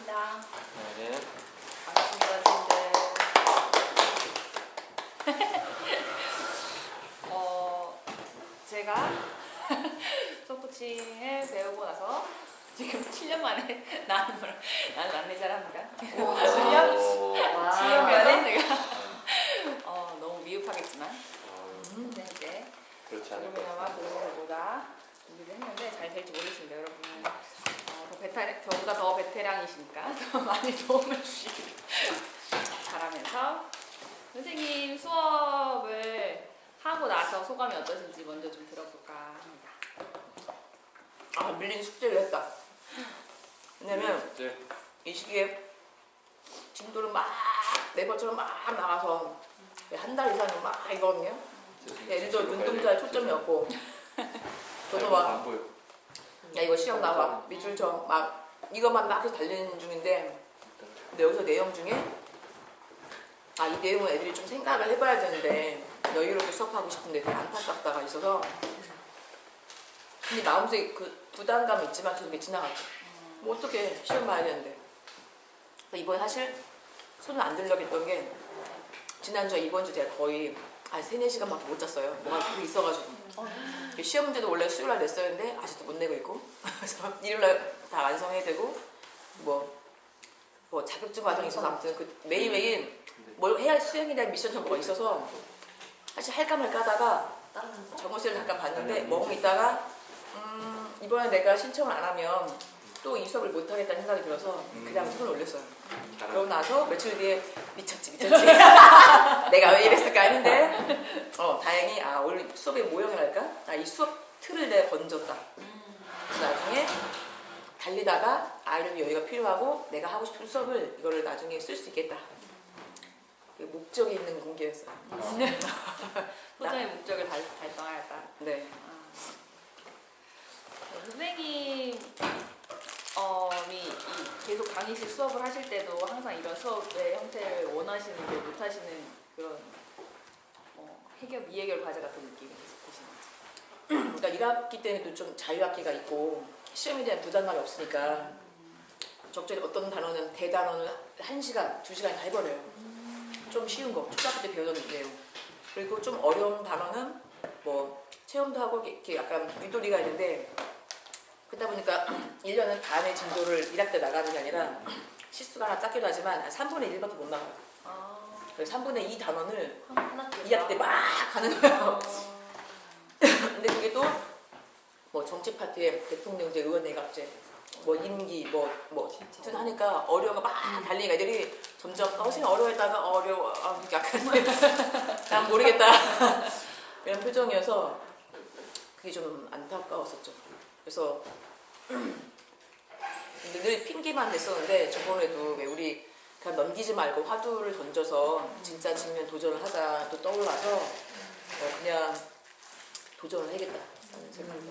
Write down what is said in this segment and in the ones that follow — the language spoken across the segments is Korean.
반갑습니다. 네. 반갑습니다, 선생님들. 제가 소코칭을 배우고 나서 지금 7년 만에 나는 안내자를 합니다. 7년 만에 제가 너무 미흡하겠지만 근데 이제 그렇지 않을 것 조금이나마 같습니다. 그거보다 준비를 했는데 잘 될지 모르겠습니다. 여러분은 저보다 더 베테랑이시니까 더 많이 도움을 주시길 바라면서 선생님 수업을 하고 나서 소감이 어떠신지 먼저 좀 들어볼까 합니다. 아, 밀린 숙제를 했다. 왜냐면 네. 이 시기에 진도를 막 내 것처럼 막 나가서 한 달 이상은 막 이거든요. 애들도 눈동자에 초점이 없고 저도 막 안 보여. 야 이거 시험 나와 밑줄 쳐 막 이것만 막 해서 달리는 중인데 근데 여기서 내용 중에 아 이 내용은 애들이 좀 생각을 해봐야 되는데 여유롭게 수업하고 싶은데 되게 안타깝다가 있어서 근데 마음속에 그 부담감이 있지만 계속 이렇게 지나갔죠. 뭐 어떻게 시험 봐야 되는데 그래서 이번에 사실 손을 안 들려고 했던 게 지난주에 이번 주 제가 거의 한 3-4시간밖에 못 잤어요. 뭐가 그게 있어가지고 시험 문제도 원래 수요일날 냈었는데 아직도 못 내고 있고 그래서 일요일날 다 완성해야 되고 뭐 자격증 과정이 있어서 아무튼 그 매일매일 뭘 해야 수행에 대한 미션 정보가 있어서 사실 할까 말까 하다가 정보세를 잠깐 봤는데 멍 있다가 이번에 내가 신청을 안 하면 또 이 수업을 못 하겠다는 생각이 들어서 그냥 손을 올렸어요. 그러고 나서 며칠 뒤에 미쳤지 내가 왜 이랬을까 했는데 다행히 오늘 수업의 모형을 할까? 이 수업 틀을 내가 건졌다. 나중에 달리다가 아이를 여유가 필요하고 내가 하고 싶은 수업을 이거를 나중에 쓸 수 있겠다. 목적이 있는 공개였어요. 소장의 목적을 달성하였다. 네. 선생님이 계속 강의실 수업을 하실 때도 항상 이런 수업의 형태를 원하시는데 못하시는 그런 해결, 미해결 과제 같은 느낌이 드시는지. 그러니까 1학기 때는 좀 자유학기가 있고 시험에 대한 부담감이 없으니까 적절히 어떤 단어는 대단원을 1시간, 2시간 다 해버려요. 좀 쉬운 거, 초등학교 때 배우던 내용. 그리고 좀 어려운 단어는 뭐 체험도 하고 이렇게 약간 윗도리가 있는데 그러다 보니까 1년은 반의 진도를 1학기 때 나가는 게 아니라 실수가 하나 작기도 하지만 3분의 1밖에 못 나가요. 그래서 3분의 2 단원을 2학기 때 막 가는 거예요. 근데 그게 또 뭐 정치 파티에 대통령제, 의원내각제, 뭐 임기, 뭐 하여튼 하니까 어려운 거 막 달리니까 애들이 점점 선생님 어려워했다가 어려워 약간 난 모르겠다 이런 표정이어서 그게 좀 안타까웠었죠. 그래서 늘 핑계만 냈었는데 저번에도 왜 우리 그냥 넘기지 말고 화두를 던져서 진짜 직면 도전을 하자 또 떠올라서 그냥 도전을 해야겠다 하는 생각이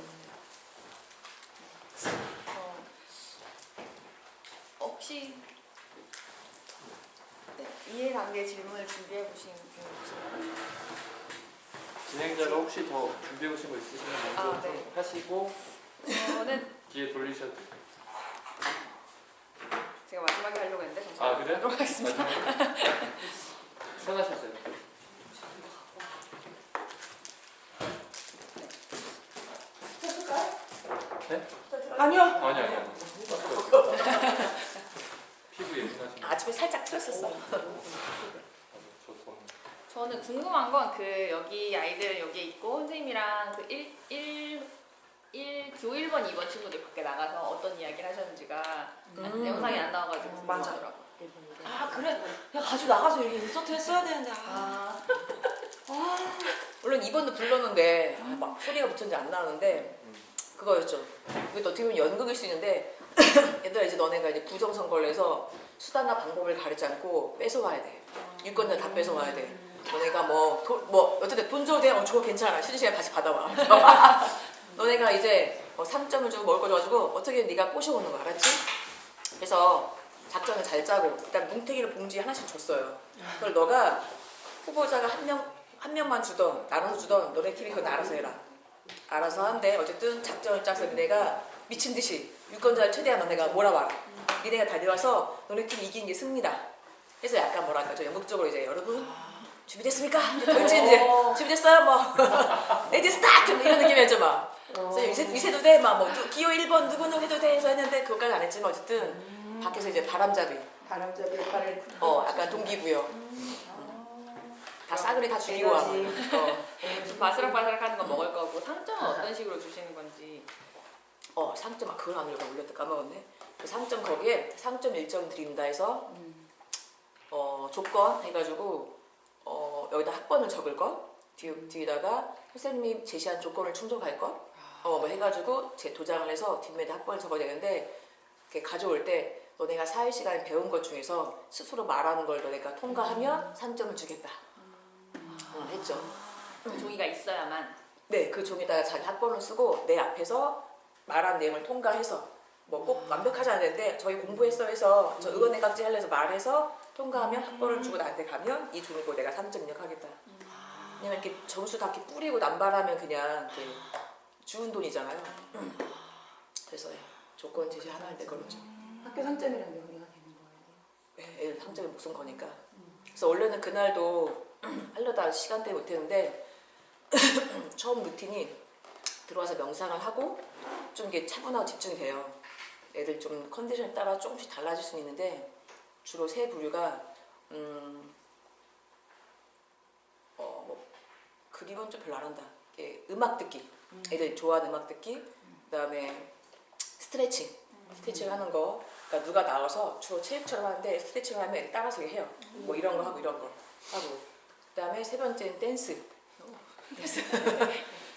혹시 이해관계 질문을 준비해 보신 분 계신가요? 진행자가 혹시 더 준비해 오신 거 있으시면 먼저 네. 좀 하시고 저는 뒤에 돌리셔도 제가 마지막에 하려고 했는데 그래? 하도록 하겠습니다. 편하셨어요. 네? 아니요. 아니요. 피부 예민하신 거. 아침에 살짝 틀었었어. 저는 궁금한 건 여기 아이들은 여기에 있고 선생님이랑 교 1번, 2번 친구들 밖에 나가서 어떤 이야기를 하셨는지가 영상이 안 나와가지고 맞아. 궁금하더라고요. 그래. 야 가지고 나가서 이렇게 인서트 했어야 되는데. 물론 2번도 불렀는데 막 소리가 붙었는지 안 나오는데 그거였죠. 그게 어떻게 보면 연극일 수 있는데 얘들아 이제 너네가 이제 부정선거를 해서 수단과 방법을 가리지 않고 뺏어와야 돼. 유권자 다 뺏어와야 돼. 너네가 어쨌든 돈 줘도 돼. 좋아 괜찮아. 쉬는 시간에 다시 받아와. 너네가 이제 3점을 주고 먹을 거 줘가지고 어떻게 네가 꼬셔오는 거 알았지? 그래서 작전을 잘 짜고 일단 뭉탱이를 봉지 하나씩 줬어요. 그걸 너가 후보자가 한 명만 주던 나눠서 주던 너네 팀이 그거 알아서 해라. 알아서 한데 어쨌든 작전을 짜서 내가 미친 듯이 유권자를 최대한 너네가 몰아봐라. 니네가 다 내와서 너네 팀이 이기는 게 승리다. 그래서 약간 뭐랄까 좀 연극적으로 이제 여러분 준비됐습니까? 던지 이제 준비됐어요? 뭐 레디 스타트 이런 느낌이었죠 막. 그래서 위세도 돼? 막뭐 기호 1번 누구는 해도 돼? 해서 했는데 그것까지 안 했지만 어쨌든 밖에서 이제 바람잡이 바람잡이 역할을. 약간 동기부여 다 싸그리 다 죽이고 와. 바스락바스락 하는 거 먹을 거고 상점은 어떤 식으로 주시는 건지. 상점 그걸 안 올렸다 까먹었네. 그 상점 거기에 상점 일정 드린다 해서 조건 해가지고 여기다 학번을 적을 거 뒤에다가 선생님이 제시한 조건을 충족할 거 뭐 해가지고 제 도장을 해서 뒷면에 학번을 적어야 되는데 이렇게 가져올 때 너네가 4일 시간에 배운 것 중에서 스스로 말하는 걸 너네가 통과하면 상점을 주겠다. 했죠. 그 종이가 있어야만. 네, 그 종에다가 자기 학번을 쓰고 내 앞에서 말한 내용을 통과해서 뭐 꼭 완벽하지 않는데 저희 공부했어 해서 저 의원내각제 할래서 말해서 통과하면 학번을 주고 나한테 가면 이 종이고 내가 상점 입력하겠다. 왜냐면 이렇게 점수 다 이렇게 뿌리고 남발하면 그냥 이렇게 주운 돈이잖아요. 그래서 조건 제시 하나 할 때 그러죠. 학교 상점이랑 연계가 되는 거예요. 애들 상점이 목숨 거니까. 그래서 원래는 그날도 하려다 시간대 못했는데 처음 루틴이 들어와서 명상을 하고 좀 이게 차분하고 집중이 돼요. 애들 좀 컨디션에 따라 조금씩 달라질 수는 있는데 주로 세 부류가 뭐 그림은 좀 별로 안 한다. 음악 듣기, 애들 좋아하는 음악 듣기, 그다음에 스트레칭 하는 거. 그러니까 누가 나와서 주로 체육처럼 하는데 스트레칭을 하면 애들 따라서 해요. 뭐 이런 거 하고 이런 거 하고. 그다음에 세 번째는 댄스.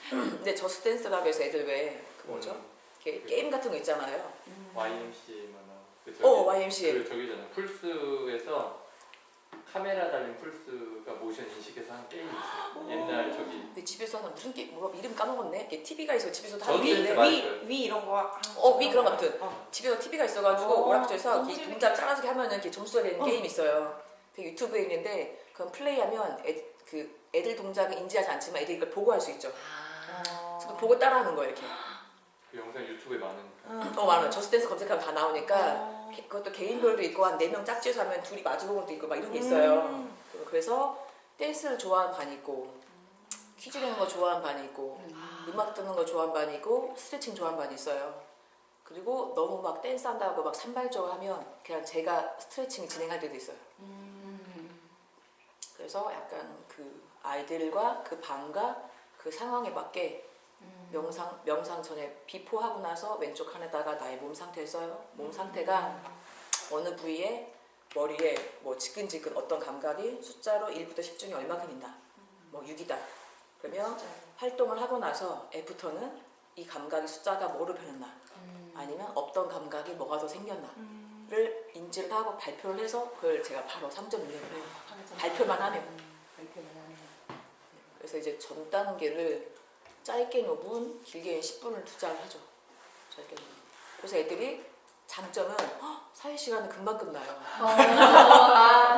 근데 저스 댄스라고 해서 애들 왜 그 뭐죠? 이렇게 게임 같은 거 있잖아요. YMCA 만화. YMCA. 그 저기잖아. 풀스에서 카메라 달린 풀스가 모션 인식해서 하는 게임이 있어. 옛날 저기. 근데 집에서 하는 무슨 게임 뭐 이름 까먹었네. 이게 TV가 있어 집에서도 저도 하는 게 있는데 맞아요. 위 이런 거. 위 그런 거 아무튼 집에서 TV가 있어가지고 오락조에서 너무 이렇게 재밌겠다. 동작 따라서 하면은 이렇게 점수가 되는 게임이 있어요. 그 유튜브에 있는데 그건 플레이하면 애들 동작을 인지하지 않지만 애들이 그걸 보고 할 수 있죠. 그래서 보고 따라하는 거예요 이렇게. 그 영상 유튜브에 많으니까. 많아요. 저스댄스 검색하면 다 나오니까 그것도 개인별도 있고 한 4명 짝지어서 하면 둘이 마주보는 것도 있고 막 이런 게 있어요. 그래서 댄스를 좋아하는 반이 있고 퀴즈 내는 거 좋아하는 반이 있고 음악 듣는 거 좋아하는 반이 있고 스트레칭 좋아하는 반이 있어요. 그리고 너무 막 댄스 한다고 막 산발적으로 하면 그냥 제가 스트레칭 진행할 때도 있어요. 그래서 약간 그 아이들과 그 반과 그 상황에 맞게 명상 전에 비포 하고 나서 왼쪽 칸에다가 나의 몸 상태를 써요. 몸 상태가 어느 부위에 머리에 뭐 지끈지끈 어떤 감각이 숫자로 1부터 10 중에 얼마큼 있나. 뭐 6이다. 그러면 활동을 하고 나서 애프터는 이 감각이 숫자가 뭐로 변했나. 아니면 어떤 감각이 뭐가 더 생겼나를 인지를 하고 발표를 해서 그걸 제가 바로 3점 입력을 해요. 발표만 하면. 그래서 이제 전 단계를 짧게 5분, 길게 10분을 투자를 하죠. 짧게 5분. 그래서 애들이 장점은 사회 시간은 금방 끝나요.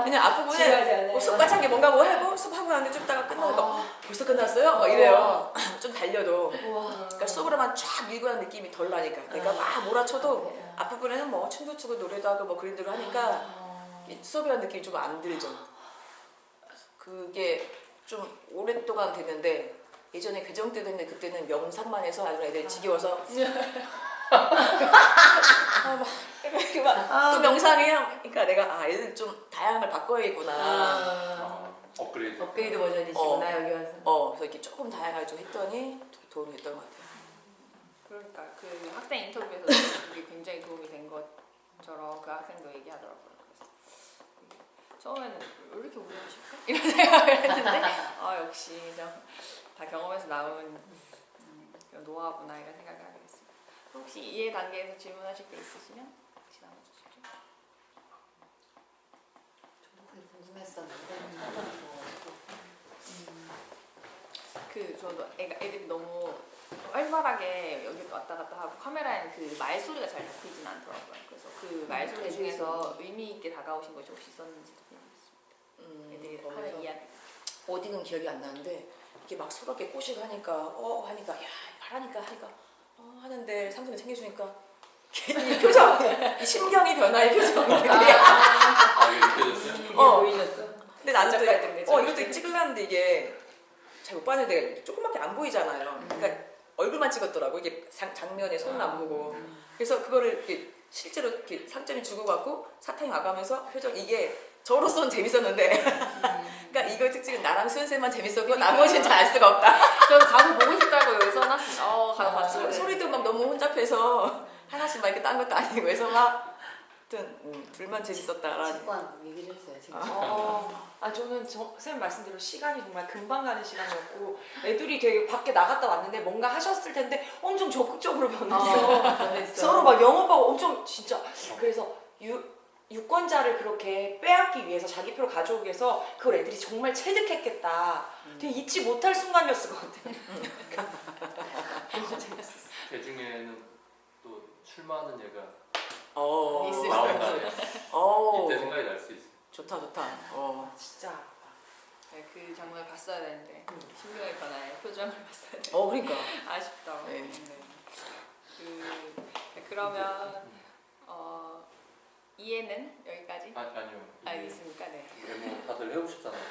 그냥 앞부분에 뭐 숲같이 한게 뭔가 뭐 하고 숲하고 나는데 좀 있다가 끝나고 벌써 끝났어요? 막 이래요. 좀 달려도. 그러니까 수업으로만 쫙 밀고 하는 느낌이 덜 나니까. 내가 막 몰아쳐도 앞부분에는 뭐 춤도 추고 노래도 하고 뭐 그림대로 하니까 수업이라는 느낌이 좀 안 들죠. 그게 좀 오랫동안 됐는데 예전에 교정 때도 했는데 그때는 명상만 해서 아주 애들이 지겨워서 또 명상해요. 그러니까 내가 애들 좀 다양한 걸 바꿔야겠구나. 업그레이드 버전이시구나 여기 와서. 그래서 이렇게 조금 다양하게 좀 했더니 도움이 됐던 것 같아요. 그러니까 그 학생 인터뷰에서 그게 굉장히 도움이 된 것처럼 그 학생도 얘기하더라고요. 그래서 처음에는 왜 이렇게 오래 하실까? 이런 생각을 했는데 역시 다 경험에서 나온 노하우구나 이런 생각을 하게 됐습니다. 혹시 이해 단계에서 질문하실 게 있으시면 같이 나눠주십시오. 저도 그게 궁금했었는데. 저도 애들이 너무 활발하게 여기 왔다 갔다 하고 카메라에는 그 말소리가 잘 잡히진 않더라고요. 그래서 그 말소리 중에서 의미 있게 다가오신 것이 혹시 있었는지도 궁금했습니다. 애들이 하는 이야기. 어디는 기억이 안 나는데 이렇게 막 서로 이렇게 꼬시고 하니까 하니까 야 말하니까 하니까 하는데 상승이 챙겨주니까 괜히 표정, 이 심경의 변화의 표정이. 아, 이게 느껴졌어요? 보이셨어? 근데 나는 또 작가의 등대 이것도 찍으려는데 이게 잘 못 봤는데 조그맣게 안 보이잖아요. 그러니까 얼굴만 찍었더라고. 이게 장면에 손은 안 보고. 그래서 그거를 이렇게 실제로 이렇게 상점이 주고 갖고 사탕이 와가면서 표정 이게 저로서는 재밌었는데 그러니까 이걸 특징은 나랑 수연쌤만 재밌었고 나머지는 잘 알 수가 없다. 저는 가서 보고 싶다고 여기 써놨습니다. 가서 봤어요. 소리도 막 너무 혼잡해서 하나씩 막 이렇게 딴 것도 아니고 해서 막 하여튼 둘만 재밌었다라는. 직관 얘기를 했어요. 지금. 저는 선생님 말씀대로 시간이 정말 금방 가는 시간이었고 애들이 되게 밖에 나갔다 왔는데 뭔가 하셨을 텐데 엄청 적극적으로 변했어요. 서로 막 영업하고 엄청 진짜 그래서 유권자를 그렇게 빼앗기 위해서 자기 표를 가져오기 위해서 그걸 애들이 정말 체득했겠다. 되게 잊지 못할 순간이었을 것 같아요. 너무 재밌었어요. 그 중에는 또 출마하는 얘가 있을 나온다면 이때 생각이 날 수 있어요. 좋다. 진짜. 네, 그 장면을 봤어야 되는데 심경의 변화의 표정을 봤어야 되는데 그러니까. 아쉽다. 네. 그러면 이해는 여기까지? 아니요. 알겠습니까? 네. 뭐 다들 해오셨잖아요.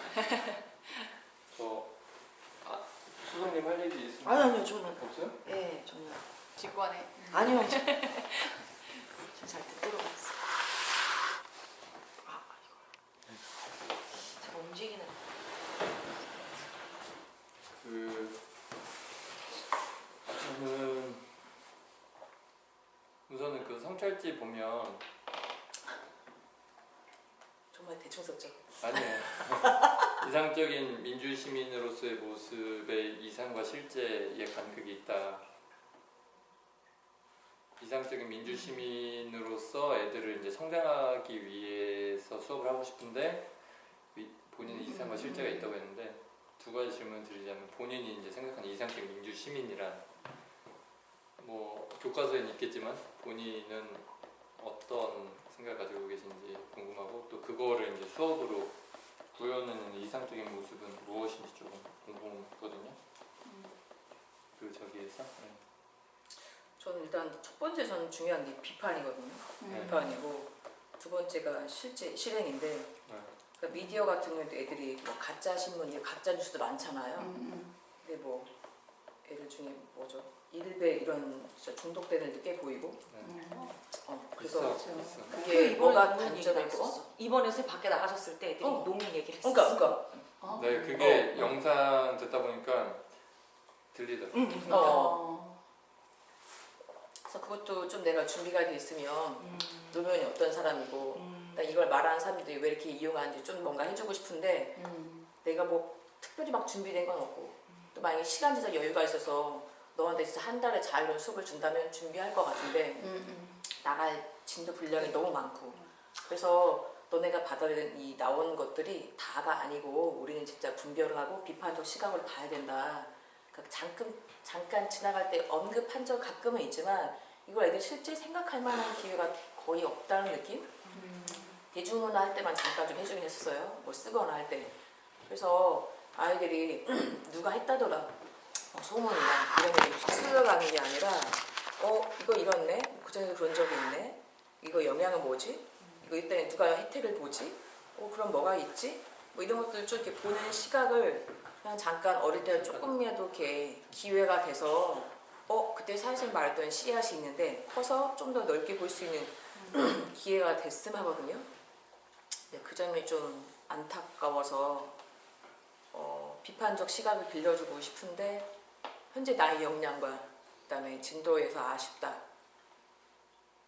수성님 할 얘기 있으면 아니요 저는 없어요? 예 저는 직관에. 아니요 저잘 듣도록 하겠습니다. 이거 잘 움직이는. 저는 우선은 그 성찰지 보면 정말 대충 썼죠. 아니에요. 이상적인 민주 시민으로서의 모습의 이상과 실제의 간극이 있다. 이상적인 민주 시민으로서 애들을 이제 성장하기 위해서 수업을 하고 싶은데 본인의 이상과 실제가 있다고 했는데 두 가지 질문을 드리자면 본인이 이제 생각하는 이상적 민주 시민이란 뭐 교과서에는 있겠지만 본인은 어떤 생각을 가지고 계신지 궁금하고 또 그거를 이제 수업으로 구현하는 이상적인 모습은 무엇인지 조금 궁금했거든요. 그 저기에서 저는 일단 첫 번째 저는 중요한 게 비판이거든요. 비판이고 두 번째가 실제 실행인데 그러니까 미디어 같은 경우도 애들이 뭐 가짜 신문, 가짜 뉴스도 많잖아요. 근데 뭐 애들 중에 뭐죠? 일베 이런 진짜 중독되는 애들 꽤 보이고. 그래서 있어. 그게 뭐가 단점이고. 이번에 선생님 밖에 나가셨을 때 애들이 농민 얘기를 했어요. 그러니까. 네, 그게 영상 듣다 보니까 들리더라고요. 그래서 그것도 좀 내가 준비가 돼 있으면 노면이 어떤 사람이고 이걸 말하는 사람들이 왜 이렇게 이용하는지 좀 뭔가 해주고 싶은데 내가 뭐 특별히 막 준비된 건 없고 또 만약에 시간 제작 여유가 있어서 너한테 진짜 한 달에 자유로운 수업을 준다면 준비할 것 같은데 나갈 진도 분량이 너무 많고 그래서 너네가 받아들인 이 나온 것들이 다가 아니고 우리는 진짜 분별을 하고 비판적 시각을 봐야 된다. 그러니까 잠깐 지나갈 때 언급한 적 가끔은 있지만 이걸 애들 실제 생각할 만한 기회가 거의 없다는 느낌? 대중문화 할 때만 잠깐 좀 해주긴 했었어요. 뭐 쓰거나 할 때. 그래서 아이들이 누가 했다더라. 소문이나 이런 얘기 쓸어가는 게 아니라 이거 이렇네? 그전에도 그런 적이 있네? 이거 영향은 뭐지? 이거 이때 누가 혜택을 보지? 그럼 뭐가 있지? 뭐 이런 것들 좀 이렇게 보는 시각을 그냥 잠깐 어릴 때는 조금이라도 이렇게 기회가 돼서 그때 사실 말했던 씨앗이 있는데 커서 좀 더 넓게 볼 수 있는 기회가 됐음 하거든요. 네, 그 점이 좀 안타까워서 비판적 시각을 빌려주고 싶은데 현재 나의 역량과 그다음에 진도에서 아쉽다가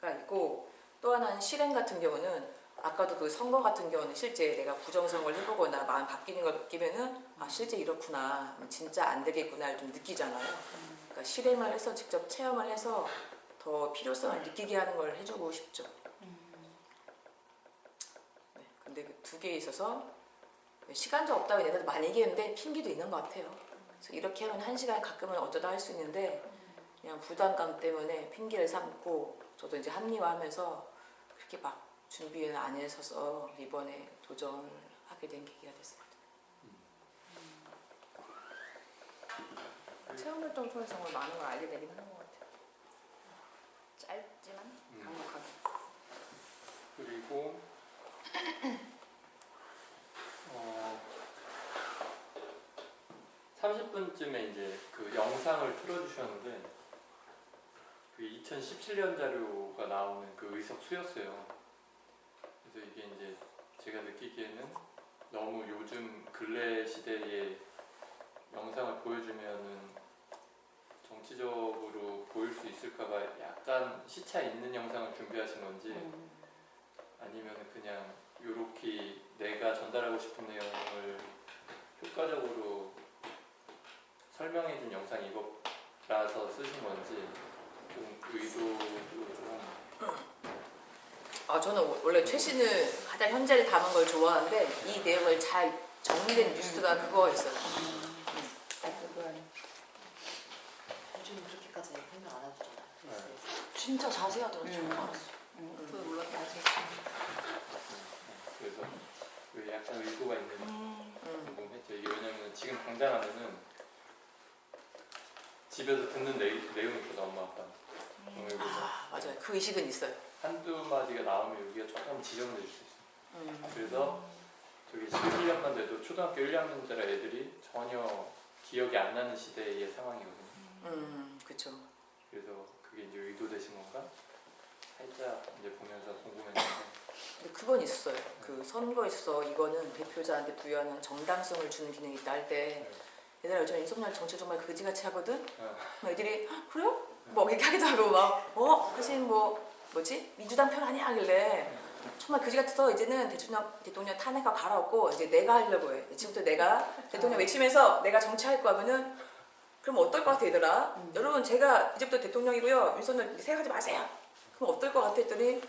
있고 또 하나는 실행 같은 경우는 아까도 그 선거 같은 경우는 실제 내가 부정선거를 해보거나 마음 바뀌는 걸 느끼면은 실제 이렇구나 진짜 안 되겠구나를 좀 느끼잖아요. 그러니까 실행을 해서 직접 체험을 해서 더 필요성을 느끼게 하는 걸 해주고 싶죠. 네, 근데 그 두 개에 있어서 시간적 없다고 얘네들 많이 얘기했는데 핑계도 있는 것 같아요. 그래서 이렇게 하면 1시간 가끔은 어쩌다 할 수 있는데 그냥 부담감 때문에 핑계를 삼고 저도 이제 합리화하면서 그렇게 막 준비는 안 했어서 이번에 도전을 하게 된 계기가 됐습니다. 체험 활동 통해서 정말 많은 걸 알게 되긴 하는 것 같아요. 짧지만 강력하게. 30분쯤에 이제 그 영상을 틀어주셨는데 그 2017년 자료가 나오는 그 의석 수였어요. 그래서 이게 이제 제가 느끼기에는 너무 요즘 근래 시대의 영상을 보여주면은 정치적으로 보일 수 있을까봐 약간 시차 있는 영상을 준비하신 건지 아니면 그냥 요렇게 내가 전달하고 싶은 내용을 효과적으로 설명해준 영상 이거라서 쓰신 건지 좀 의도도 좀 저는 원래 최신을 가장 현재를 담은 걸 좋아하는데 이 내용을 잘 정리된 뉴스가 그거였어요. 그건 요즘 그렇게까지 설명 안 해주잖아요. 진짜 자세하더라고요. 처음 알았어. 그거 몰랐다. 그래서 그 약간 의도가 있는 궁금했죠. 이게 왜냐면 지금 당장 하면은 집에서 듣는 내용이 있거든, 엄마 아빠. 그래서 맞아요. 그 의식은 있어요. 한두 마디가 나오면 여기가 조금 지정될 수 있어요. 그래서 저기 11년만 돼도 초등학교 1, 2학년짜리 애들이 전혀 기억이 안 나는 시대의 상황이거든요. 그렇죠. 그래서 그게 이제 의도되신 건가? 살짝 이제 보면서 궁금했는데 근데 그건 있었어요. 그 선거에 있어서 이거는 대표자한테 부여하는 정당성을 주는 기능이 있다 할 때 얘들아 요즘 윤석열 정치 정말 그지같이 하거든? 그럼 애들이 그래요? 뭐 이렇게 하기도 하고 막 사실 뭐지? 민주당 편 아니야 하길래 정말 그지 같아서 이제는 대통령 탄핵과 갈아엎고 이제 내가 하려고 해. 지금부터 내가 대통령 외치면서 내가 정치할 거야. 그러면 그럼 어떨 것 같아 얘들아? 여러분 제가 이제부터 대통령이고요. 윤석열 생각하지 마세요. 그럼 어떨 것 같아 했더니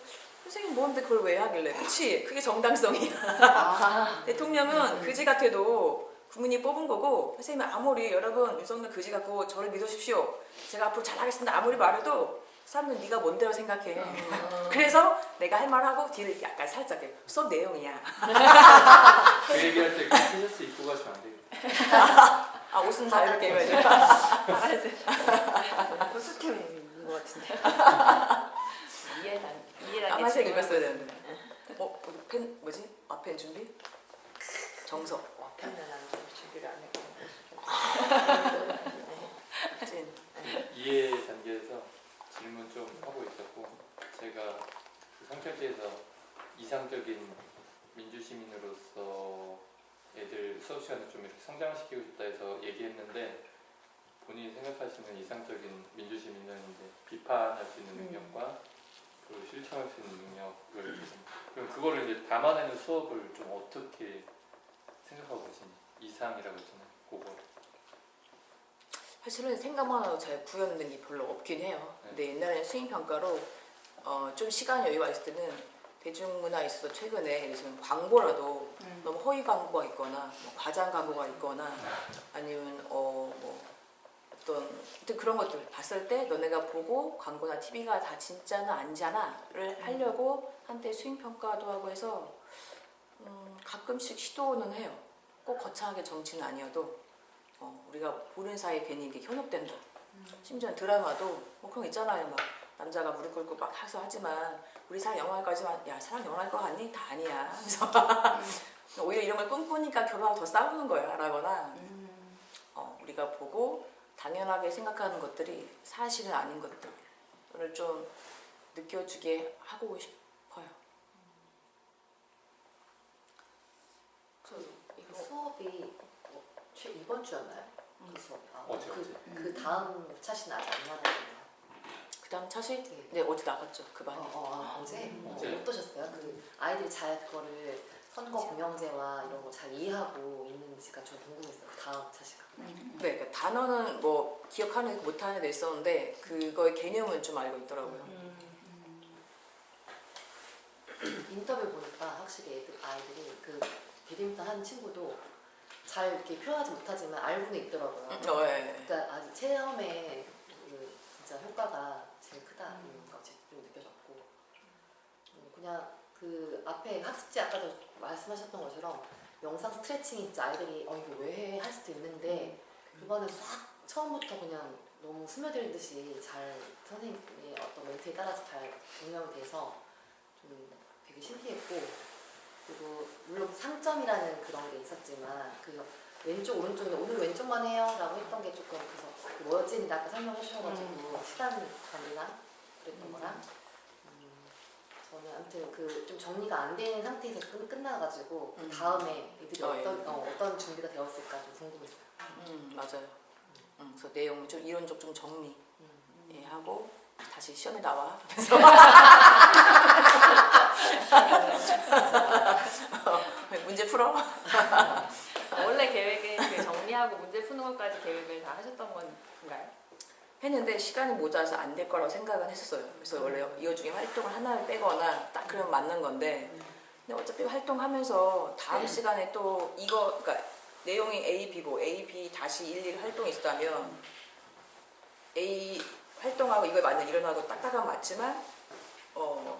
선생님 뭔데 그걸 왜 하길래? 그치? 그게 정당성이야. 대통령은 그지 같아도 국민이 뽑은 거고 선생님은 아무리 여러분 윤석열 그지 같고 저를 믿으십시오. 제가 앞으로 잘하겠습니다. 아무리 말해도 사람들은 네가 뭔데요 생각해. 그래서 내가 할 말하고 뒤를 약간 살짝 해. 수업 내용이야. 그 얘기할 때 티셔츠 입고 가시면 안 되겠다. 옷은 자유롭게 입어야죠. 코스튬인 것 같은데. 이해란 까만색 입었어야 되는데. 펜 뭐지? 앞펜 준비? 정석. 와펜은 안 좀 준비를 안 했고. 찐. 이해 단계에서 질문 좀 하고 있었고 제가 그 성찰지에서 이상적인 민주시민으로서 애들 수업 시간에 좀 이렇게 성장시키고 싶다 해서 얘기했는데 본인이 생각하시는 이상적인 민주시민은 이제 비판할 수 있는 능력과 그리고 실천할 수 있는 능력을 그럼 그거를 이제 담아내는 수업을 좀 어떻게 생각하고 계신지 이상이라고 했잖아요. 그거 사실은 생각만 해도 잘 구현된 게 별로 없긴 해요. 근데 옛날에는 수행평가로 좀 시간 여유가 있을 때는 대중문화에 있어서 최근에 요즘 광고라도 너무 허위 광고가 있거나 뭐 과장 광고가 있거나 아니면 어떤 그런 것들 봤을 때 너네가 보고 광고나 TV가 다 진짜나 아니잖아를 하려고 한때 수행평가도 하고 해서 가끔씩 시도는 해요. 꼭 거창하게 정치는 아니어도 우리가 보는 사이에 괜히 이게 현혹된다. 심지어 드라마도 뭐 그런 거 있잖아요. 막 남자가 무릎 꿇고 막 해서 하지만 우리 사랑 영원할 거지만 야 사랑 영원할 거 같니? 다 아니야. 그래서 오히려 이런 걸 꿈꾸니까 결혼하고 더 싸우는 거야 라거나 우리가 보고 당연하게 생각하는 것들이 사실은 아닌 것들을 좀 느껴주게 하고 싶어요. 이거 수업이 이번 주였나요? 그 수업. 어제. 그 다음 차시는 아직 안 나갔나요? 그 다음 차시? 네. 네 어제 나갔죠 그 반이. 어제? 어제. 어떠셨어요? 그 아이들이 잘 그거를 선거 공영제와 이런 거 잘 이해하고 있는지가 좀 궁금했어요. 그 다음 차시가. 네, 그러니까 단어는 뭐 기억하는 못하는 애 있었는데 그거의 개념은 좀 알고 있더라고요. 인터뷰 보니까 확실히 아이들이 그 배드민턴 하는 친구도 잘 이렇게 표현하지 못하지만 알고는 있더라고요. 네. 그러니까 아직 체험에 그 진짜 효과가 제일 크다는 거 좀 느껴졌고 그냥 그 앞에 학습지 아까도 말씀하셨던 것처럼 영상 스트레칭이 진짜 아이들이 이거 왜 해? 할 수도 있는데 그거는 싹 처음부터 그냥 너무 스며들듯이 잘 선생님의 어떤 멘트에 따라서 잘 응용이 돼서 좀 되게 신기했고 그리고 물론 상점이라는 그런 게 있었지만 그 왼쪽 오른쪽인데 오늘 왼쪽만 해요라고 했던 게 조금 그래서 그 뭐였지 아까 설명해 주셔가지고 시간 관리나 그랬던 거랑 저는 아무튼 그 좀 정리가 안 되는 상태에서 끝나가지고 그 다음에 애들이 어떤 준비가 되었을까 좀 궁금했어요. 맞아요. 그래서 내용 좀 이론적 좀 정리 하고 다시 시험에 나와. 그래서 문제 풀어. 원래 계획은 그 정리하고 문제 푸는 것까지 계획을 다 하셨던 건가요? 했는데 시간이 모자라서 안 될 거라고 생각은 했었어요. 그래서 원래 이거 중에 활동을 하나를 빼거나 딱 그러면 맞는 건데 근데 어차피 활동하면서 다음 시간에 또 이거 그러니까 내용이 A, B고 A, B 다시 일일이 활동이 있다면 A 활동하고 이거에 맞는 이론하고 딱딱한 맞지만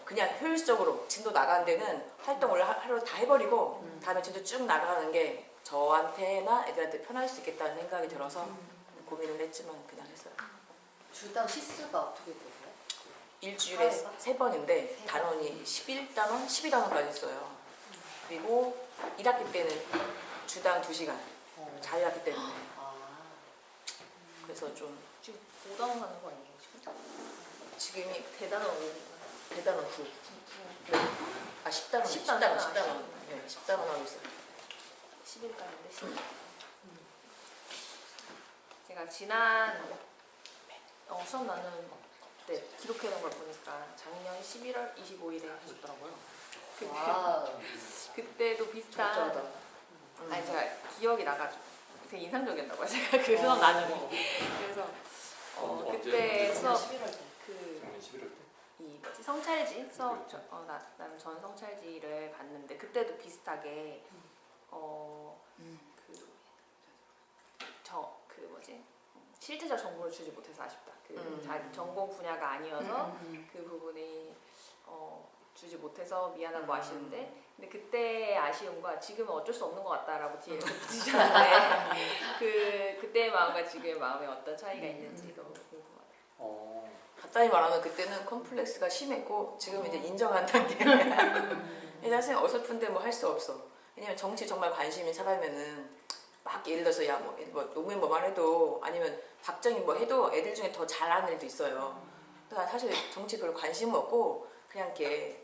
그냥 효율적으로 진도 나가는 데는 활동을 하루 다 해버리고 다음에 진도 쭉 나가는 게 저한테나 애들한테 편할 수 있겠다는 생각이 들어서 고민을 했지만 그냥 했어요. 주당 시수가 어떻게 되세요? 일주일에 3번인데 단원이 11단원, 12단원까지 있어요. 그리고 1학기 때는 주당 2시간 자유학기 때문에 그래서 좀 지금 5단원 하는 거 아니에요 지금? 지금이 대단원 5. 대단원 9. 네. 10단원. 10단원. 네, 10단원 하고 있어요. 11단인데 10. 제가 지난 수업 나눈 때 기록해 놓은 걸 보니까 작년 11월 25일에 하셨더라고요. 그때도 비슷한 적절하다. 아니 제가 기억이 나가지고 되게 인상적이었나봐요. 제가 그 수업 나누니 그래서 그때 수업 11월 때. 그 작년 11월 때. 이 뭐지 성찰지 수업 나는 전 성찰지를 봤는데 그때도 비슷하게 그 뭐지 실제적 정보를 주지 못해서 아쉽다. 전공 분야가 아니어서 그 부분이 주지 못해서 미안하고 아쉬운데 근데 그때의 아쉬움과 지금은 어쩔 수 없는 것 같다라고 뒤에 붙이셨는데 그때의 마음과 지금의 마음에 어떤 차이가 있는지도 궁금하네요. 간단히 말하면 그때는 컴플렉스가 심했고 지금은 이제 인정한 단계예요. 사실 어설픈데 뭐 할 수 없어. 왜냐면 정치 정말 관심 있는 사람이면은 막 예를 들어서 야 뭐 노무현 뭐만 해도 아니면 박정희 뭐 해도 애들 중에 더 잘하는 애도 있어요. 그러니까 사실 정치 별로 관심 없고 그냥 이렇게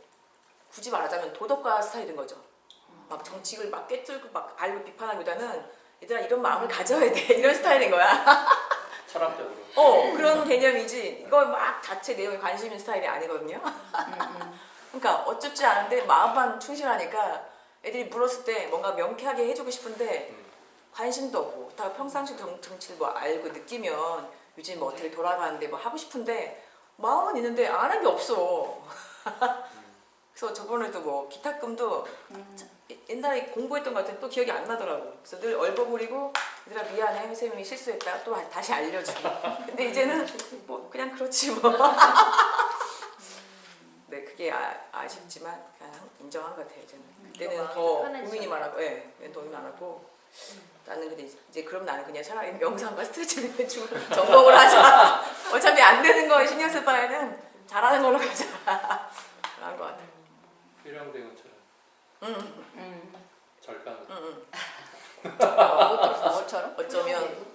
굳이 말하자면 도덕가 스타일인 거죠. 막 정치를 막 꿰뚫고 막 알고 비판하기보다는 얘들아 이런 마음을 가져야 돼 이런 스타일인 거야. 철학적으로. 그런 개념이지 이거 막 자체 내용에 관심 있는 스타일이 아니거든요. 그러니까 어쩌지 않은데 마음만 충실하니까 애들이 물었을 때 뭔가 명쾌하게 해주고 싶은데 관심도 없고 다 평상시 정치를 뭐 알고 느끼면 요즘 뭐 어떻게 돌아가는데 뭐 하고 싶은데 마음은 있는데 안 한 게 없어. 그래서 저번에도 뭐 기타금도 옛날에 공부했던 것 같은데 또 기억이 안 나더라고. 그래서 늘 얼버무리고 얘들아 미안해 선생님이 실수했다 또 다시 알려줘. 근데 이제는 뭐 그냥 그렇지 뭐. 네 그게 아쉽지만 그냥 인정한 것 같아요. 이제는 그때는 더 고민이 많았고, 고민이 많았고. 나는 근데 이제 그럼 나는 그냥 차라리 명상과 스트레칭을 해주고 전공을 하자. 어차피 안 되는 거 신경 쓸 바에는 잘하는 걸로 가자. 그런 것 같아요. 필요대원처럼. 절간. 뭐처럼? 어쩌면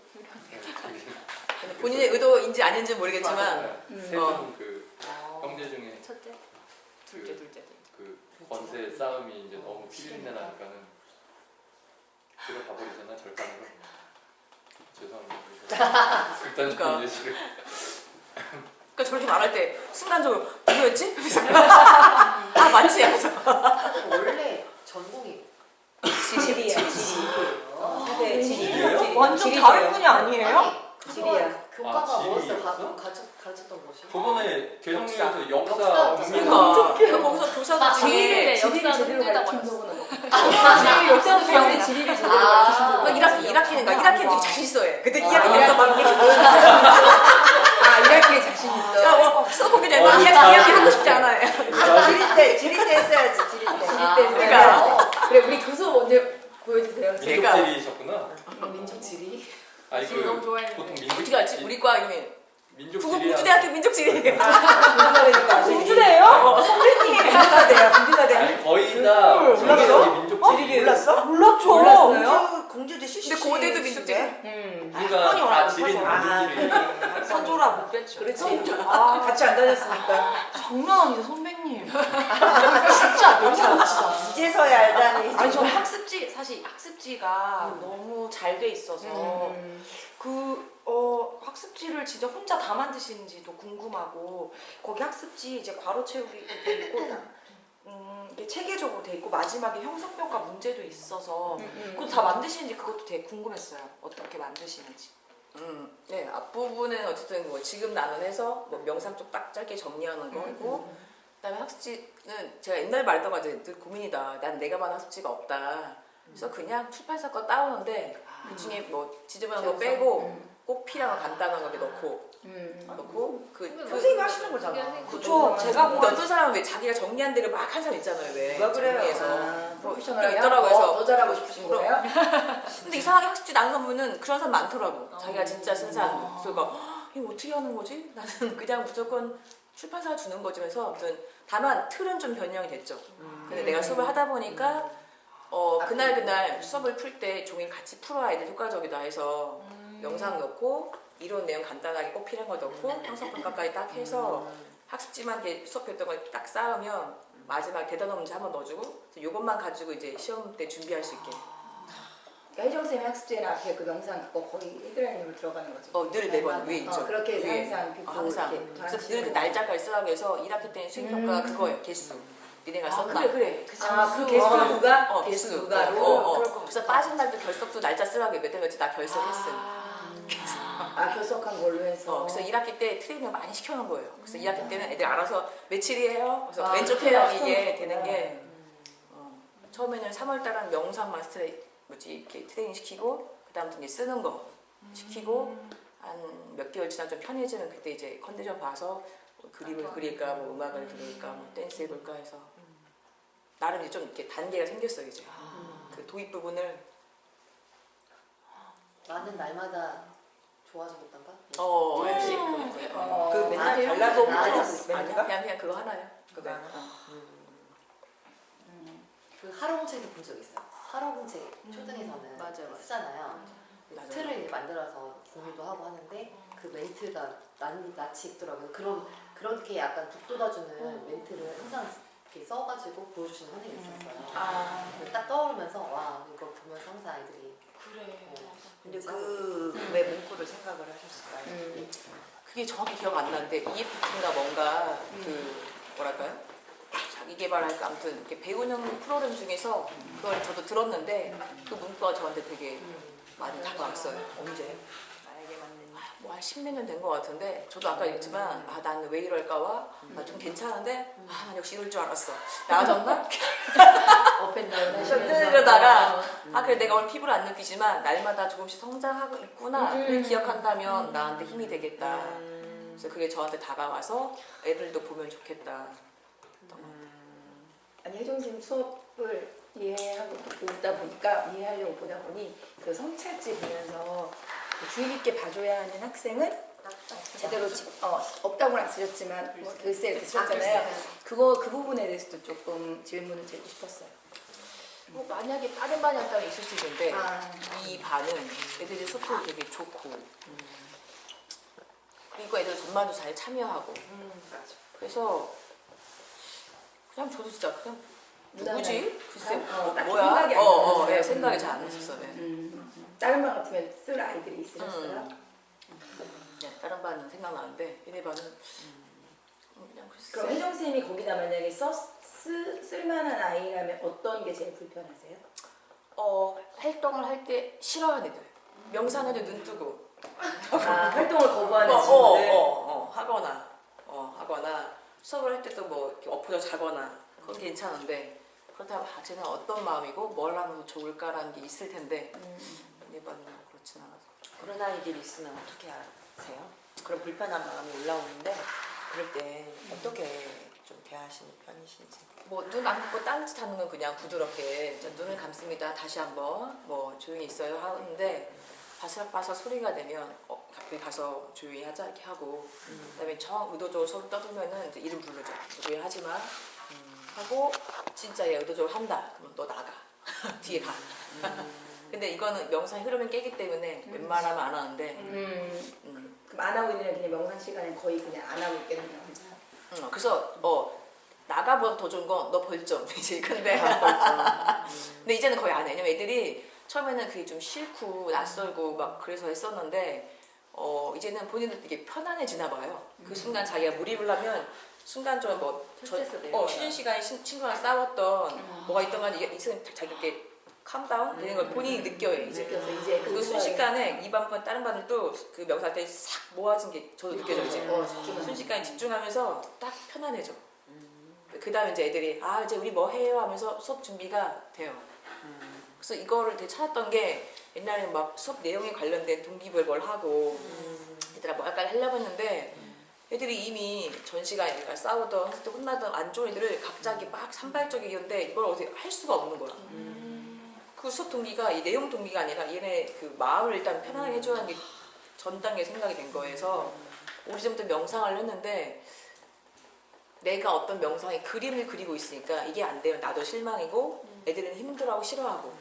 근데 본인의 의도인지 아닌지 모르겠지만 세분 그 형제 중에 첫째, 둘째. 그 권세 싸움이 이제 너무 피리린내 나니까는 들어가버리잖아 절간으로. 죄송합니다. 극단적인 예시를. 그러니까 저렇게 말할 때 순간적으로 누구였지? 아 맞지? 하면서 원래 전공이 지리예요. 네, 지리예요? 지리. 완전 다른 분야 아니에요? 지리야. 교과가 지리였어? 뭐였어요? 가르쳤던 곳이? 저번에 개성에서 역사 역사. 그러니까 거기서 교사들 중에 역사 제대로 힘들다고 가르친 하셨어요. 지리 역사도 배우는데 지리를 제대로 가르치신 분. 1학기는 되게 자신 있어 해. 근데 2학기부터 막 아, 1학기에 자신 있어. 수업 보기 전에 2학기 하고 싶지 않아 해. 지리 때 했어야지, 지리 때. 그러니까. 그래, 우리 그 수업 언제 보여주세요. 민족지리셨구나. 민족 지리? 아니 지금 너무 그 좋아했는데. 보통 어떻게 알지? 우리 과 이름이 민족지리. 국주대학교 민족지리. 공주대예요? 선배님이 공주대요, 공주대. 아니 거의 다 몰랐어? 열심히 선조라 못 뺐죠. 그렇지. 아, 같이 안 다녔으니까. 장난 아니다 선배님. 진짜 명사. 이제서야 알다니. 아니 저는 사실 학습지가 너무 잘 돼 있어서 학습지를 진짜 혼자 다 만드시는지도 궁금하고 거기 학습지 이제 괄호 채우기도 돼 있고 이게 체계적으로 돼 있고 마지막에 형성평가 문제도 있어서 그것도 다 만드시는지 그것도 되게 궁금했어요. 어떻게 만드시는지. 네, 앞부분은 어쨌든 뭐 지금 나눈해서 뭐 명상 쪽 딱 짧게 정리하는 거고, 그다음에 학습지는 제가 옛날에 말했던 거 같아요. 늘 고민이다. 난 내가 반 학습지가 없다. 그래서 그냥 출판사 거 따오는데 그 중에 뭐 지저분한 거 빼고 꼭 필요한 거 간단한 거 이렇게 넣고 선생님이 하시는 거잖아. 그쵸. 제가 근데 어떤 사람은 왜 자기가 정리한 데를 막 한 사람 있잖아요. 왜 누가 그래요? 정리해서 프로페셔널이야? 있더라고요. 그래서 더 잘하고 싶으신 거예요? 근데 이상하게 학습지 나눈 사람은 그런 사람 많더라고. 자기가 진짜 쓴 사람. 그래서 막 이거 어떻게 하는 거지? 나는 그냥 무조건 출판사가 주는 거지면서 아무튼 다만 틀은 좀 변형이 됐죠. 근데 내가 수업을 하다 보니까 그날 수업을 풀 때 종이 같이 풀어야 애들 효과적이다 해서 영상 넣고 이론 내용 간단하게 꼭 필요한 거 넣고 형성평가까지 딱 해서 학습지만 이렇게 수업했던 걸 딱 쌓으면 마지막 대단원 문제 한번 넣어주고 이것만 가지고 이제 시험 때 준비할 수 있게. 그러니까 혜정쌤의 학습지에는 앞에 그 명상 그거 거의 헤드라인으로 들어가는 거지. 늘 매번 위에 있죠. 그렇게 해서 위에. 항상 그 항상. 이렇게 그래서 늘 그 날짜까지 쓰라고 해서 1학기 때는 수행평가가 그거예요. 개수. 니네가 썼나? 그래. 그 그 개수 누가? 개수. 개수 누가로? 그래서 빠진 날도 결석도 날짜 쓰라고 몇달 며칠 다 결석했음. 결석한 걸로 해서. 그래서 1학기 때 트레이닝을 많이 시켜놓은 거예요. 그래서 2학기 때는 애들 알아서 며칠이에요. 그래서 아, 왼쪽 그래, 해야 이게 그래. 되는 게 처음에는 3월달은 명상 마스터 이렇게 트레이닝 시키고 그다음부터 이제 쓰는 거 시키고 한 몇 개월 지나 좀 편해지는 그때 이제 컨디션 봐서 뭐 그림을 그릴까 뭐 음악을 들을까 뭐 댄스 해볼까 해서 나름 이제 좀 이렇게 단계가 생겼어요 이제 그 도입 부분을 나는 날마다 좋아지겠단가? 역시 그 맨날 이런 발라도 것도 안 멘트가? 아니야 그냥 그거 하나요. 그거 그 하롱책을 본 적 있어요. 하롱책 초등에서는 맞아요. 쓰잖아요. 맞아요. 틀을 이제 만들어서 공유도 하고 하는데 그 멘트가 낯이 있더라고요. 그렇게 약간 북돋아주는 멘트를 항상 이렇게 써가지고 보여주시는 선생님이 있었어요. 근데 딱 떠오르면서 와 이거 보면서 항상 아이들이 그래. 근데 왜 문구를 생각을 하셨을까요? 그게 정확히 기억 안 나는데 EFT인가 뭔가 그 뭐랄까요? 자기 개발할까 아무튼 이렇게 배우는 프로그램 중에서 그걸 저도 들었는데 그 문구가 저한테 되게 많이 다가왔어요. 언제? 나에게 맞는. 뭐한 10몇 년 된 것 같은데 저도 아까 얘기했지만 나는 왜 이럴까와 좀 괜찮은데 난 역시 이럴 줄 알았어. 나아졌나? 업앤다운 이러다가 그래 내가 오늘 피부를 안 느끼지만 날마다 조금씩 성장하고 있구나를 기억한다면 나한테 힘이 되겠다. 그래서 그게 저한테 다가와서 애들도 보면 좋겠다. 아니 혜정쌤 수업을 이해하고 이해하려고 보다 보니 그 성찰지 보면서 그 주의 깊게 봐줘야 하는 학생은 제대로 없다고는 안 쓰셨지만 뭐 글쎄 이렇게 쓰셨잖아요. 그 부분에 대해서도 조금 질문을 드리고 싶었어요. 뭐 만약에 다른 반이 한다면 있을 수 있는데 아. 이 반은 애들이 소통이 되게 좋고 그리고 애들 전반도 잘 참여하고 그래서 그냥 저도 진짜 그냥 누구지? 글쎄 딱히 뭐야? 생각이 안 나셨어요. 네, 생각이 잘 안 났었어요. 다른 반 같으면 쓸 아이들이 있으셨어요? 네, 다른 반은 생각나는데 얘네 반은 그냥 글쎄. 그럼 혜정쌤이 거기다 만약에 쓸만한 아이라면 어떤 게 제일 불편하세요? 활동을 할 때 싫어하는 애들 명상할 때 눈 뜨고 활동을 거부하는 친구들? 하거나 수업을 할 때도 뭐 이렇게 엎어져 자거나 그건 괜찮은데 그렇다고 쟤는 어떤 마음이고 뭘 하면 좋을까라는 게 있을 텐데 얘네 반은 그렇진 않아서 그런 아이들이 있으면 어떻게 하세요? 그런 불편한 마음이 올라오는데 그럴 때 어떻게 좀 대하시는 편이신지. 뭐 눈 안 감고 딴짓 하는 건 그냥 부드럽게 눈을 감습니다. 다시 한번 뭐 조용히 있어요 하는데 바스락바스락 소리가 되면 갑자기 가서 조용히 하자 이렇게 하고 그다음에 의도적으로 서로 떠들면은 이제 이름 부르죠. 조용히 하지 마 하고 진짜 얘 의도적으로 한다. 그러면 너 나가 뒤에 가. 근데 이거는 명상 흐름을 깨기 때문에 웬만하면 안 하는데 그럼 안 하고 있는 그냥 명상 시간에 거의 그냥 안 하고 있겠네요. 그래서 나가보다 더 좋은 건 너 벌점 이제 근데 근데 이제는 거의 안 해. 왜냐면 애들이 처음에는 그게 좀 싫고 낯설고 막 그래서 했었는데 이제는 본인들 되게 편안해지나 봐요. 그 순간 자기가 몰입을 하면 순간적으로 뭐 스트레스 내려가요. 쉬는 시간에 친구랑 싸웠던 뭐가 있던 간에 이게 있으면 자기 이렇게 캄다운 되는 걸 본인이 느껴요 이제. 느껴서 이제 그 순식간에 이 반반 다른 반들도 그 명사할 때 싹 모아진 게 저도 느껴져 이제. 순식간에 집중하면서 딱 편안해져. 그 다음에 이제 애들이 이제 우리 뭐 해요 하면서 수업 준비가 돼요. 그래서 이거를 되게 찾았던 게 옛날에 막 수업 내용에 관련된 동기부여를 하고 얘들아 뭐 할까 하려고 했는데 애들이 이미 전 시간이니까 싸우던 했을 때 혼나던 안 좋은 애들을 갑자기 막 산발적이었는데 이걸 어떻게 할 수가 없는 거야. 그 수업 동기가 이 내용 동기가 아니라 얘네 그 마음을 일단 편안하게 해줘야 하는 게 전 단계 생각이 된 거여서 오래전부터 명상을 했는데 내가 어떤 명상의 그림을 그리고 있으니까 이게 안 되면 나도 실망이고 애들은 힘들어하고 싫어하고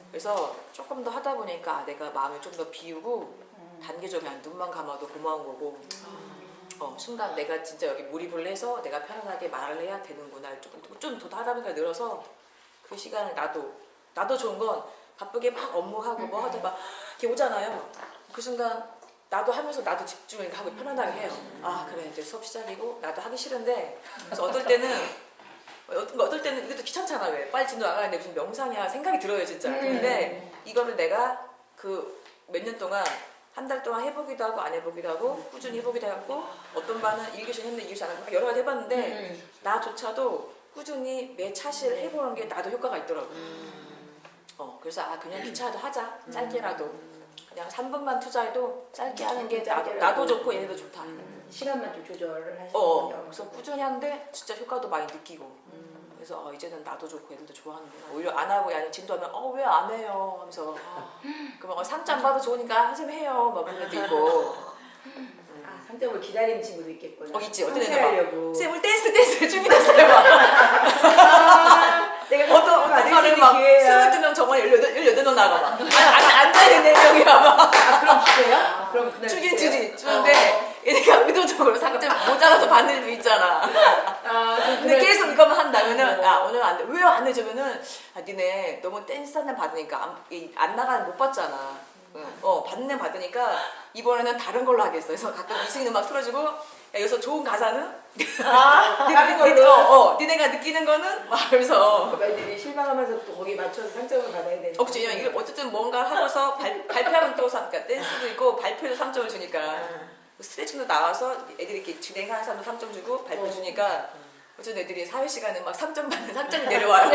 그래서 조금 더 하다 보니까 내가 마음을 좀 더 비우고 단계적으로 그냥 눈만 감아도 고마운 거고 순간 내가 진짜 여기 몰입을 해서 내가 편안하게 말을 해야 되는구나 좀 더 하다 보니까 늘어서 그 시간을 나도 좋은 건 바쁘게 막 업무하고 뭐 하다 막 이렇게 오잖아요. 그 순간 나도 하면서 나도 집중을 하고 편안하게 해요. 그래 이제 수업 시작이고 나도 하기 싫은데 그래서 어떨 때는 이것도 귀찮잖아. 왜 빨리 진도 나가는데 무슨 명상이야 생각이 들어요 진짜. 근데 이거를 내가 그 몇 년 동안 한 달 동안 해보기도 하고 안 해보기도 하고 꾸준히 해보기도 하고 어떤 반은 1교시 했는데 2교시 안 하고 여러 가지 해봤는데 나조차도 꾸준히 매 차시를 해보는 게 나도 효과가 있더라고. 그래서 그냥 귀찮아도 하자 짧게라도 그냥 3분만 투자해도 짧게 하는 게 나도 좋고 얘네도 좋다. 시간만 좀 조절을 하시면 그래서 꾸준히 하는데 진짜 효과도 많이 느끼고 그래서 이제는 나도 좋고 애들도 좋아하는구나. 오히려 안 하고 야는 진도하면 왜 안 해요 하면서 그러면 상장 받아 좋으니까 선생님 해요 막 그런 애도 있고 상점을 기다리는 친구도 있겠구나. 있지. 어떤 애는 막 하려고. 쌤 오늘 댄스 준비됐어요 막 내가 어떤 말을 막 22명 정말 18명 나가 막 앉아있는 4명이야 막 그럼 주세요? 그럼 그날 주지 주는데 얘네가 의도적으로 상점 모자라서 받는 일도 있잖아. 근데 계속 이것만 한다면은 오늘 안 돼. 왜 안 해주면은 니네 너무 댄스 한 날 받으니까 안 나가는 못 받잖아. 받는 애 받으니까 이번에는 다른 걸로 하겠어. 그래서 가끔 이승인 음악 틀어주고 여기서 좋은 가사는 다른 걸로 니네가 느끼는 거는 막 그러면서 애들이 실망하면서 또 거기 맞춰서 상점을 받아야 되니까. 왜냐면 이걸 어쨌든 뭔가 하고서 발표하면 또 그러니까 댄스도 있고 발표도 3점을 주니까 스트레칭도 나와서 애들이 이렇게 진행하는 사람도 3점 주고 발표 주니까 어쨌든 애들이 사회 시간에 막 3점 받는 3점이 내려와요.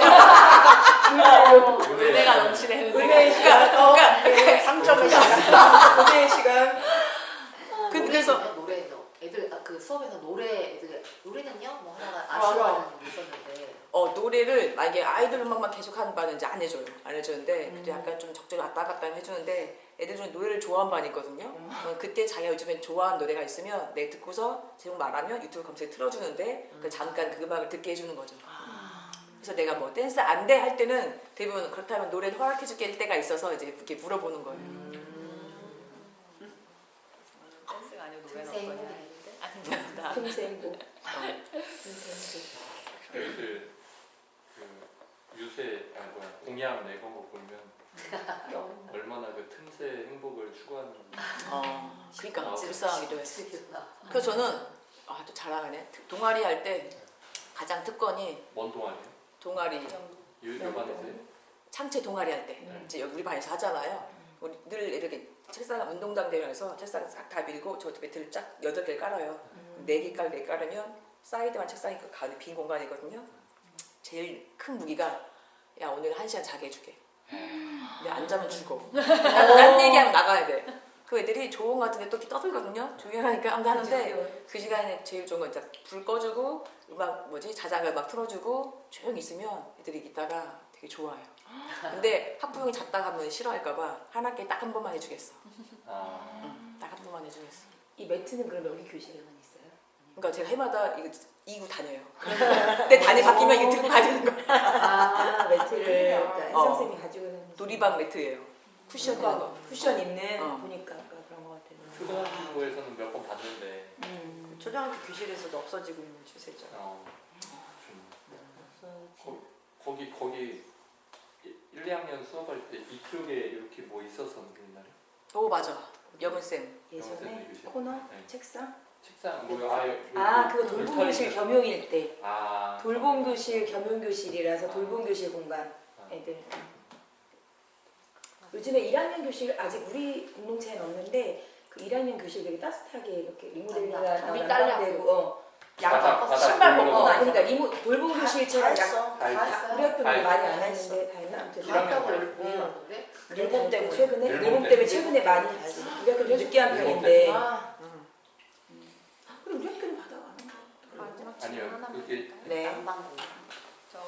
은혜가 넘치네. 은혜의 시간. 그러니까 3점을 시간. 은혜의 시간. 그래서 노래요. 애들 그 수업에서 노래는요 뭐 하나가 맞아. 아쉬워하는 게 있었는데 노래를 만약에 아이돌 음악만 계속 하는 반은 이제 안 해줘요. 안 해주는데 그때 약간 좀 적절히 왔다 갔다 해주는데 애들 중에 노래를 좋아하는 반이 있거든요. 그때 자기가 요즘에 좋아하는 노래가 있으면 내 듣고서 제목 말하면 유튜브 검색에 틀어주는데 잠깐 그 음악을 듣게 해주는 거죠. 그래서 내가 뭐 댄스 안 돼 할 때는 대부분 그렇다면 노래를 허락해줄게 할 때가 있어서 이제 이렇게 물어보는 거예요. 댄스가 아니고 노래는 틈새 어떠냐. 행복이 아닙니다. 틈새 행복. 저희들 그 유세 공약 내건 거 보면 얼마나 그 틈새 행복을 추구하는 그러니까 불쌍하기도 해요. 진짜 그래서 저는 또 자랑하네. 동아리 할 때 가장 특권이 뭔 동아리요? 동아리 요반에서요? 창체 동아리 할 때 이제 여기 우리 반에서 하잖아요. 우리 늘 이렇게 책상 운동장 대면에서 책상 싹 다 밀고 저 매트를 쫙 8개를 깔아요. 4개 깔으면 사이드만 책상이 그 가운데 빈 공간이거든요. 제일 큰 무기가 야 오늘 1시간 자게 해줄게. 근데 안 자면 죽어. 딴 얘기하면 나가야 돼. 그 애들이 좋은 거 같은데 또 이렇게 떠들거든요. 조용히 하니까 아무도 하는데 그 시간에 제일 좋은 건 진짜 불 꺼주고 음악 자장가 막 틀어주고 조용히 있으면 애들이 있다가 되게 좋아해요. 근데 학부형이 잤다 가면 싫어할까봐 한 학기에 딱 한 번만 해주겠어. 딱 한 번만 해주겠어. 이 매트는 그럼 여기 교실에만 있어요? 그러니까 제가 해마다 이거 2구 다녀요. 근데 단이 바뀌면 이거 들고 가야 되는 거야. 매트를 그러니까 혜성쌤이 가지고 있는 놀이방 매트예요. 쿠션 있는 거. 쿠션 있는 어. 보니까 아까 그런 거 같아요. 초등학교에서는 몇 번 봤는데 초등학교 교실에서도 없어지고 있는 추세죠. 거기 1, 2학년 수업할 때 이쪽에 이렇게 뭐 있었었는데 옛날에 오 맞아. 여문쌤. 예전에 교실. 코너, 네. 책상. 책상 뭐야? 그거 돌봄교실 겸용일 때. 아 돌봄교실 겸용교실이라서 돌봄교실 공간 애들. 요즘에 1학년 교실 아직 우리 공동체에는 없는데 그 1학년 교실 되게 따뜻하게 이렇게 리모델링한 우리 딸이 되고 바닥 신발 이런 벗고 거. 그러니까 돌봄교실처럼 약 다 했어. 우리 학교는 다 많이 했어. 안 했는데 다 했나? 아무튼 다했다고 일학년 얘기하는데 일본 때문에. 최근에 일본 일본 때문에 때문에. 최근에 많이 했지. 우리 학교 좀 늦게 한 일본 편인데. 아, 그래 우리 학교는 바닥 안 한 거. 마지막 질문 아니요 하나만 그게 할까요? 네. 난방고. 저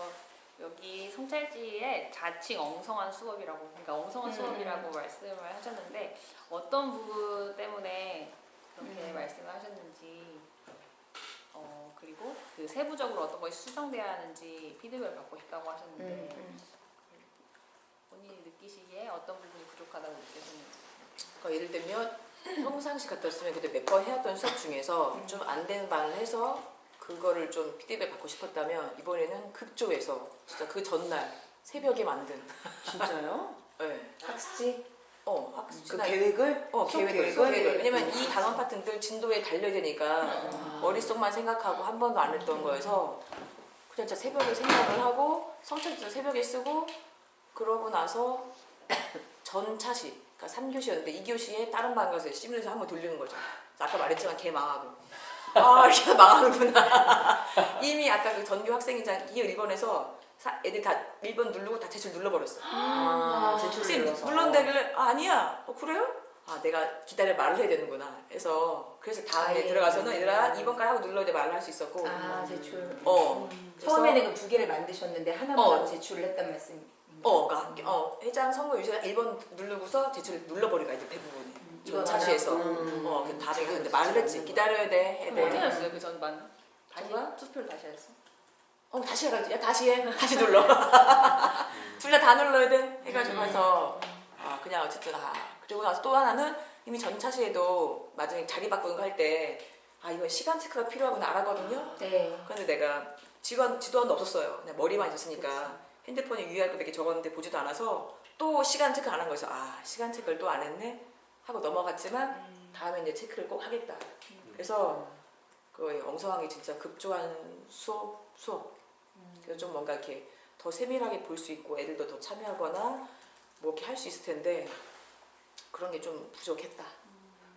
여기 성찰지에 자칭 엉성한 수업이라고, 그러니까 엉성한 수업이라고 말씀을 하셨는데 어떤 부분 때문에 그렇게 말씀을 하셨는지, 그리고 그 세부적으로 어떤 것이 수정돼야 하는지 피드백을 받고 싶다고 하셨는데 본인이 느끼시기에 어떤 부분이 부족하다고 느끼셨는지. 그러니까 예를 들면 평상시 같았으면 그때 몇 번 해왔던 수업 중에서 좀 안 되는 말을 해서 그거를 좀 피드백 받고 싶었다면 이번에는 극조에서 진짜 그 전날 새벽에 만든 진짜요? 네. 학습지? 그 학습지나 계획을? 수업 계획을. 왜냐면 이 단원 파트들 진도에 달려야 되니까 머릿속만 생각하고 한 번도 안 했던 거여서 그냥 진짜 새벽에 생각을 하고 성찰지도 새벽에 쓰고 그러고 나서 전 차시 그러니까 3교시였는데 2교시에 다른 반 가서 시뮬레이션 한번 돌리는 거죠. 아까 말했지만 걔 망하고 이렇게 망하는구나. 이미 아까 그 전교 학생회장 1번에서 애들 다 1번 누르고 다 제출 눌러버렸어. 제출 선생님 눌러서. 눌렀는데 아니야. 그래요? 내가 기다려 말을 해야 되는구나. 그래서 다음에 들어가서는 얘들아 2번까지 하고 눌러야 돼 말을 할 수 있었고. 제출. 그래서 처음에는 그 두 개를 만드셨는데 하나만 제출을 했단 말씀. 그러니까 회장 선거 유세 1번 누르고서 제출 눌러버리가 이제 대부분이 전 차시에서. 그 다음에 근데 말을 했지. 기다려야 돼. 해야 그럼 돼. 어떻게 하셨어요 그 전반? 다시 전반? 투표를 다시 했어? 다시 해가지고 야 다시 해. 다시 눌러. 둘 다 눌러야 돼. 해가지고 해서 그냥 어쨌든 그리고 나서 또 하나는 이미 전차시에도 나중에 자리 바꾸는 거 할 때 이거 시간 체크가 필요하구나 알았거든요. 네. 근데 내가 지도안도 없었어요. 그냥 머리만 있었으니까 핸드폰에 유의할 거 몇 개 적었는데 보지도 않아서 또 시간 체크 안 한 거여서 시간 체크를 또 안 했네 하고 넘어갔지만 다음에 이제 체크를 꼭 하겠다. 그래서 그 엉성하게 진짜 급조한 수업. 그래서 좀 뭔가 이렇게 더 세밀하게 볼 수 있고 애들도 더 참여하거나 뭐 이렇게 할 수 있을 텐데 그런 게 좀 부족했다.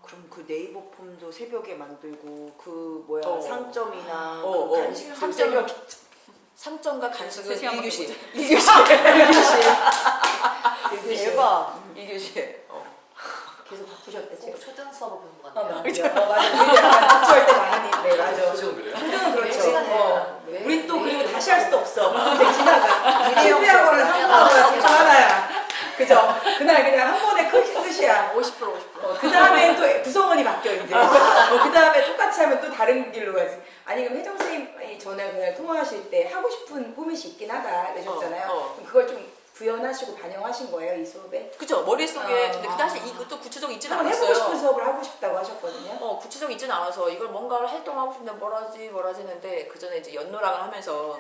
그럼 그 네이버 폼도 새벽에 만들고 그 어, 상점이나 어. 그 간식 상점. 상점과 간식은 3시간밖에 1교시. 못 1교시. 대박. 1교시에. 계속 바꾸셨대 지금. 초등 수업을 보는 거 맞아. 같아요. 우리 약간 독주할 때 많이. 네 맞아. 표정 그래요? 표정은 그렇죠. 시간이야. 우리 또 그리고 다시 할 수도 없어. 근데 지나가. 실패한 거는 상관없어. 진짜 하나야. 그죠? 그날 그냥 한 번에 끝이야. 50%. 그 다음에 또 구성원이 바뀌어 이제. 그 다음에 똑같이 하면 또 다른 길로 가지. 아니 그럼 혜정 선생님이 전에 그냥 통화하실 때 하고 싶은 포맷이 있긴 하다 그러셨잖아요. 그럼 그걸 좀 구현하시고 반영하신 거예요 이 수업에? 그쵸 머릿속에 근데 사실 이것도 구체적으로 있지는 한번 않았어요. 해보고 싶은 수업을 하고 싶다고 하셨거든요. 구체적으로 있지는 않아서 이걸 뭔가를 활동하고 싶은데 뭘 하지 했는데 그 전에 이제 연노랑을 하면서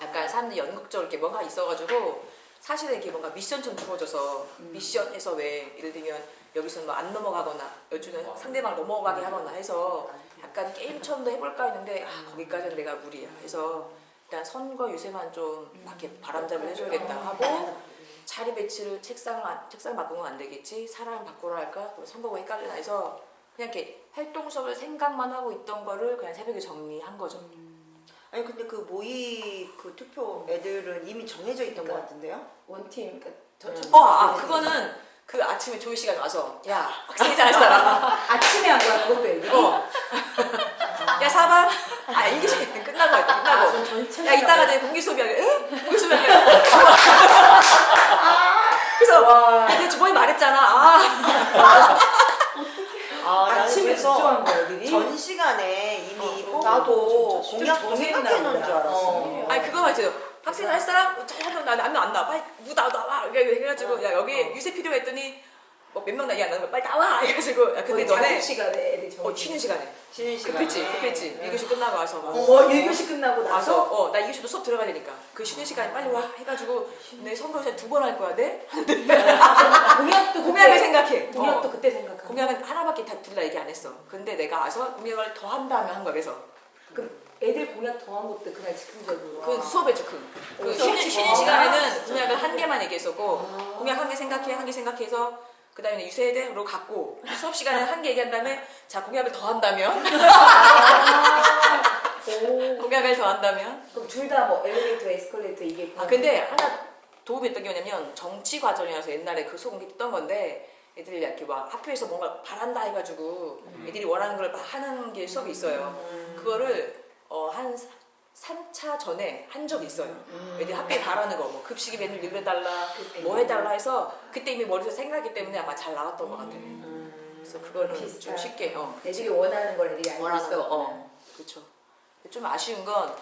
약간 사람들이 연극적으로 이렇게 뭔가 있어가지고 사실은 이렇게 뭔가 미션처럼 주어져서 미션에서 왜 예를 들면 여기서는 뭐 안 넘어가거나 여주는 상대방 넘어가게 하거나 해서 약간 게임처럼도 해볼까 했는데 거기까지는 내가 무리야. 그래서 일단 선거 유세만 좀 이렇게 바람잡이를 해줘야겠다 하고 자리 배치를 책상을 바꾸면 안 되겠지 사람을 바꾸라 할까 선거가 헷갈리나 해서 그냥 이렇게 활동 수업을 생각만 하고 있던 거를 그냥 새벽에 정리한 거죠. 아니 근데 그 모의 그 투표 애들은 이미 정해져 있던 것 같은데요? 원팀 그거는 그 아침에 조이 씨가 와서 야 학생회장 할 사람 아침에 한 거야 그것도 얘기. 야 4반 1교시 끝나고 야 이따가 내 공기 수업이야. 응? 공기 수업이야. 그래서 내가 저번에 말했잖아. 나는 아침에 그래서 집중한 거야 애들이. 전 시간에 이미 나도 뽑고 공약도 생각해 놓은 줄 알았어. 아니 그거 말이죠. 학생회장 할 사람? 하면 안 나와. 빨리 나와. 그래가지고 야 여기 유세 필요했더니 뭐 몇 명 나이 안 나는 거 빨리 나와 해가지고 야, 근데 너네 자습 시간에 애들 쉬는 시간에 쉬는 시간. 급했지 1교시 끝나고 와서 막 1교시 끝나고 와서 나서 나 2교시도 수업 들어가야 되니까 그 쉬는 시간에 빨리 와 해가지고 내 성경세 2번 할 거야 돼? 공약도 공약을 생각해 공약도 그때 생각하고. 공약은 하나밖에 둘 다 얘기 안 했어 근데 내가 와서 공약을 더 한다면 한 거야 그래서 그럼 애들 공약 더한 것도 그날 즉흥적으로. 그 수업에 즉흥 그 수업 쉬는 시간에는 공약을 한 개만 얘기했었고 공약 한 개 생각해서 그 다음에 유세대로 갔고 수업 시간에 한 개 얘기한 다음에 자 공약을 더 한다면 공약을 더 한다면 그럼 둘 다 뭐 엘리베이터, 에스컬레이터 이게. 근데 하나 도움이 됐던 게 뭐냐면 정치 과정이라서 옛날에 그 수업 공개 했던 건데 애들이 이렇게 막 학교에서 뭔가 바란다 해가지고 애들이 원하는 걸 막 하는 게 수업이 있어요 그거를 한 3차 전에 한 적이 있어요. 애들이 학교에 바라는 거, 뭐 급식이 메뉴 늘려달라, 뭐 해달라 해서 그때 이미 머릿속에 생각하기 때문에 아마 잘 나갔던 것 같아요. 그래서 그거는 좀 비슷한. 쉽게 애들이 원하는 걸 애들이 알고 원하는 있어. 거. 그렇죠. 좀 아쉬운 건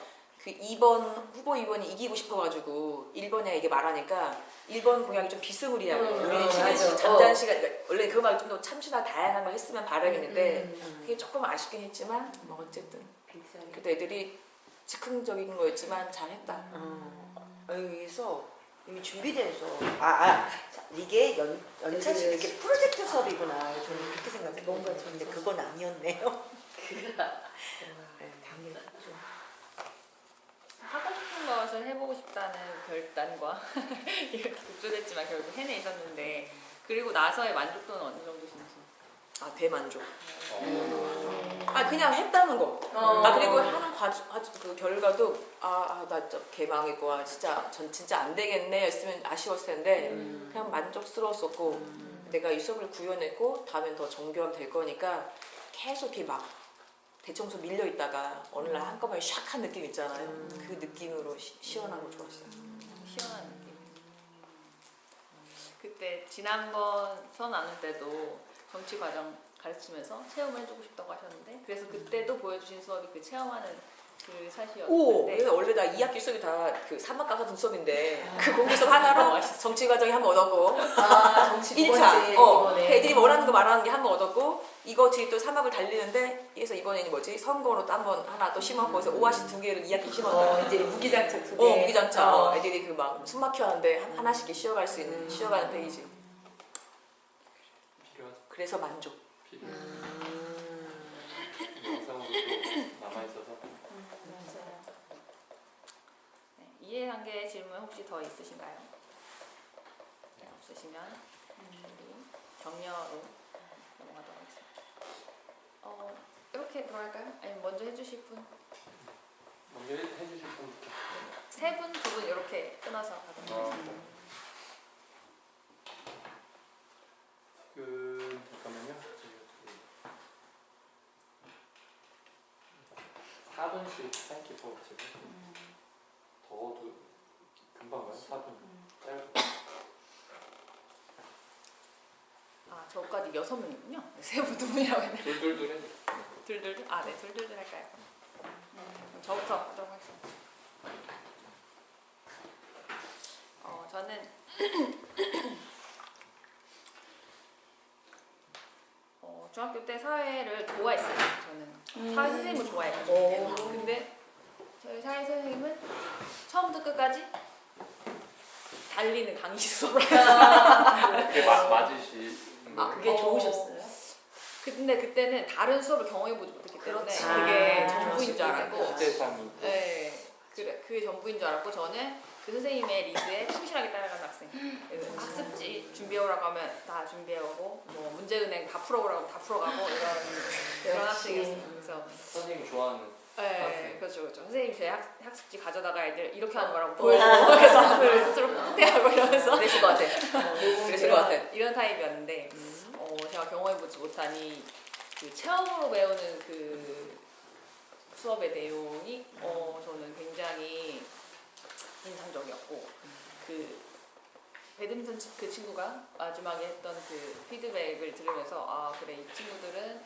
그 2번 후보 2번이 이기고 싶어가지고 1번에 이게 말하니까 1번 공약이 좀 비스무리하게 우리 맞아. 잠깐 시간 그러니까 원래 그 말 좀 더 참신하고 다양한 걸 했으면 바라겠는데 그게 조금 아쉽긴 했지만 뭐 어쨌든 그래도 애들이 즉흥적인 거였지만 잘했다. 여기서 이미 준비돼서 이게 연차식 이게 프로젝트 수업이구나 저는 그렇게 생각했는데 뭔가 근데 그건 아니었네요. 하고 싶은 것을 해보고 싶다는 결단과 이렇게 급조됐지만 결국 해내셨는데 그리고 나서의 만족도는 어느 정도신지? 대만족. 그냥 했다는 거. 그리고 하는 그 결과도 나 개망했고 진짜 안 되겠네 였으면 아쉬웠을 텐데 그냥 만족스러웠었고 내가 이 수업을 구현했고 다음엔 더 정교하게 될 거니까 계속 이렇게 막 대청소 밀려 있다가 어느 날 한꺼번에 샥한 느낌 있잖아요. 그 느낌으로 시원하고 좋았어요. 시원한 느낌. 그때 지난번 수업 나눌 때도 정치 과정 가르치면서 체험을 해주고 싶다고 하셨는데 그래서 그때도 보여주신 수업이 그 체험하는 그 사실이었는데 그래서 원래 나 2학기 수업이 다 그 사막과 같은 수업인데 그 공개 수업 하나로 정치 과정이 한 번 얻었고 정치 1차 애들이 원하는 거 말하는 게 한 번 얻었고 이거 뒤에 또 사막을 달리는데 그래서 이번에는 뭐지 선거로 또 한 번 하나 또 심었고 그래서 오아시 2개를 2학기 심었다. 이제 무기장착 2개. 무기장착. 애들이 그 막 숨 막혀하는데 하나씩 쉬어갈 수 있는 쉬어가는 페이지. 필요하죠. 그래서 만족. 영상으로 또 남아있어서 네, 이해관계 질문 혹시 더 있으신가요? 네, 없으시면 우리 격려로 넘어가도록 하겠습니다. 이렇게 들어갈까요? 아니면 먼저 해주실 분? 먼저 해주실 분부터. 세 분, 두 분 이렇게 끊어서 가도록 하겠습니다. 잠깐만요. 4분씩 타임키퍼 지금 더워도 금방 가요. 4분 짧고. 저까지 6명이군요. 세 분, 두 분이라고 했네요. 돌돌돌 해줘. 둘둘? 네, 둘둘 할까요? 그럼 저부터 하도록 하겠습니다. 저는 중학교 때 사회를 좋아했어요. 저는 사회 선생님을 좋아해가지고. 근데 저희 사회 선생님은 처음부터 끝까지 달리는 강의 수업을 했어요. 그게 맞으시. 그게 좋으셨어요? 근데 그때는 다른 수업을 경험해보지 못했기 때문에 그렇지. 그게 전부인 줄 알았고 시대상이. 네, 그게 전부인 줄 알았고 저는 그 선생님의 리드에 충실하게 따라가는 학생. 그래서 학습지 준비해오라고 하면 다 준비해오고 뭐 문제은행 다 풀어오라고 하면 다 풀어가고 이런 학생이었어요. 그래서 선생님이 좋아하는. 네, 그렇죠. 선생님 제 학습지 가져다가 애들 이렇게 하는 거라고 보여주고 그래서 스스로 뿌듯해하고 이러면서 그랬을 것 같아. 그랬을 것 같아. 이런 타입이었는데 제가 경험해보지 못하니 그 체험으로 배우는 그 수업의 내용이 저는 굉장히 인상적이었고 그 배드민턴 그 친구가 마지막에 했던 그 피드백을 들으면서 그래 이 친구들은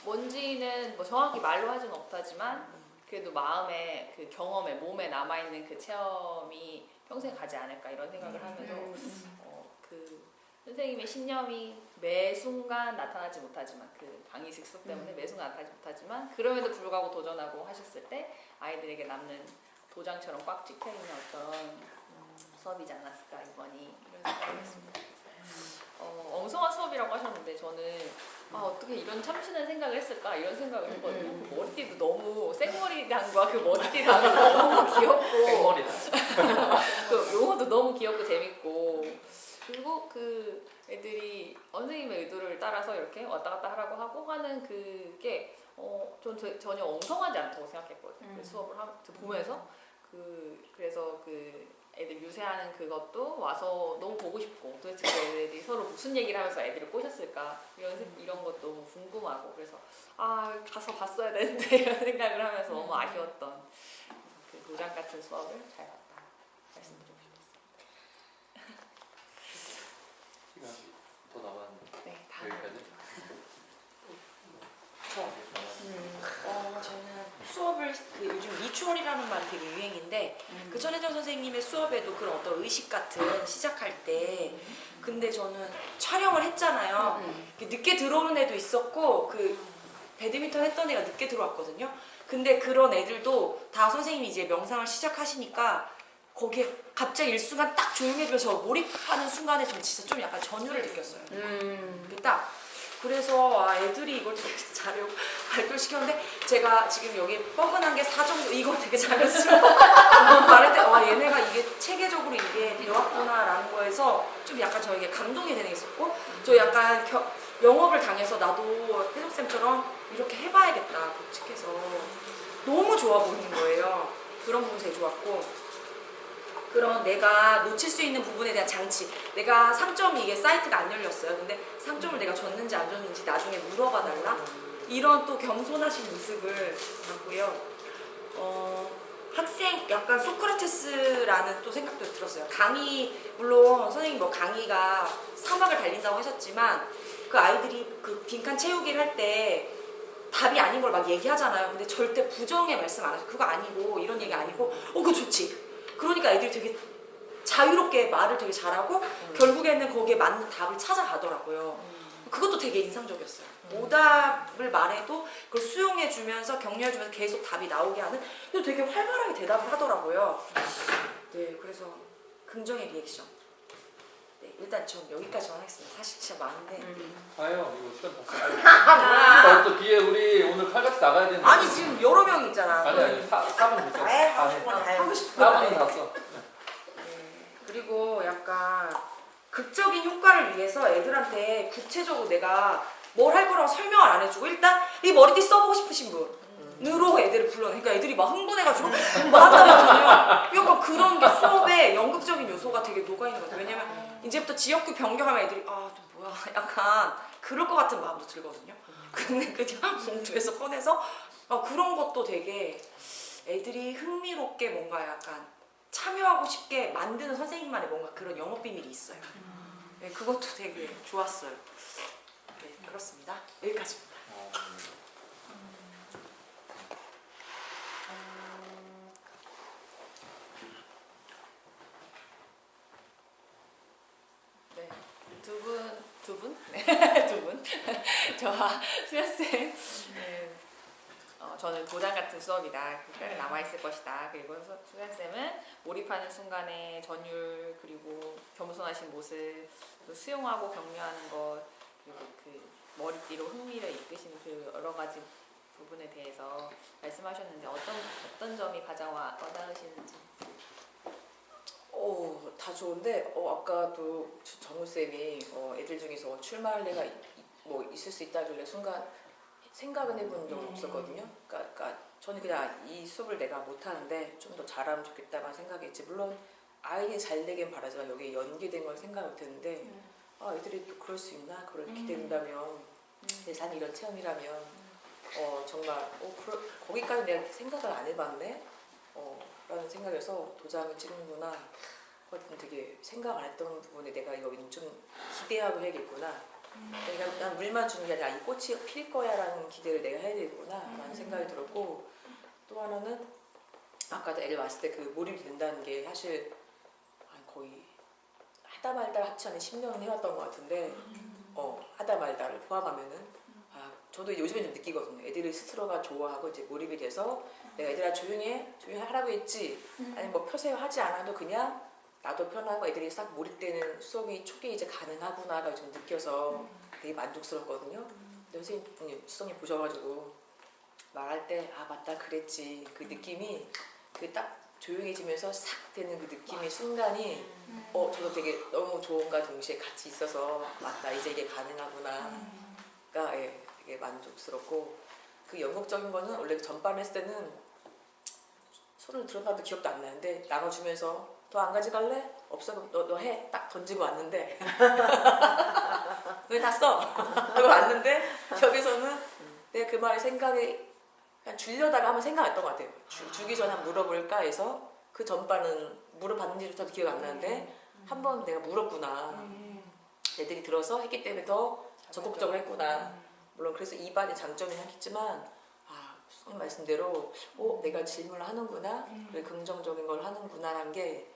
뭔지는 뭐 정확히 말로 하진 못하지만 그래도 마음에 그 경험에 몸에 남아있는 그 체험이 평생 가지 않을까 이런 생각을 하면서 그 선생님의 신념이 매 순간 나타나지 못하지만 그 방위식 수업 때문에 매 순간 나타나지 못하지만 그럼에도 불구하고 도전하고 하셨을 때 아이들에게 남는 도장처럼 꽉 찍혀있는 어떤 수업이지 않았을까 이번이 이런 생각을 했습니다. 엉성한 수업이라고 하셨는데 저는 어떻게 이런 참신한 생각을 했을까 이런 생각을 했거든요. 그 머리띠도 너무 생머리단과 그 머리띠랑 너무 귀엽고 생머리다. 그 용어도 너무 귀엽고 재밌고 그리고 그 애들이 선생님의 의도를 따라서 이렇게 왔다 갔다 하라고 하고 하는 그게 전 전혀 엉성하지 않다고 생각했거든요. 그 수업을 보면서 그래서 그 애들 유세하는 그것도 와서 너무 보고 싶고 도대체 그 애들이 서로 무슨 얘기를 하면서 애들을 꼬셨을까 이런 것도 너무 궁금하고 그래서 가서 봤어야 되는데 이런 생각을 하면서 너무 아쉬웠던 그 도장 같은 수업을 잘 봤다 말씀드리고 싶었습니다. 시간 더 남았는데 네, 다 여기까지. 저는 수업을 요즘 리추얼이라는 말이 되게 유행인데 그 전혜정 선생님의 수업에도 그런 어떤 의식 같은 시작할 때 근데 저는 촬영을 했잖아요. 늦게 들어오는 애도 있었고 그 배드민턴 했던 애가 늦게 들어왔거든요. 근데 그런 애들도 다 선생님이 이제 명상을 시작하시니까 거기에 갑자기 일순간 딱 조용해지면서 몰입하는 순간에 저는 진짜 좀 약간 전율을 느꼈어요. 딱 그래서 애들이 이걸 되게 잘 발표시켰는데 제가 지금 여기 뻐근한 게 4정도 이거 되게 잘했어요. 말할 때 얘네가 이게 체계적으로 이게 되었구나라는 거에서 좀 약간 저에게 감동이 되는 게 있었고 저 약간 영업을 당해서 나도 혜정쌤처럼 이렇게 해봐야겠다 독특해서 너무 좋아 보이는 거예요. 그런 부분 되게 좋았고 그런 내가 놓칠 수 있는 부분에 대한 장치 내가 상점이 이게 사이트가 안 열렸어요. 근데 상점을 내가 줬는지 안 줬는지 나중에 물어봐 달라 이런 또 겸손하신 모습을 봤고요. 학생 약간 소크라테스라는 또 생각도 들었어요. 강의 물론 선생님 뭐 강의가 사막을 달린다고 하셨지만 그 아이들이 그 빈칸 채우기를 할 때 답이 아닌 걸 막 얘기하잖아요. 근데 절대 부정의 말씀 안 하죠. 그거 아니고 이런 얘기 아니고 그거 좋지. 그러니까 애들이 되게 자유롭게 말을 되게 잘하고 결국에는 거기에 맞는 답을 찾아가더라고요. 그것도 되게 인상적이었어요. 오답을 말해도 그걸 수용해주면서 격려해주면서 계속 답이 나오게 하는 또 되게 활발하게 대답을 하더라고요. 네, 그래서 긍정의 리액션. 네, 일단 전 여기까지만 하겠습니다. 사실 진짜 많은데. 가요. 이거 시간 다 써. 또 뒤에 우리 오늘 칼같이 나가야 되는데. 아니 지금 여러 명 있잖아. 아니 4분 됐어. 하고 싶은 거 다 해. 4분은 다 써. 그리고 약간 극적인 효과를 위해서 애들한테 구체적으로 내가 뭘 할 거라고 설명을 안 해주고 일단 이 머리띠 써보고 싶으신 분으로 애들을 불러내. 그러니까 애들이 막 흥분해가지고 뭐 한다면 약간 그런 게 수업에 연극적인 요소가 되게 녹아있는 것 같아요. 왜냐면 이제부터 지역구 변경하면 애들이 또 뭐야 약간 그럴 것 같은 마음도 들거든요. 근데 그냥 봉투에서 꺼내서 그런 것도 되게 애들이 흥미롭게 뭔가 약간 참여하고 싶게 만드는 선생님만의 뭔가 그런 영업 비밀이 있어요. 네, 그것도 되게 좋았어요. 네, 그렇습니다. 여기까지입니다. 네, 두 분? 네, 두 분. 저와 수연쌤. 네, 저는 도장 같은 수업이다. 끝까지 남아있을 것이다. 그리고 수연쌤은 몰입하는 순간에 전율, 그리고 겸손하신 모습, 또 수용하고 격려하는 것, 그리고 그 머리띠로 흥미를 이끄시는 그 여러 가지 부분에 대해서 말씀하셨는데 어떤 점이 가장 와닿으시는지. 다 좋은데 아까도 정우쌤이 애들 중에서 출마할 애가 있을 수 있다길래 순간 생각은 해본 적은 없었거든요. 그러니까 저는 그냥 이 수업을 내가 못하는데 좀 더 잘하면 좋겠다만 생각했지. 물론 아이들이 잘 되긴 바라지만 여기에 연계된 걸 생각 못했는데 애들이 또 그럴 수 있나? 그걸 기대된다면 내 삶이 이런 체험이라면 정말 거기까지 내가 생각을 안 해봤네? 라는 생각에서 도장을 찍는구나. 그건 되게 생각 안 했던 부분에 내가 이거 좀 기대하고 해야겠구나. 그러니까 난 물만 주는 게 아니라 이 꽃이 필 거야 라는 기대를 내가 해야 되겠구나 라는 생각이 들었고, 또 하나는 아까도 애들 왔을 때 그 몰입이 된다는 게 사실 거의 하다 말다 하지 않은 10년은 해왔던 것 같은데 하다 말다를 포함하면은 저도 요즘에 좀 느끼거든요. 애들이 스스로가 좋아하고 이제 몰입이 돼서 내가 애들아 조용히 하라고 했지 아니 뭐 펴세요 하지 않아도 그냥 나도 편하고 애들이 싹 몰입되는 수업이 초기에 이제 가능하구나가 좀 느껴서 되게 만족스럽거든요. 선생님 수성님 보셔가지고 말할 때 맞다 그랬지 그 느낌이 그 딱 조용해지면서 싹 되는 그 느낌의 순간이 저도 되게 너무 좋은가 동시에 같이 있어서 맞다 이제 이게 가능하구나가 되게 만족스럽고 그 연극적인 거는 원래 전반 했을 때는 손을 들어봐도 기억도 안 나는데 나눠주면서 더 안 가져갈래? 없어 그럼 너 해 딱 던지고 왔는데 왜 다 써? 하고 왔는데 여기서는 내가 그 말이 생각이 그냥 주려다가 한번 생각했던 것 같아요. 주기 전에 한번 물어볼까 해서 그 전반은 물어봤는지조차도 기억 안 나는데 한 번 내가 물었구나. 애들이 들어서 했기 때문에 더 적극적으로 했구나. 물론 그래서 이 반의 장점이 하겠지만 선생님 말씀대로 내가 질문을 하는구나 그리고 긍정적인 걸 하는구나라는 게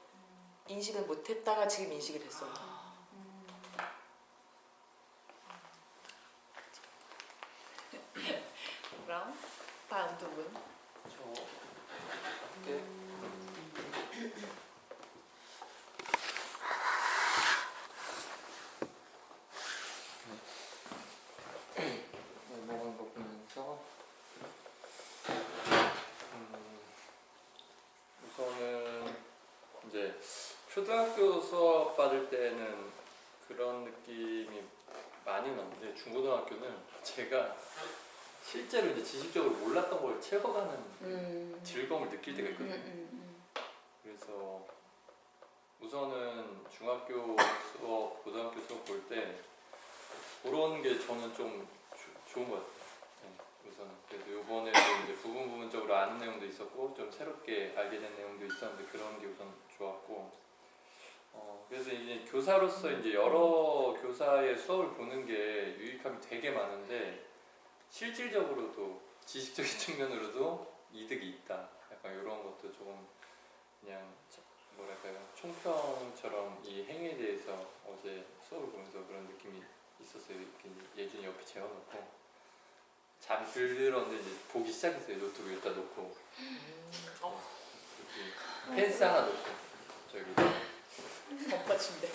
인식을 못했다가 지금 인식이 됐어요. 그럼 다음 두 분. 저 네. 먹은 거 보면서 우선은 이제 초등학교 수업 받을 때는 그런 느낌이 많이 났는데 중고등학교는 제가 실제로 이제 지식적으로 몰랐던 걸 채워가는 즐거움을 느낄 때가 있거든요. 그래서 우선은 중학교 수업, 고등학교 수업 볼 때 그런 게 저는 좀 좋은 것 같아요. 네, 우선은 그래도 이번에도 이제 부분적으로 아는 내용도 있었고 좀 새롭게 알게 된 내용도 있었는데 그런 게 우선 좋았고 그래서 이제 교사로서 이제 여러 교사의 수업을 보는 게 유익함이 되게 많은데 실질적으로도 지식적인 측면으로도 이득이 있다. 약간 이런 것도 조금 그냥 뭐랄까요 총평처럼 이 행위에 대해서 어제 수업을 보면서 그런 느낌이 있었어요. 이렇게 예준이 옆에 재워놓고 잠이 들었는데 이제 보기 시작했어요. 노트북 여기다 놓고 이렇게 펜스 하나 놓고 저기 덮어친대.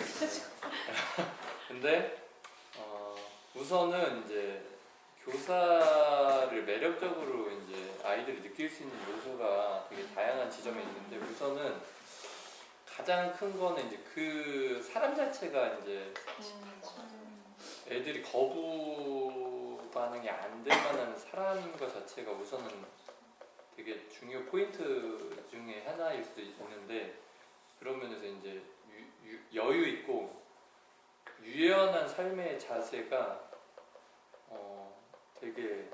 근데 우선은 이제 교사를 매력적으로 이제 아이들이 느낄 수 있는 요소가 되게 다양한 지점에 있는데 우선은 가장 큰 거는 이제 그 사람 자체가 이제 애들이 거부 반응이 안 될 만한 사람인 것 자체가 우선은 되게 중요 포인트 중에 하나일 수도 있는데 그런 면에서 이제 여유 있고 유연한 삶의 자세가 되게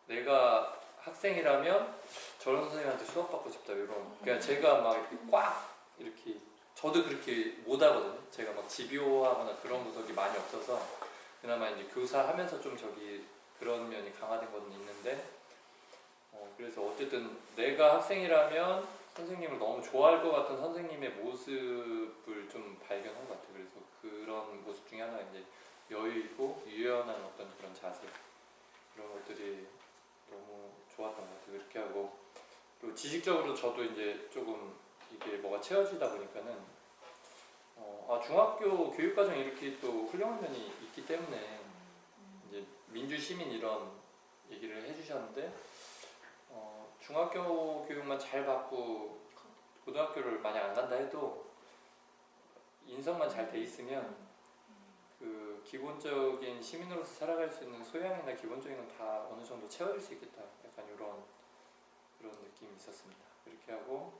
내가 학생이라면 저런 선생님한테 수업 받고 싶다 이런 그러니까 제가 막 이렇게 꽉 이렇게 저도 그렇게 못하거든요. 제가 막 집요하거나 그런 구석이 많이 없어서 그나마 이제 교사하면서 좀 저기 그런 면이 강화된 건 있는데 그래서 어쨌든 내가 학생이라면 선생님을 너무 좋아할 것 같은 선생님의 모습을 좀 발견한 것 같아요. 그래서 그런 모습 중에 하나가 이제 여유 있고 유연한 어떤 그런 자세 그런 것들이 너무 좋았던 것 같아요. 그렇게 하고 또 지식적으로 저도 이제 조금 이게 뭐가 채워지다 보니까는 중학교 교육과정이 이렇게 또 훌륭한 면이 있기 때문에 이제 민주 시민 이런 얘기를 해주셨는데 중학교 교육만 잘 받고 고등학교를 만약 안 간다 해도 인성만 잘 돼 있으면 그 기본적인 시민으로서 살아갈 수 있는 소양이나 기본적인 건 다 어느 정도 채워질 수 있겠다. 약간 이런 그런 느낌이 있었습니다. 그렇게 하고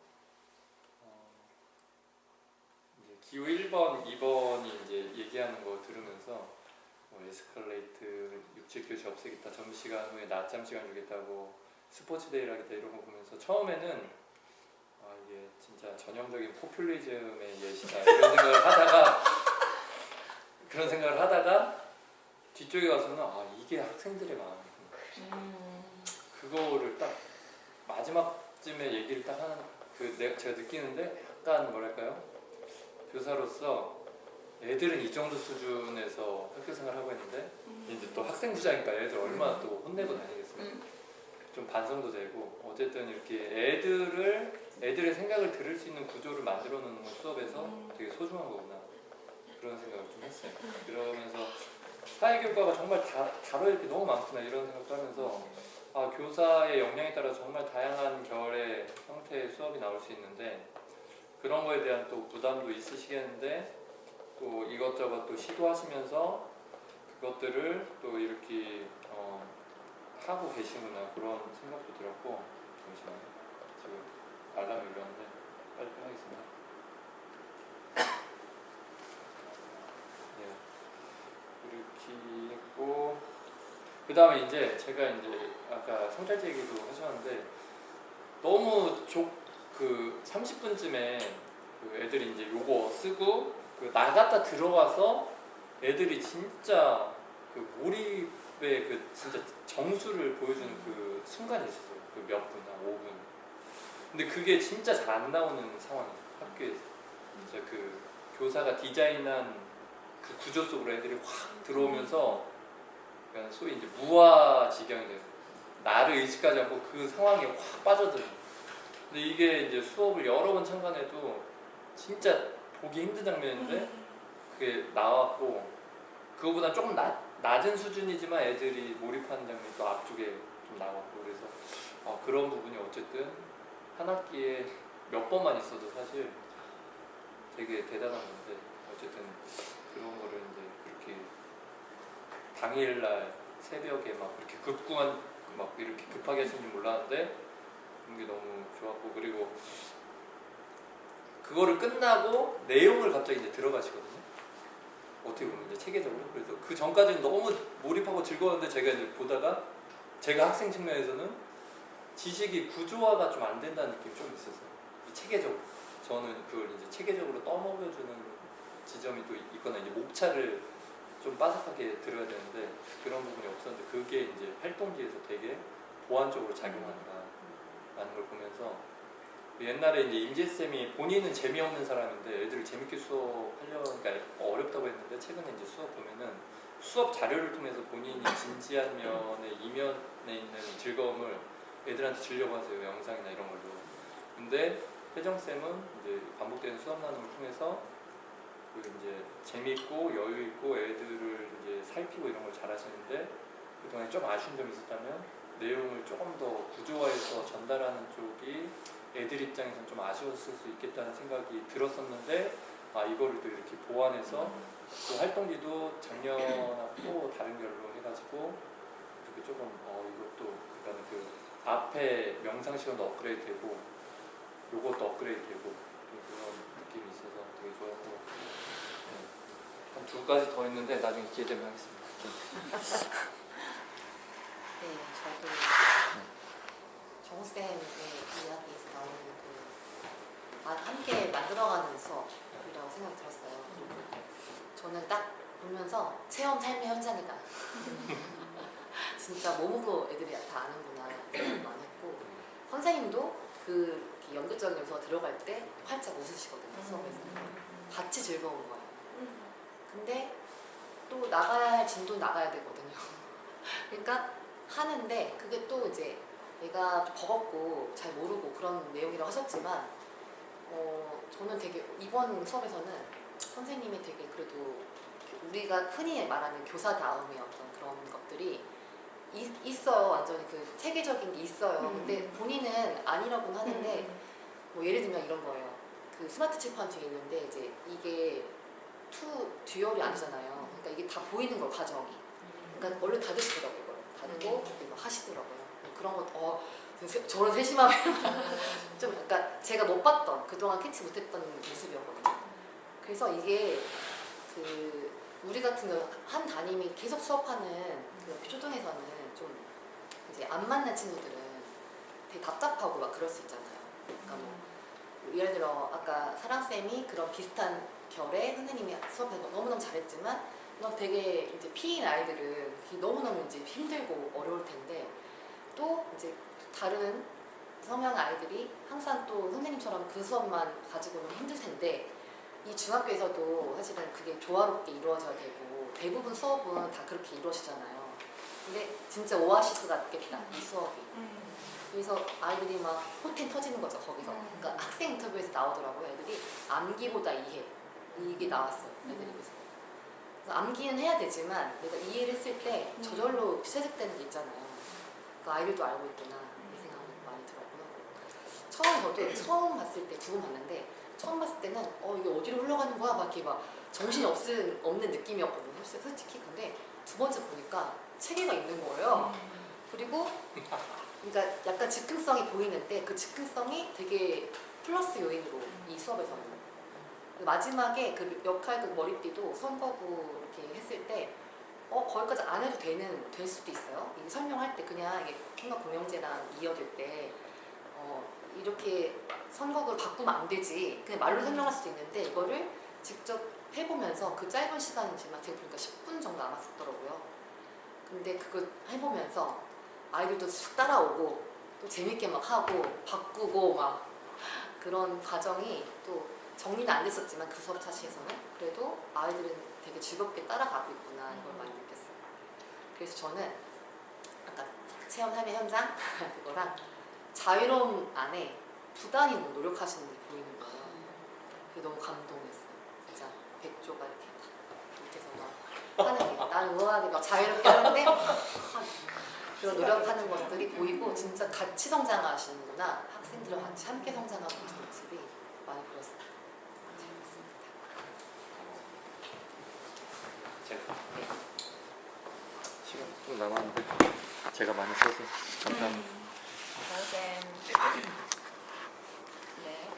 이제 기호 1번, 2번이 이제 얘기하는 거 들으면서 에스컬레이트 6, 7교시 없애겠다. 점심시간 후에 낮잠 시간 주겠다고 스포츠데이를 하겠다 이런 거 보면서 처음에는 이게 진짜 전형적인 포퓰리즘의 예시다 그런 생각을 하다가 뒤쪽에 가서는 이게 학생들의 마음이구나. 그거를 딱 마지막쯤에 얘기를 딱 하는 제가 느끼는데 약간 뭐랄까요 교사로서 애들은 이 정도 수준에서 학교 생활을 하고 있는데 이제 또 학생부장이니까 애들 얼마나 또 혼내고 다니겠습니까? 좀 반성도 되고 어쨌든 이렇게 애들의 생각을 들을 수 있는 구조를 만들어 놓는 건 수업에서 되게 소중한 거구나 그런 생각을 좀 했어요. 그러면서 사회교과가 정말 다뤄야 할 게 너무 많구나 이런 생각도 하면서 아, 교사의 역량에 따라 정말 다양한 결의 형태의 수업이 나올 수 있는데 그런 거에 대한 또 부담도 있으시겠는데 또 이것저것 또 시도하시면서 그것들을 또 이렇게 하고 계시구나 그런 생각도 들었고 잠시만요. 지금 알람이 울렸는데 빨리 하겠습니다. 네. 이렇게 했고 그 다음에 이제 제가 이제 아까 성찰제 얘기도 하셨는데 너무 그 30분쯤에 그 애들이 이제 요거 쓰고 그 나갔다 들어와서 애들이 진짜 그 몰입의 그 진짜 정수를 보여주는 그 순간이 있었어요. 그 몇 분, 한 5분. 근데 그게 진짜 잘 안 나오는 상황이에요. 학교에서. 진짜 그 교사가 디자인한 그 구조 속으로 애들이 확 들어오면서 그러니까 소위 이제 무아지경이 돼요. 나를 의식하지 않고 그 상황에 확 빠져드는. 근데 이게 이제 수업을 여러 번 참관해도 진짜 보기 힘든 장면인데 그게 나왔고 그거보다 조금 낮은 수준이지만 애들이 몰입하는 장면이 또 앞쪽에 좀 나왔고 그래서 그런 부분이 어쨌든 한 학기에 몇 번만 있어도 사실 되게 대단한 건데 어쨌든 그런 거를 이제 그렇게 당일날 새벽에 막 그렇게 막 이렇게 급하게 하시는 줄 몰랐는데 그런 게 너무 좋았고 그리고 그거를 끝나고 내용을 갑자기 이제 들어가시거든요. 어떻게 보면 이제 체계적으로 그래서 그 전까지는 너무 몰입하고 즐거웠는데 제가 이제 보다가 제가 학생 측면에서는 지식이 구조화가 좀 안 된다는 느낌이 좀 있었어요. 체계적으로 저는 그걸 이제 체계적으로 떠먹여주는 지점이 또 있거나 이제 목차를 좀 빠삭하게 들어야 되는데 그런 부분이 없었는데 그게 이제 활동지에서 되게 보완적으로 작용한다라는 걸 보면서 옛날에 이제 임재쌤이 본인은 재미없는 사람인데 애들을 재밌게 수업하려니까 어렵다고 했는데 최근에 이제 수업 보면은 수업 자료를 통해서 본인이 진지한 면에 이면에 있는 즐거움을 애들한테 주려고 하세요. 영상이나 이런 걸로. 근데 혜정쌤은 이제 반복되는 수업 나눔을 통해서 그 이제 재밌고 여유 있고 애들을 이제 살피고 이런 걸 잘하시는데 그동안에 좀 아쉬운 점이 있었다면 내용을 조금 더 구조화해서 전달하는 쪽이 애들 입장에서는 좀 아쉬웠을 수 있겠다는 생각이 들었었는데 이거를 또 이렇게 보완해서 또 활동지도 작년하고 또 다른 결로 해가지고 이렇게 조금 이것도 그다음에 그 앞에 명상 시간도 업그레이드 되고 요것도 업그레이드 되고 그런 느낌이 있어서 되게 좋았고 한 두 가지 더 있는데 나중에 기회 되면 하겠습니다. 네, 저도 정우쌤의 이야기에서 나오는 그 함께 만들어가는 수업이라고 생각이 들었어요. 저는 딱 보면서 체험 삶의 현장이다. 진짜 몸으로 애들이 다 아는구나 생각 많이 했고 선생님도 그 연극적인 요소가 들어갈 때 활짝 웃으시거든요. 수업에서 같이 즐거운 거예요. 근데 또 나가야 할 진도 나가야 되거든요. 그러니까 하는데 그게 또 이제 얘가 좀 버겁고 잘 모르고 그런 내용이라고 하셨지만 저는 되게 이번 수업에서는 선생님이 되게 그래도 우리가 흔히 말하는 교사다움의 어떤 그런 것들이 있어요. 완전히 그 체계적인 게 있어요. 근데 본인은 아니라고는 하는데 뭐 예를 들면 이런 거예요. 그 스마트 칠판 뒤에 있는데 이제 이게 듀얼이 아니잖아요. 그러니까 이게 다 보이는 거 과정이. 그러니까 얼른 닫으시더라고요. 닫고 막 하시더라고요. 그런 것 저런 세심함을 좀 그러니까 제가 못 봤던 그동안 캐치 못했던 모습이었거든요. 그래서 이게 그 우리 같은 경우 한 담임이 계속 수업하는 그 초등에서는 좀 이제 안 맞는 친구들은 되게 답답하고 막 그럴 수 있잖아요. 그러니까 뭐 예를 들어 아까 사랑쌤이 그런 비슷한 결의 선생님이 수업해서 너무너무 잘했지만 막 되게 이제 피인 아이들은 너무너무 이제 힘들고 어려울 텐데 또 이제 다른 성향 아이들이 항상 또 선생님처럼 그 수업만 가지고는 힘들 텐데 이 중학교에서도 사실은 그게 조화롭게 이루어져야 되고 대부분 수업은 다 그렇게 이루어지잖아요. 근데 진짜 오아시스 같겠다 이 수업이. 그래서 아이들이 막 포텐 터지는 거죠 거기서. 그러니까 학생 인터뷰에서 나오더라고요. 애들이 암기보다 이해 이게 나왔어요. 애들이 그래서 암기는 해야 되지만 내가 이해를 했을 때 저절로 체득되는 게 있잖아요. 그 아이들도 알고 있구나 이 생각이 많이 들었고요. 처음 봤을 때 두 번 봤는데 처음 봤을 때는 이게 어디로 흘러가는 거야 막 이렇게 막 정신이 없는 느낌이었거든요. 솔직히. 근데 두 번째 보니까 체계가 있는 거예요. 그리고 그러니까 약간 즉흥성이 보이는데 그 즉흥성이 되게 플러스 요인으로 이 수업에서는 마지막에 그 역할 그 머리띠도 선거구 이렇게 했을 때 거기까지 안 해도 될 수도 있어요. 이게 설명할 때 그냥 이게 통합공영제랑 이어질 때 이렇게 선거구를 바꾸면 안 되지 그냥 말로 설명할 수도 있는데 이거를 직접 해보면서 그 짧은 시간이지만 제가 보니까 10분 정도 남았었더라고요. 근데 그거 해보면서 아이들도 쑥 따라오고 또 재밌게 막 하고 바꾸고 막 그런 과정이 또 정리는 안 됐었지만 그 수업 자체에서는 그래도 아이들은 되게 즐겁게 따라가고 있구나 이걸 많이 느꼈어요. 그래서 저는 아까 체험 참여 현장 그거랑 자유로움 안에 부단히 너무 노력하시는 게 보이는 거예요. 그게 너무 감동이었어요. 진짜 백조가 이렇게 밑에서 막 하는 게 나는 우아하게 막 자유롭게 하는데 그런 노력하는 것들이 보이고 진짜 같이 성장하시는구나. 학생들과 같이 함께 성장하고 있는 모습이 많이 보였어요. 제가 시간 좀 남았는데 제가 많이 써서 감사합니다. 네.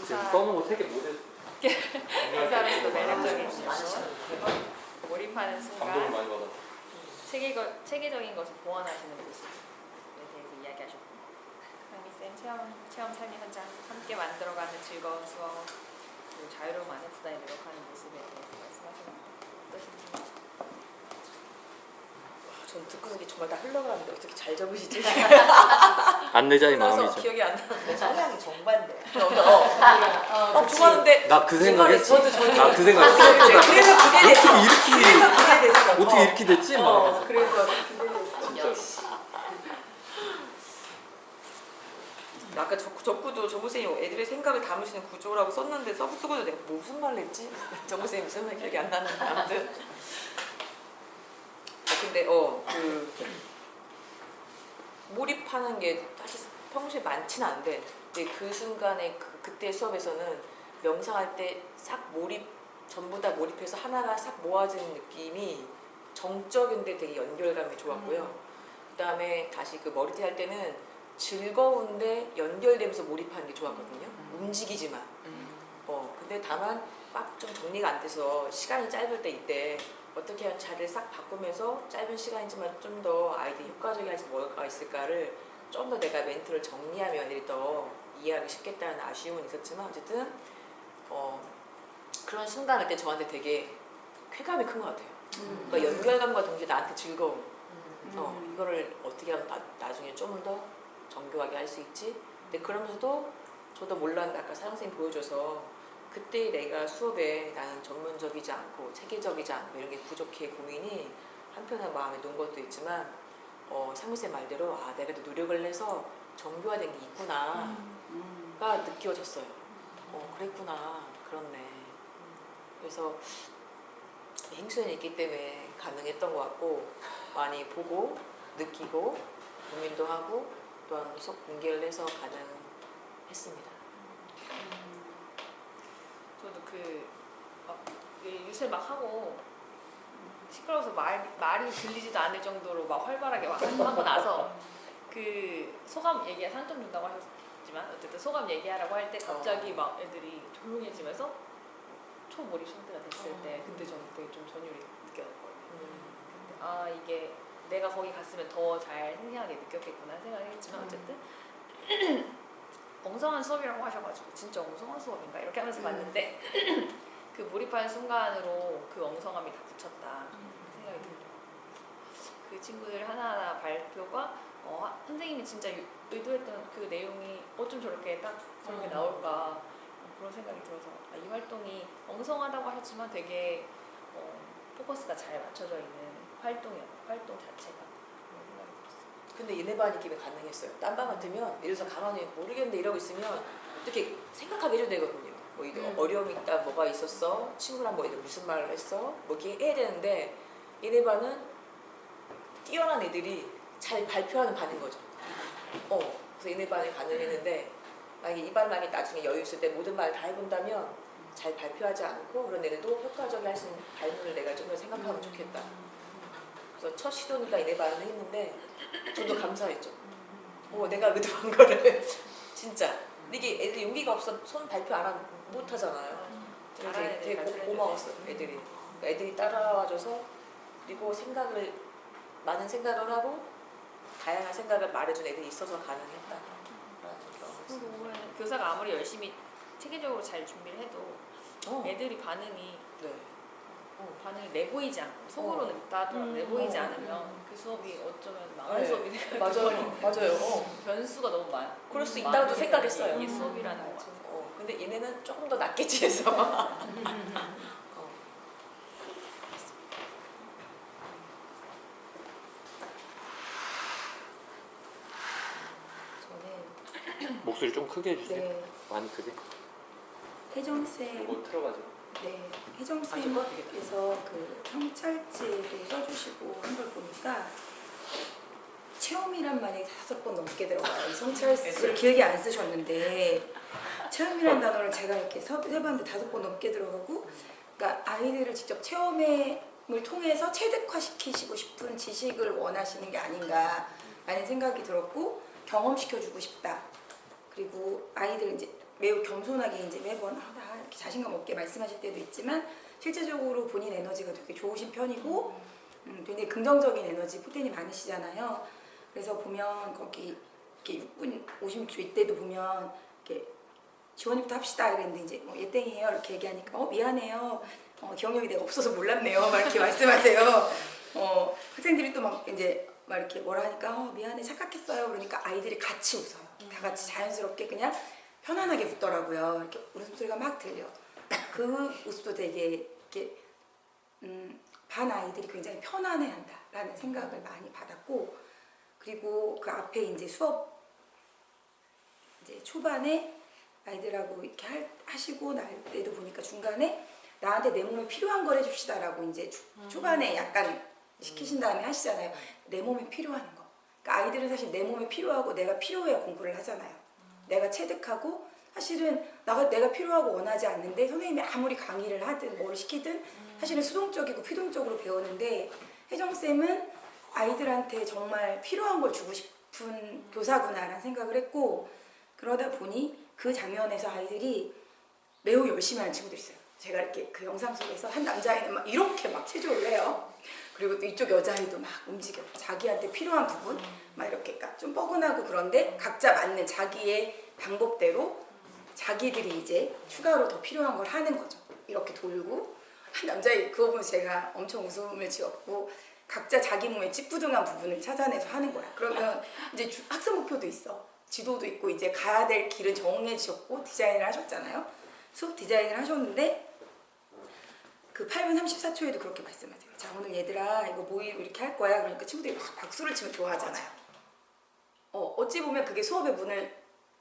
지금 써놓은 거 3개 못 했어. 의사로서 매력적인 시선, 몰입하는 감동을 순간, 많이 받았어. 체계적인 것을 보완하시는 모습에 대해서 이야기하셨고, 강미쌤 체험 삶의 현장 함께 만들어가는 즐거운 수업, 그리고 자유로움 안에 부단히 노력하는 모습에 대해서 말씀하셨는데 어떠신가요? 전 듣고 보니 정말 다 흘러가는데 어떻게 잘 적으시지? 안내자의 흘러서 마음이죠. 기억이 안 나는데. 성향이 정반대. 좋아하는데 나 그 생각했어. 저도 나 그 생각했어. 그래서 그게 됐어. 어떻게 그게 됐어. 어떻게 이렇게 됐지? 막 그래서 진짜로. 아까 적구도 정부생이 애들의 생각을 담으시는 구조라고 썼는데 쓰고도 내가 무슨 말을 했지? 정부생이 무슨 말 기억이 안 나는데 아무튼 근데 그 몰입하는 게 사실 평소에 많지는 않은데 근데 그 순간에 그때 수업에서는 명상할 때 싹 전부 다 몰입해서 하나가 싹 모아지는 느낌이 정적인데 되게 연결감이 좋았고요. 그다음에 다시 그 머리띠 할 때는 즐거운데 연결되면서 몰입하는 게 좋았거든요. 움직이지만. 근데 다만 막 좀 정리가 안 돼서 시간이 짧을 때 이때 어떻게 하면 자리를 싹 바꾸면서 짧은 시간이지만 좀 더 아이들이 효과적이 할지 뭐가 있을까를 좀 더 내가 멘트를 정리하면 애들이 더 이해하기 쉽겠다는 아쉬움은 있었지만 어쨌든 그런 순간일 때 저한테 되게 쾌감이 큰 것 같아요. 그러니까 연결감과 동시에 나한테 즐거움. 이거를 어떻게 하면 나중에 좀 더 정교하게 할 수 있지? 근데 그러면서도 저도 몰랐는데 아까 사장선생님 보여줘서 그때 내가 수업에 나는 전문적이지 않고 체계적이지 않고 이런 게 부족해 고민이 한편은 마음에 놓은 것도 있지만 상미쌤 말대로 내가 또 노력을 해서 정교화된 게 있구나가 느껴졌어요. 그랬구나. 그렇네. 그래서 행수는 있기 때문에 가능했던 것 같고 많이 보고 느끼고 고민도 하고 또한 수업 공개를 해서 가능했습니다. 저도 유세 막 하고 시끄러워서 말이 들리지도 않을 정도로 막 활발하게 막 하고 나서 그 소감 상점 준다고 하셨지만 어쨌든 소감 얘기하라고 할 때 갑자기 막 애들이 조용해지면서 초몰입 상태가 됐을 때 그때 저는 되게 좀 전율이 느껴졌거든요. 이게 내가 거기 갔으면 더 잘 생생하게 느꼈겠구나 생각을 했지만 어쨌든 엉성한 수업이라고 하셔가지고 진짜 엉성한 수업인가 이렇게 하면서 봤는데 그 몰입하는 순간으로 그 엉성함이 다 붙였다 생각이 듭니다. 그 친구들 하나하나 발표가 선생님이 진짜 의도했던 그 내용이 어쩜 저렇게 딱 저렇게 나올까 그런 생각이 들어서 이 활동이 엉성하다고 하지만 되게 포커스가 잘 맞춰져 있는 활동 자체가 그런 생각이 들었어요. 근데 얘네 반이 기회 가능했어요. 딴 반 같으면 예를 들어서 가만히 모르겠는데 이러고 있으면 어떻게 생각하게 해줘야 되거든요. 뭐 이게 어려움이 있다, 뭐가 있었어, 친구랑 뭐 무슨 말을 했어, 뭐 이렇게 해야 되는데 얘네 반은 뛰어난 애들이 잘 발표하는 반인 거죠. 그래서 얘네 반이 가능했는데 만약에 이 반 만약에 나중에 여유 있을 때 모든 말을 다 해본다면 잘 발표하지 않고 그런 애들도 효과적이 할 수 있는 발문을 내가 좀 더 생각하면 좋겠다. 그래서 첫 시도니까 얘네 반은 했는데 저도 감사했죠. 내가 의도한 거를 진짜. 근데 이게 애들이 용기가 없어 손 발표 안 하면 못 하잖아요. 되게 고마웠어요 애들이. 그러니까 애들이 따라와줘서 그리고 많은 생각을 하고 다양한 생각을 말해준 애들이 있어서 가능했다. 그리고 올해는 교사가 아무리 열심히 체계적으로 잘 준비를 해도 애들이 반응이 네. 반응이 내보이지 않고 속으로는 있다 하더라도 내보이지 않으면 그 수업이 어쩌면 망할 네. 수업이 돼가지고 맞아요. 변수가 너무 많아. 그럴 수 있다고도 생각했어요. 이 수업이라는 거. 근데 얘네는 조금 더 낫겠지 해서. 저는 목소리 좀 크게 해주세요. 네, 많이 크게. 혜정쌤 뭐 틀어가지고. 네, 혜정쌤께서 그 성찰지도 써주시고 한 걸 보니까 체험이란 말이 5번 넘게 들어가요. 이 성찰지를 길게 안 쓰셨는데 체험이라는 단어를 제가 이렇게 해봤는데 5번 넘게 들어가고, 그러니까 아이들을 직접 체험을 통해서 체득화시키시고 싶은 지식을 원하시는 게 아닌가라는 생각이 들었고, 경험시켜주고 싶다. 그리고 아이들 이제 매우 겸손하게 이제 매번 이렇게 자신감 없게 말씀하실 때도 있지만 실제적으로 본인 에너지가 되게 좋으신 편이고 굉장히 긍정적인 에너지 포텐이 많으시잖아요. 그래서 보면 거기 이렇게 6분 56초 이때도 보면 이렇게 지원이부터 합시다 이랬는데 이제 뭐 예땡이에요 이렇게 얘기하니까 미안해요. 기억력이 내가 없어서 몰랐네요. 막 이렇게 말씀하세요. 학생들이 또 막 이제 막 이렇게 뭐라 하니까 미안해 착각했어요. 그러니까 아이들이 같이 웃어요. 다 같이 자연스럽게 그냥 편안하게 웃더라고요. 이렇게 웃음소리가 막 들려. 그 웃음도 되게 이렇게 반 아이들이 굉장히 편안해한다라는 생각을 많이 받았고, 그리고 그 앞에 이제 수업 이제 초반에 아이들하고 이렇게 하시고 날 때도 보니까 중간에 나한테 내 몸에 필요한 걸 해줍시다라고 이제 초반에 약간 시키신 다음에 하시잖아요. 내 몸에 필요한 거. 그러니까 아이들은 사실 내 몸에 필요하고 내가 필요해야 공부를 하잖아요. 내가 체득하고 사실은 내가 필요하고 원하지 않는데 선생님이 아무리 강의를 하든 뭘 시키든 사실은 수동적이고 피동적으로 배우는데, 혜정쌤은 아이들한테 정말 필요한 걸 주고 싶은 교사구나라는 생각을 했고, 그러다 보니 그 장면에서 아이들이 매우 열심히 하는 친구들이 있어요. 제가 이렇게 그 영상 속에서 한 남자아이는 막 이렇게 막 체조를 해요. 그리고 또 이쪽 여자아이도 막 움직여. 자기한테 필요한 부분 막 이렇게 좀 뻐근하고 그런데 각자 맞는 자기의 방법대로 자기들이 이제 추가로 더 필요한 걸 하는 거죠. 이렇게 돌고 한 남자아이 그거 보면 제가 엄청 웃음을 지었고, 각자 자기 몸에 찌뿌둥한 부분을 찾아내서 하는 거야. 그러면 이제 학습 목표도 있어. 지도도 있고 이제 가야 될 길은 정해지셨고 디자인을 하셨잖아요. 수업 디자인을 하셨는데 그 8분 34초에도 그렇게 말씀하세요. 자, 오늘 얘들아 이거 모의로 이렇게 할 거야. 그러니까 친구들이 막 박수를 치면 좋아하잖아요. 어찌 보면 그게 수업의 문을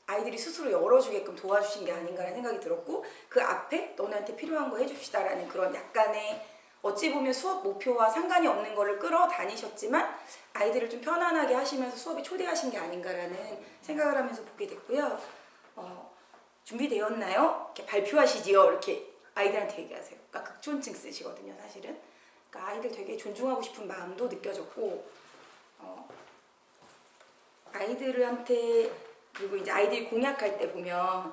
아이들이 스스로 열어주게끔 도와주신 게 아닌가라는 생각이 들었고, 그 앞에 너네한테 필요한 거 해줍시다라는 그런 약간의 어찌 보면 수업 목표와 상관이 없는 거를 끌어다니셨지만 아이들을 좀 편안하게 하시면서 수업에 초대하신 게 아닌가라는 생각을 하면서 보게 됐고요. 준비되었나요? 이렇게 발표하시지요. 이렇게 아이들한테 얘기하세요. 그러니까 극존칭 쓰시거든요, 사실은. 그러니까 아이들 되게 존중하고 싶은 마음도 느껴졌고, 아이들한테, 그리고 이제 아이들이 공약할 때 보면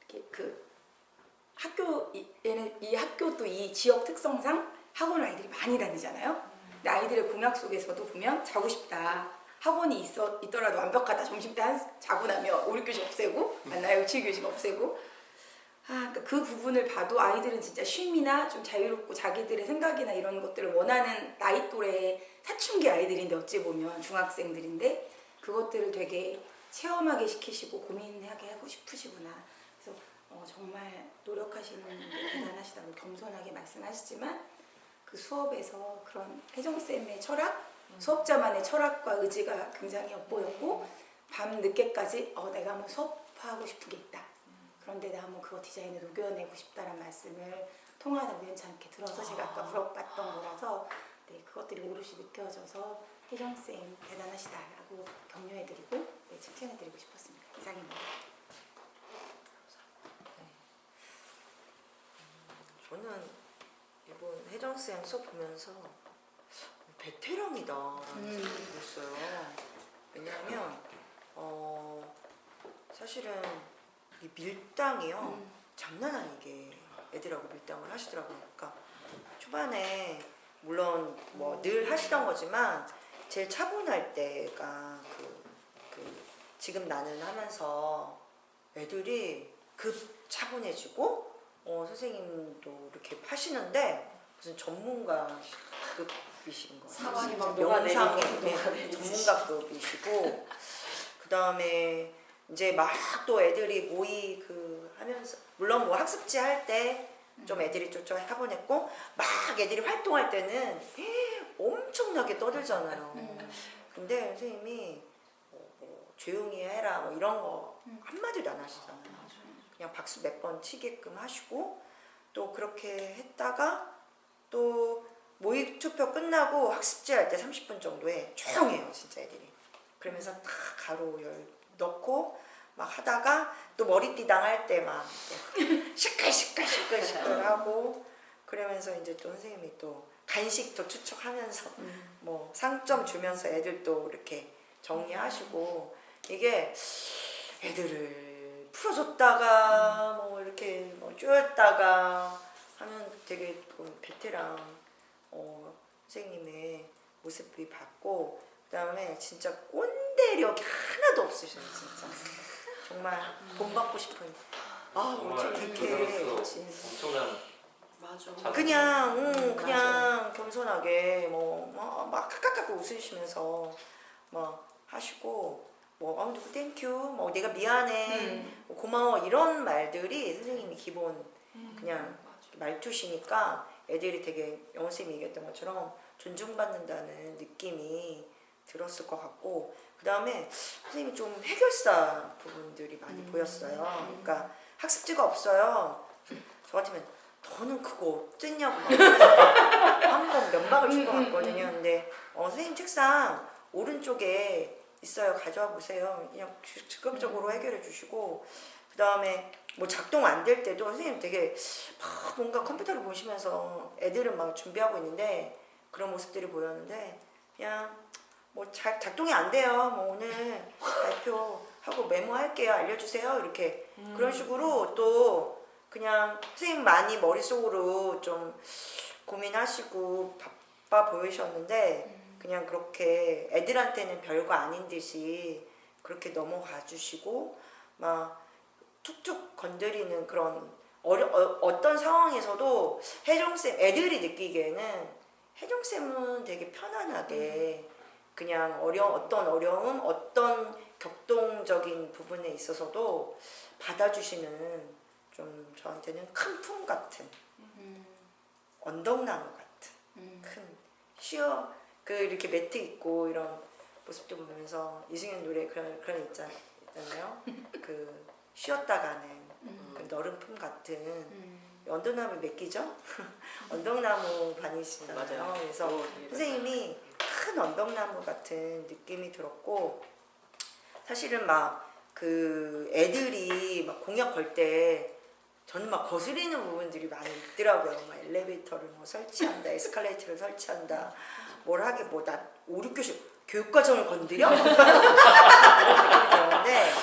이렇게 그 이 학교도 이 지역 특성상 학원 아이들이 많이 다니잖아요. 근데 아이들의 공약 속에서도 보면 자고 싶다. 학원이 있더라도 완벽하다. 점심때 자고 나면 5, 6교시 없애고, 맞나요? 7교시 없애고. 그러니까 그 부분을 봐도 아이들은 진짜 쉼이나 좀 자유롭고 자기들의 생각이나 이런 것들을 원하는 나이 또래의 사춘기 아이들인데, 어찌 보면 중학생들인데 그것들을 되게 체험하게 시키시고 고민하게 하고 싶으시구나. 그래서 정말 노력하시는 게 대단하시다고 겸손하게 말씀하시지만 그 수업에서 그런 혜정쌤의 철학, 수업자만의 철학과 의지가 굉장히 엿보였고 밤 늦게까지 내가 한번 수업하고 싶은 게 있다. 그런데 나 한번 그거 디자인에 녹여내고 싶다는 말씀을 통화하다 우연찮게 들어서 제가 아까 물어봤던 거라서 네, 그것들이 오롯이 느껴져서 혜정쌤 대단하시다라고 격려해드리고 네, 칭찬해드리고 싶었습니다. 이상입니다. 저는 이번 혜정쌤 수업 보면서 베테랑이다라는 생각이 들었어요. 왜냐하면 사실은 이 밀당이요 장난 아니게 애들하고 밀당을 하시더라고요. 그러니까 초반에 물론 뭐 늘 하시던 거지만 제일 차분할 때가 지금 나는 하면서 애들이 급 차분해지고 선생님도 이렇게 하시는데 무슨 전문가급이신 거예요. 상황이 막 명상의 녹아내리고. 전문가급이시고 그 다음에 이제 막 또 애들이 모의 하면서 물론 뭐 학습지 할 때 좀 애들이 좀 차분했고 막 애들이 활동할 때는 엄청나게 떠들잖아요. 근데 선생님이 뭐 조용히 해라 뭐 이런 거 한마디도 안 하시잖아요. 그냥 박수 몇 번 치게끔 하시고 또 그렇게 했다가 또 모의 투표 끝나고 학습지 할 때 30분 정도에 조용해요 진짜 애들이. 그러면서 다 가로 넣고 막 하다가 또 머리띠당 할 때 막 시끌시끌 하고 그러면서 이제 또 선생님이 또 간식도 추척하면서 뭐 상점 주면서 애들 또 이렇게 정리하시고 이게 애들을 풀어줬다가 뭐 이렇게 뭐 쪼였다가 하는 되게 베테랑 선생님의 모습이 봤고 그다음에 진짜 꼰대력이 하나도 없으셔요 진짜 정말 본받고 싶은 어떻게 이렇게 엄청난 맞아. 그냥 겸손하게 막 깍깍깍 웃으시면서 막 하시고 누구 땡큐 내가 미안해 고마워 이런 말들이 선생님이 기본 그냥 말투시니까 애들이 되게 영원쌤이 얘기했던 것처럼 존중받는다는 느낌이 들었을 것 같고 그 다음에 선생님이 좀 해결사 부분들이 많이 보였어요. 그러니까 학습지가 없어요. 저 같으면 너는 그거 어쨌냐고 한번 면박을 줄 것 같거든요. 근데 선생님 책상 오른쪽에 있어요. 가져와 보세요. 그냥 즉각적으로 해결해 주시고 그 다음에 뭐 작동 안 될 때도 선생님 되게 막 뭔가 컴퓨터를 보시면서 애들은 막 준비하고 있는데 그런 모습들이 보였는데 그냥 뭐 작동이 안 돼요. 뭐 오늘 발표하고 메모할게요. 알려주세요. 이렇게 그런 식으로 또 그냥 선생님 많이 머릿속으로 좀 고민하시고 바빠 보이셨는데 그냥 그렇게 애들한테는 별거 아닌 듯이 그렇게 넘어가 주시고 막 툭툭 건드리는 그런 어떤 상황에서도 혜정쌤 애들이 느끼기에는 혜정쌤은 되게 편안하게 그냥 어떤 어려움 어떤 격동적인 부분에 있어서도 받아주시는 좀 저한테는 큰 품 같은 언덕나무 같은 큰 이렇게 매트 있고 이런 모습도 보면서 이승현 노래 그런 있잖아요. 쉬었다 가는 그 너른 품 같은 언덕나무 몇 기죠? 언덕나무 반이시잖아요. 그래서 선생님이 큰 언덕나무 같은 느낌이 들었고 사실은 막 애들이 막 공약 걸 때 저는 막 거스리는 부분들이 많이 있더라고요. 막 엘리베이터를 뭐 설치한다, 에스컬레이터를 설치한다, 뭘 하게 나 5, 6교시 교육과정을 건드려? 이런 느낌이 들었는데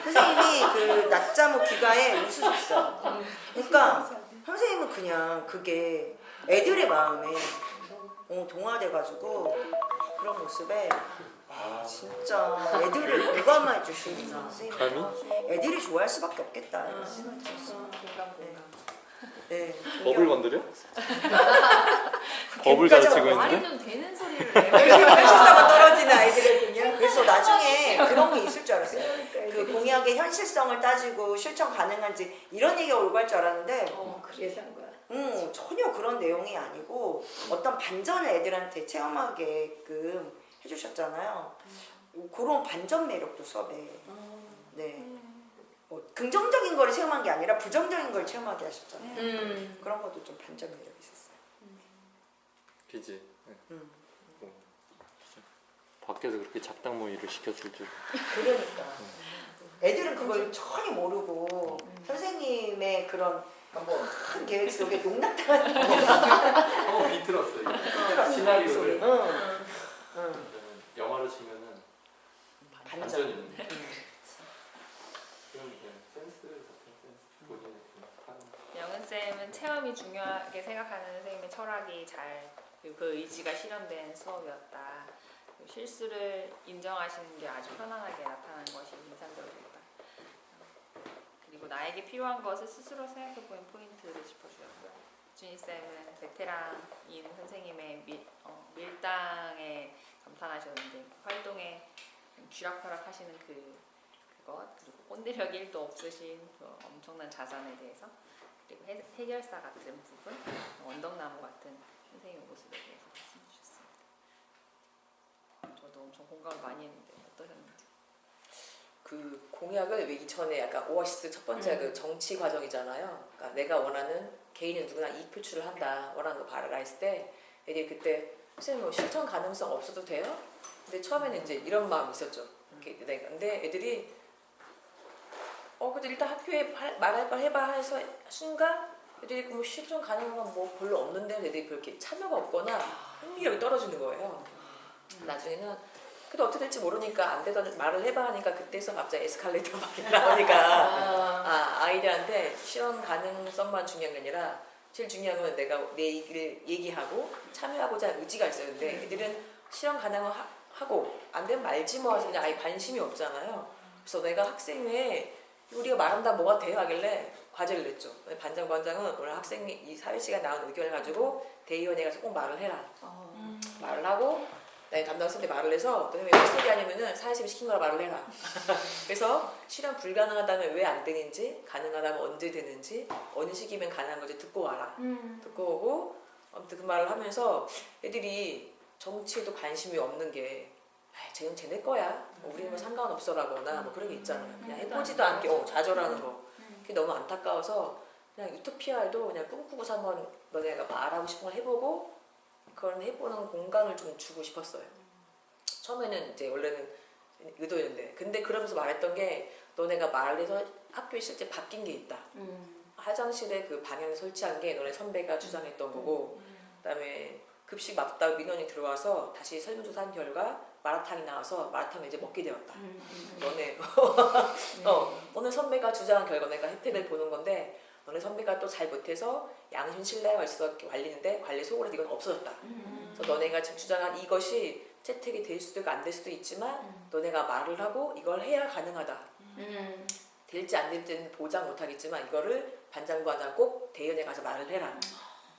선생님이 낮잠 귀가에 웃으셨어요. 그러니까 선생님은 그냥 그게 애들의 마음에 동화돼가지고 그런 모습에 진짜 애들을 공감해 주시는 선생님이라 애들이 좋아할 수밖에 없겠다 이런 생각이 들었어요. 네. 법을 건드려? 법을 잘 치고 말이 있는데? 좀 되는 소리를 열심히 하시다가 떨어지는 아이들을 그냥 그래서 나중에 그런 게 있을 줄 알았어요. 그 공약의 현실성을 따지고 실천 가능한지 이런 얘기가 오고 할 줄 알았는데 그래서 한 거야. 전혀 그런 내용이 아니고 어떤 반전을 애들한테 체험하게끔 해주셨잖아요. 그런 반전 매력도 수업에 네. 긍정적인 거를 체험한 게 아니라 부정적인 걸 체험하게 하셨잖아요. 그런 것도 좀 반전 매력이 있었어요. 그지. 네. 밖에서 그렇게 작당 모의를 시켰을 줄. 그러니까 애들은 그걸 전혀 모르고 선생님의 그런 큰 계획 속에 농락당하는 한번 비틀었어요. 시나리오를. 영화로 치면은 반전이 있는. 그런 센스 같은 센스 본인의 영은 쌤은 체험이 중요하게 생각하는 선생님의 철학이 잘 그리고 그 의지가 실현된 수업이었다. 그리고 실수를 인정하시는 게 아주 편안하게 나타나는 것이 인상적이었다. 그리고 나에게 필요한 것을 스스로 생각해보는 포인트를 짚어주었고요. 준희 쌤은 베테랑인 선생님의 밀당에 감탄하셨는데 활동에 쥐락펴락 하시는 그것 그리고 꼰대력이 1도 없으신 그 엄청난 자산에 대해서 그리고 해결사 같은 부분, 원덕나무 같은 선생님의 모습에 대해서 말씀해 주셨습니다. 저도 엄청 공감을 많이 했는데 어떠셨는지? 그 공약을 왜 이전에 약간 오아시스 첫 번째 그 정치 과정이잖아요. 그러니까 내가 원하는 개인은 누구나 이익 표출을 한다. 원하는 거 바라라 했을 때 애들이 그때 선생님 뭐 실천 가능성 없어도 돼요? 근데 처음에는 이제 이런 마음이 있었죠. 근데 애들이 근데 일단 학교에 말할 걸 해봐 해서 순간 애들이 뭐 실천 가능한 건 뭐 별로 없는데 애들이 그렇게 참여가 없거나 흥미력이 떨어지는 거예요. 나중에는 그래도 어떻게 될지 모르니까 안 되던 말을 해봐 하니까 그때서 갑자기 에스컬레이터가 막 나오니까 아이들한테 실현 가능성만 중요한 게 아니라 제일 중요한 건 내가 내 얘기를 얘기하고 참여하고자 하는 의지가 있어요. 근데 애들은 실현 가능을 하고 안 되면 말지 뭐 해서 그냥 아예 관심이 없잖아요. 그래서 내가 학생회에 우리가 말한다 뭐가 돼요 하길래 과제를 냈죠. 반장관장은 오늘 학생이 이 사회시간 나온 의견을 가지고 대의원에 가서 꼭 말을 해라. 말을 하고 나의 담당 선생님한테 말을 해서 너네 왜 헛소리 아니면은 사회시간 시킨 거라 말을 해라. 그래서 실현 불가능하다면 왜 안 되는지, 가능하다면 언제 되는지, 어느 시기면 가능한 건지 듣고 와라. 듣고 오고 아무튼 그 말을 하면서 애들이 정치에도 관심이 없는 게 쟤는 쟤네 거야. 뭐 우리는 뭐 상관없어라거나 뭐 그런 게 있잖아요. 그냥 해보지도 않게 좌절하는 거. 그게 너무 안타까워서 그냥 유토피아에도 그냥 꿈꾸고서 한번 너네가 말하고 싶은 걸 해보고 그런 해보는 공간을 좀 주고 싶었어요. 처음에는 이제 원래는 의도였는데 근데 그러면서 말했던 게 너네가 말을 해서 학교에 실제 바뀐 게 있다. 화장실에 그 방향 설치한 게 너네 선배가 주장했던 거고 그다음에 급식 맞다가 민원이 들어와서 다시 설문조사한 결과 마라탕이 나와서 마라탕을 이제 먹게 되었다. 너네 오늘 선배가 주장한 결과 내가 혜택을 보는 건데 너네 선배가 또 잘 못해서 양심 신뢰가 있어서 관리인데 관리 소홀해서 이건 없어졌다. 그래서 너네가 지금 주장한 이것이 채택이 될 수도 있고 안 될 수도 있지만 너네가 말을 하고 이걸 해야 가능하다. 될지 안 될지는 보장 못하겠지만 이거를 반장관장 꼭 대의원에 가서 말을 해라.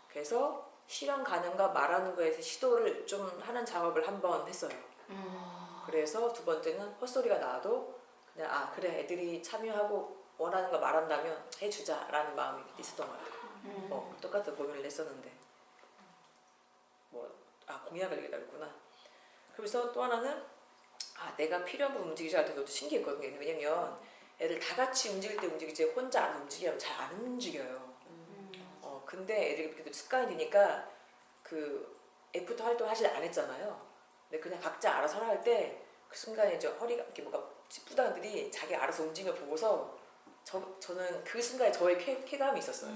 그래서 실현 가능과 말하는 거에서 시도를 좀 하는 작업을 한번 했어요. 그래서 두 번째는 헛소리가 나와도 그냥 그래 애들이 참여하고 원하는 거 말한다면 해주자라는 마음이 있었던 것 같아요. 똑같은 고민을 했었는데 공약을 얘기했구나. 그래서 또 하나는 내가 필요한 부분 움직이지 않을 때도 신기했거든요. 왜냐면 애들 다 같이 움직일 때 움직이지 혼자 안 움직이면 잘 안 움직여요. 근데 애들이 그래도 습관이 되니까 그 애프터 활동 사실 안 했잖아요. 근데 그냥 각자 알아서 하라 할 때 그 순간에 이제 허리가 이렇게 뭔가 찌뿌단 애들이 자기 알아서 움직임을 보고서 저는 그 순간에 저의 쾌감이 있었어요.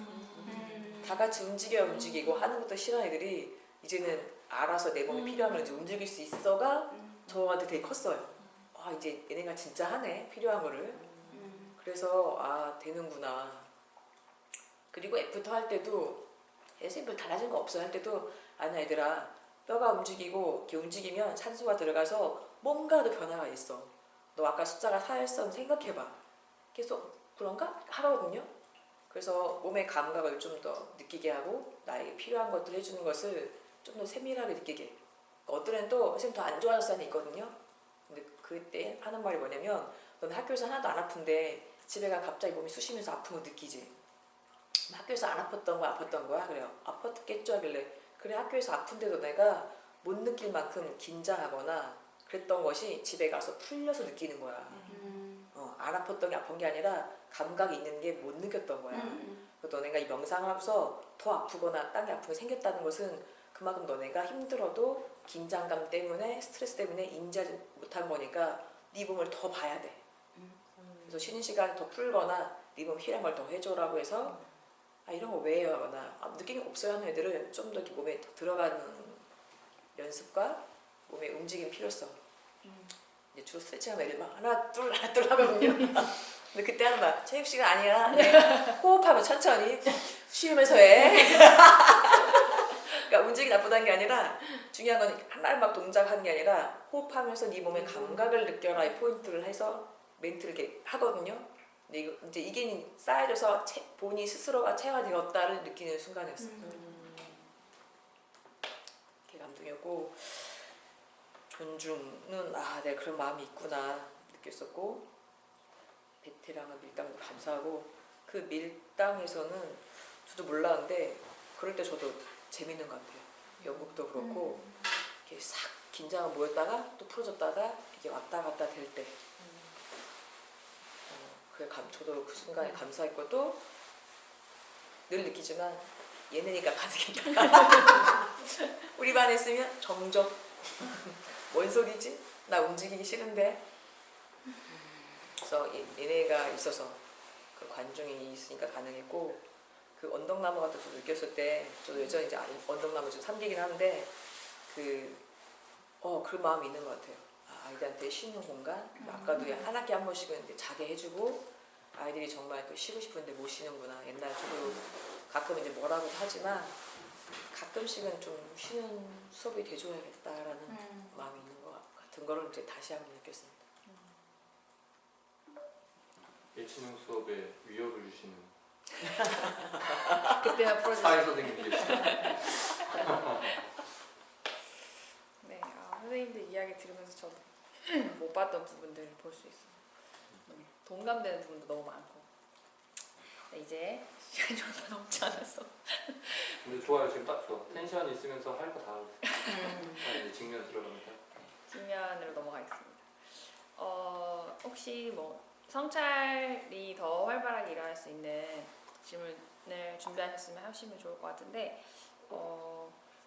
다 같이 움직이고 하는 것도 싫어하는 애들이 이제는 알아서 내 몸에 필요한 걸 이제 움직일 수 있어가 저한테 되게 컸어요. 이제 얘네가 진짜 하네 필요한 거를. 그래서 되는구나. 그리고 애프터 할 때도 샘플 달라진 거 없어 할 때도 아니야 얘들아 뼈가 움직이고 이렇게 움직이면 산소가 들어가서 뭔가도 변화가 있어. 너 아까 숫자가 4였어 생각해봐. 계속 그런가? 하거든요. 그래서 몸의 감각을 좀 더 느끼게 하고 나에게 필요한 것들을 해주는 것을 좀 더 세밀하게 느끼게. 어떤 애는 또 선생님 더 안 좋아졌을 때는 있거든요. 근데 그때 하는 말이 뭐냐면 너는 학교에서 하나도 안 아픈데 집에 가 갑자기 몸이 쑤시면서 아픈 거 느끼지? 학교에서 안 아팠던 거 아팠던 거야? 그래요. 아팠겠죠 하길래 그래 학교에서 아픈데도 내가 못 느낄 만큼 긴장하거나 그랬던 것이 집에 가서 풀려서 느끼는 거야. 안 아팠던 게 아픈 게 아니라 감각이 있는 게 못 느꼈던 거야. 그래서 너네가 이 명상하면서 더 아프거나 딴 게 아픈 게 생겼다는 것은 그만큼 너네가 힘들어도 긴장감 때문에 스트레스 때문에 인지하지 못한 거니까 네 몸을 더 봐야 돼. 그래서 쉬는 시간에 더 풀거나 네 몸 힐링을 더 해줘라고 해서 아 이런 거 왜 해요 하거나 느낌이 없어요 하는 애들을 좀 더 몸에 더 들어가는 연습과 몸의 움직임 필요성. 이제 주로 스트레칭하면 애들 막 하나 둘 하거든요. 근데 그때 하는 말 체육 시간 아니야. 네. 호흡하면 천천히 쉬면서 해. 그러니까 움직이 나쁘다는 게 아니라 중요한 건 하나를 막 동작하는 게 아니라 호흡하면서 네 몸의 감각을 느껴라의 포인트를 해서 멘트를 이렇게 하거든요. 근데 이제 이게 쌓여져서 본인 스스로가 체화되었다를 느끼는 순간이었어요. 그게 감동이었고 존중은 아 내가 그런 마음이 있구나 느꼈었고 베테랑과 밀당도 감사하고 그 밀당에서는 저도 몰랐는데 그럴 때 저도 재밌는 것 같아요. 연극도 그렇고 이렇게 싹 긴장을 모였다가 또 풀어졌다가 이게 왔다 갔다 될 때 저도 그 순간에 감사했고 또 늘 느끼지만 얘네니까 가능했다. 우리 반에 있으면 정적 뭔 소리지? 나 움직이기 싫은데 그래서 얘네가 있어서 그 관중이 있으니까 가능했고 그 언덕나무 같은 거 느꼈을 때 저도 예전에 이제 언덕나무 좀 삼기긴 하는데 그런 마음이 있는 것 같아요. 아이들한테 쉬는 공간 아까도 한 학기 한 번씩은 이제 자게 해주고 아이들이 정말 쉬고 싶은데 못 쉬는구나. 옛날 저도 가끔 이제 뭐라고도 하지만 가끔씩은 좀 쉬는 수업이 돼줘야겠다라는 마음이 있는 것 같은 거를 이제 다시 한번 느꼈습니다. 예체능 수업에 위협을 주시는 그때나 풀어주세요. 사회 선생님이 계시죠. 네, 선생님들 이야기 들으면서 저도 못 봤던 부분들을 볼 수 있어요. 동감되는 부분도 너무 많고. 네, 이제 시간이 얼마 남지 않았어. 근데 좋아요. 지금 딱 좋아. 텐션이 있으면서 할 거 다 하고 이제 직면 들어갑니다. 직면으로 넘어가겠습니다. 혹시 뭐 성찰이 더 활발하게 일어날 수 있는 질문을 준비하셨으면 하시면 좋을 것 같은데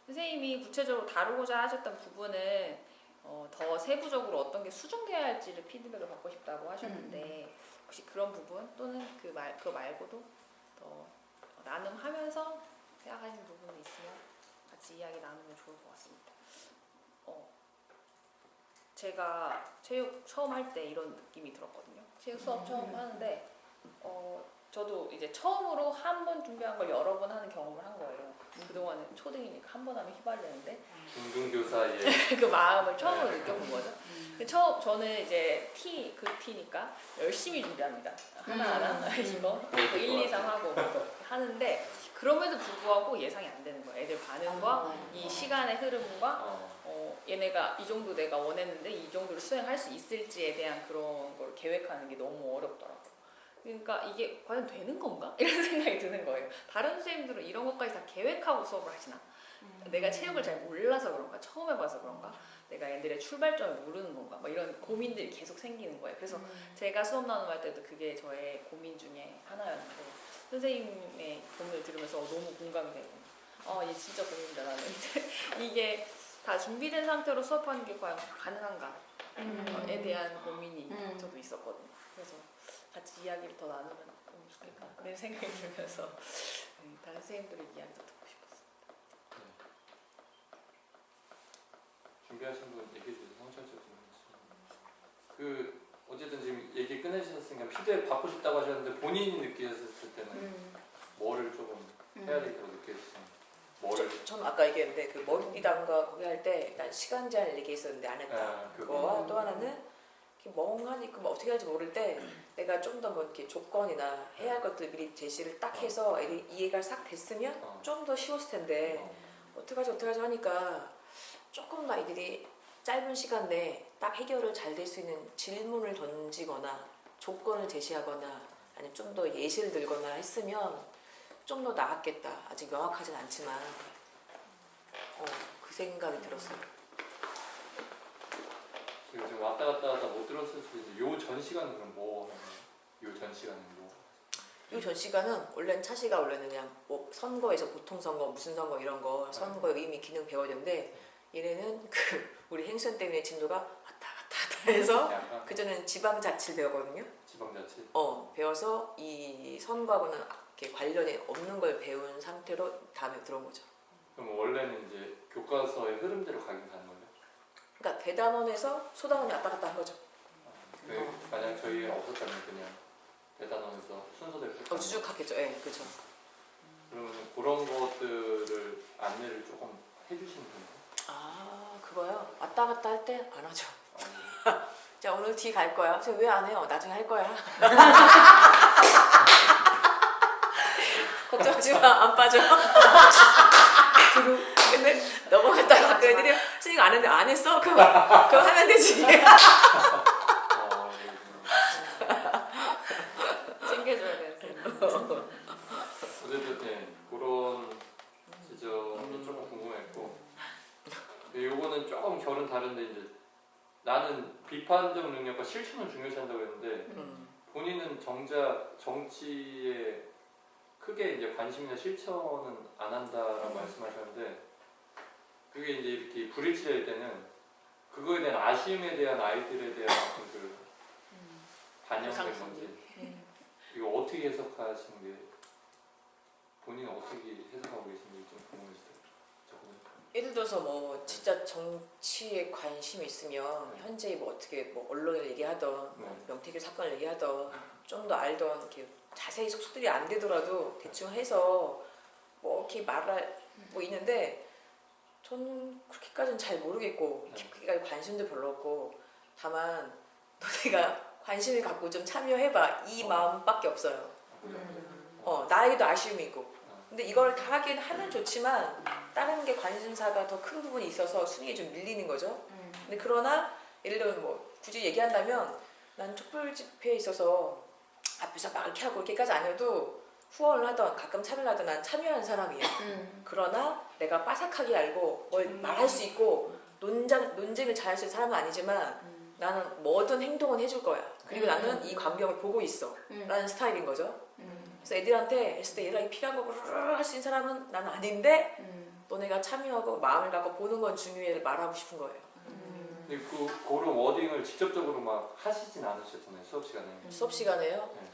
선생님이 구체적으로 다루고자 하셨던 부분은 더 세부적으로 어떤 게 수정돼야 할지를 피드백을 받고 싶다고 하셨는데 혹시 그런 부분 또는 그거 말고도 더 나눔하면서 생각하시는 부분이 있으면 같이 이야기 나누면 좋을 것 같습니다. 제가 체육 처음 할 때 이런 느낌이 들었거든요. 체육 수업 처음 하는데 저도 이제 처음으로 한 번 준비한 걸 여러 번 하는 경험을 한 거예요. 그동안은 초등이니까 한 번 하면 휘발렸는데 중등교사의 그 마음을 처음으로 느껴본 거죠. 저는 이제 T니까 열심히 준비합니다. 하나하나 이거 1, 2, 3 하고 하는데 그럼에도 불구하고 예상이 안 되는 거예요. 애들 반응과 이 시간의 흐름과 얘네가 이 정도 내가 원했는데 이 정도를 수행할 수 있을지에 대한 그런 걸 계획하는 게 너무 어렵더라고요. 그러니까 이게 과연 되는 건가? 이런 생각이 드는 거예요. 다른 선생님들은 이런 것까지 다 계획하고 수업을 하시나? 내가 체육을 잘 몰라서 그런가? 처음 해봐서 그런가? 내가 얘들의 출발점을 모르는 건가? 뭐 이런 고민들이 계속 생기는 거예요. 그래서 제가 수업 나눔할 때도 그게 저의 고민 중에 하나였는데 선생님의 고민을 들으면서 너무 공감이 되고 얘 진짜 고민이다 나는. 이게 다 준비된 상태로 수업하는 게 과연 가능한가에 대한 고민이 저도 있었거든요. 그래서 같이 이야기를 더 나누면 너무 좋겠다 그런 생각이 들면서 다른 선생님들의 이야기도 듣고 싶었습니다. 준비하신 분 얘기해 주세요. 성찰적 어쨌든 지금 얘기 끝내주셨으니까 피드백 받고 싶다고 하셨는데 본인이 느끼셨을 때는 뭐를 조금 해야 되겠다고 느껴지세요? 저는 아까 얘기했는데 그 머리담과 거기 할 때 일단 시간 제한 얘기했었는데 안 했다. 그거와 또 하나는 멍하니 뭐 어떻게 할지 모를 때 내가 좀 더 뭐 이렇게 조건이나 해야 할 것들 미리 제시를 딱 해서 애들이 이해가 싹 됐으면 좀 더 쉬웠을 텐데 어떡하지 하니까 조금 더 아이들이 짧은 시간 내에 딱 해결을 잘 될 수 있는 질문을 던지거나 조건을 제시하거나 아니면 좀 더 예시를 들거나 했으면 좀 더 나았겠다. 아직 명확하진 않지만 그 생각이 들었어요. 지금 좀 왔다 갔다 하다 못 들었을 수도 있는데 요 전 시간은 그럼 뭐 하나요? 요 전 시간은 뭐? 이 전 시간은 원래는 차시가 원래는 그냥 뭐 선거에서 보통 선거 무슨 선거 이런 거 선거 의미 기능 배워야 되는데 얘네는 그 우리 행선 때문에 진도가 왔다 갔다 해서 약간 그전에는 지방자치를 배웠거든요. 지방자치. 배워서 이 선거하고는 이렇게 관련이 없는 걸 배운 상태로 다음에 들어온 거죠. 그럼 원래는 이제 교과서의 흐름대로 가긴 가는 거죠? 그러니까 대단원에서 소단원이 왔다 갔다 한 거죠. 만약 저희가 없었다면 그냥 대단원에서 순서대로 쭉 쭉 갔겠죠. 예, 그렇죠. 그러면 그런 것들을 안내를 조금 해주시는 건가요? 아, 그거요? 왔다 갔다 할 때 안 하죠. 자, 오늘 뒤 갈 거야. 저 왜 안 해요? 나중에 할 거야. 걱정하지 마, 안 빠져. 근데 넘어갔다가 그 애들이 선생님 안 했는데 안 했어? 그럼 하면 되지. 챙겨줘야 돼. 어쨌든 네, 그런 지점이 조금 궁금했고 근데 요거는 조금 결은 다른데 이제 나는 비판적 능력과 실천을 중요시한다고 했는데 본인은 정작 정치에 크게 이제 관심이나 실천은 안 한다라고 말씀하셨는데 그게 이제 이렇게 불일치할 때는 그거에 대한 아쉬움에 대한 아이들에 대한 어떤 그 반영된 건지 이거 어떻게 해석하시는 게 본인은 어떻게 해석하고 계신지 좀 궁금해지더라고요. 예를 들어서 뭐 진짜 정치에 관심이 있으면 현재 뭐 어떻게 뭐 언론을 얘기하던 뭐 명태균 사건을 얘기하던 좀 더 알던 이렇게 자세히 속속들이 안 되더라도 대충 해서 뭐 이렇게 말할 뭐 있는데 저는 그렇게까지는 잘 모르겠고 그렇게까지 관심도 별로 없고 다만 너네가 관심을 갖고 좀 참여해봐 이 마음밖에 없어요. 나에게도 아쉬움이 있고 근데 이걸 다 하긴 하면 좋지만 다른 게 관심사가 더 큰 부분이 있어서 순위에 좀 밀리는 거죠. 근데 그러나 예를 들면 뭐 굳이 얘기한다면 난 촛불 집회에 있어서 앞에서 막 이렇게 하고 이렇게까지 아니어도 후원을 하던 가끔 참여를 하던 난 참여한 사람이야. 그러나 내가 빠삭하게 알고 뭘 말할 수 있고 논쟁을 잘할 수 있는 사람은 아니지만 나는 뭐든 행동은 해줄 거야. 그리고 나는 이 광경을 보고 있어 라는 스타일인 거죠. 그래서 애들한테 했을 때 얘들이 필요한 거 할 수 있는 사람은 나는 아닌데 너네가 참여하고 마음을 갖고 보는 건 중요해를 말하고 싶은 거예요. 근데 그런 워딩을 직접적으로 막 하시진 않으셨잖아요 수업 시간에. 수업 시간에요? 네.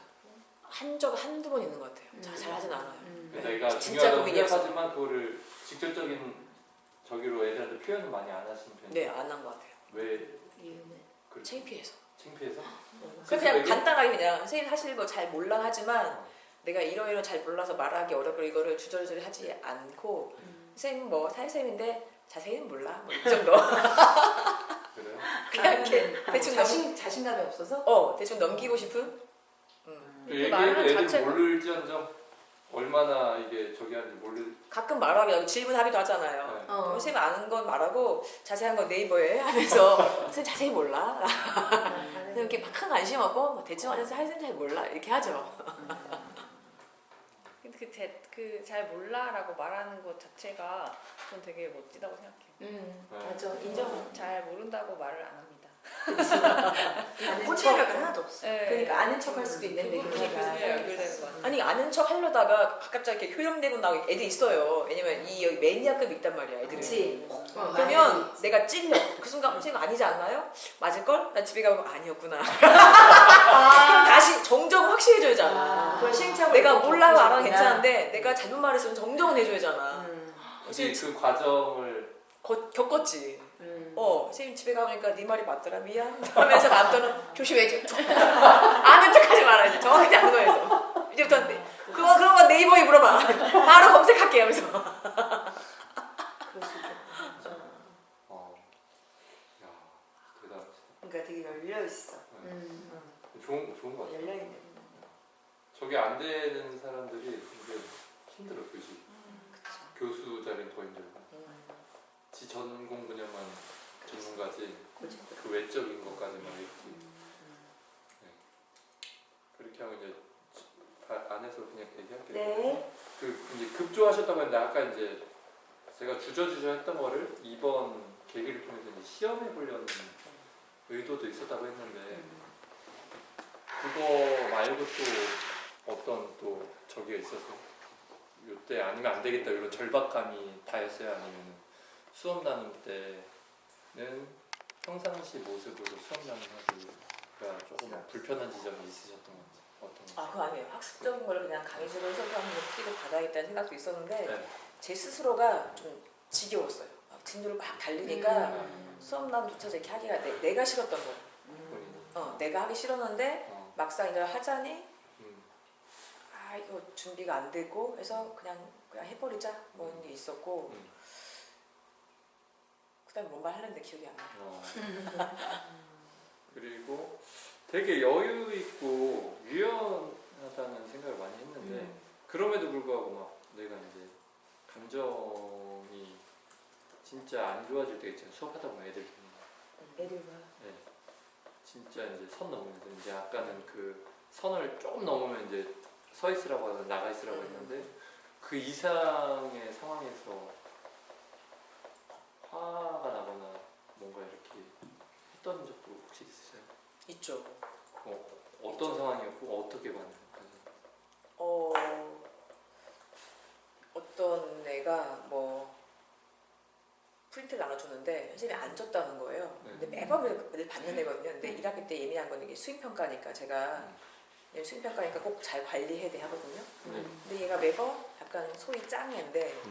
한두 번 있는 것 같아요. 잘 하진 않아요. 내가 진짜 중요하다고 고민이었어. 생각하지만 그거를 직접적인 저기로 애들한테 표현을 많이 안 하시는 편이에요. 네, 안 한 것 같아요. 왜? 그렇죠? 창피해서. 창피해서? 그냥 간단하게 그냥 선생님 사실 뭐 잘 몰라 하지만 내가 이러이러 잘 몰라서 말하기 어렵고 이거를 주저리주저리 하지 않고 선생님 뭐 사회쌤인데 자세히는 몰라 뭐 이 정도. 그래요? 그냥 이렇게 대충 자신감이 없어서? 대충 넘기고 싶은? 얘기해도 말하는 애들 자체가- 모를지언정 얼마나 이게 저기 하는지 모를. 가끔 말하기도 질문하기도 하잖아요. 네. 선생님 아는 건 말하고 자세한 건 네이버에 하면서 선생님 자세히 몰라. 그냥 이렇게 막 큰 관심 없고 뭐 대충 하면서 선생님 잘 몰라 이렇게 하죠. 그 잘 몰라라고 말하는 것 자체가 전 되게 멋지다고 생각해요. 맞아, 인정. 잘 모른다고 말을 안 합니다. 아는 호재가 척. 하나도 없어. 네. 그러니까 아는 척 할 수도 있는데 교수님에 그러니까. 연결되는 거 아니에요? 아니 아는 척 하려다가 갑자기 이렇게 효용되고 나오고 애들 있어요. 왜냐면 이 여기 매니아급이 있단 말이야 애들은. 그치. 그러면 내가 찔려. 그 순간 선생님 아니지 않나요? 맞을걸? 나 집에 가면 아니었구나. 그럼 다시 정정을 확실해줘야잖아. 그걸 실착을 내가 이렇게 몰라도 알아 겪으셨구나. 괜찮은데 내가 잘못 말했으면 정정은 해줘야잖아. 이제 그 과정을 겪었지. 선생님 집에 가보니까 네 말이 맞더라 미안 하면서 다음부터는 조심해줘. 아는 척하지 말아야지. 정확하지 않은 거에서 이제부터 그런 건 네이버에 물어봐. 바로 검색할게 하면서. 야 대단하시다. 그러니까 되게 열려 있어. 좋은 것 같아요. 열려 있는. 저게 안 되는 사람들이 되게 힘들어 교수 자리는 더 힘들고 지 전공 분야만 기능까지 그 외적인 것까지 막 이렇게 네. 그렇게 하고 이제 안에서 그냥 얘기할게요. 네. 그 이제 급조하셨다고 했는데 아까 이제 제가 주저주저 했던 거를 이번 계기를 통해서 이제 시험해 보려는 의도도 있었다고 했는데 그거 말고 또 어떤 또 저기가 있어서 요때 아니면 안 되겠다 이런 절박감이 다였어요? 아니면 수업 나눌 때는 평상시 모습으로 수업 나누기가 조금 불편한 지점이 있으셨던 건지 어떤 아, 그거 아니에요. 학습적인 걸 그냥 강의실로 해서 한번 피를 받아야겠다는 생각도 있었는데 네. 제 스스로가 좀 지겨웠어요. 막 진도를 막 달리니까 수업 나눔조차 이렇게 하기가 내가 싫었던 거예요. 본인이 내가 하기 싫었는데 막상 이걸 하자니 음. 아 이거 준비가 안 되고 해서 그냥 해버리자 뭐 이런 게 있었고 그다음에 뭔 말 하려는데 기억이 안 나요. 그리고 되게 여유 있고 유연하다는 생각을 많이 했는데 그럼에도 불구하고 막 내가 이제 감정이 진짜 안 좋아질 때가 있잖아요. 수업하다 보면 애들 애들과 네. 진짜 이제 선 넘으면서 이제 아까는 그 선을 조금 넘으면 이제 서 있으라고 하고 나가 있으라고 했는데 그 이상의 상황에서 화가 나거나 뭔가 이렇게 했던 적도 혹시 있으세요? 있죠. 어떤 상황이었고 어떻게 반응하세요? 어떤 애가 뭐 프린트를 나눠주는데 선생님이 안 줬다는 거예요. 근데 매번 애들 받는 애거든요. 근데 1학기 때 예민한 건 이게 수행평가니까 제가 수행평가니까 꼭 잘 관리해야 돼 하거든요. 근데 얘가 매번 약간 소위 짱애인데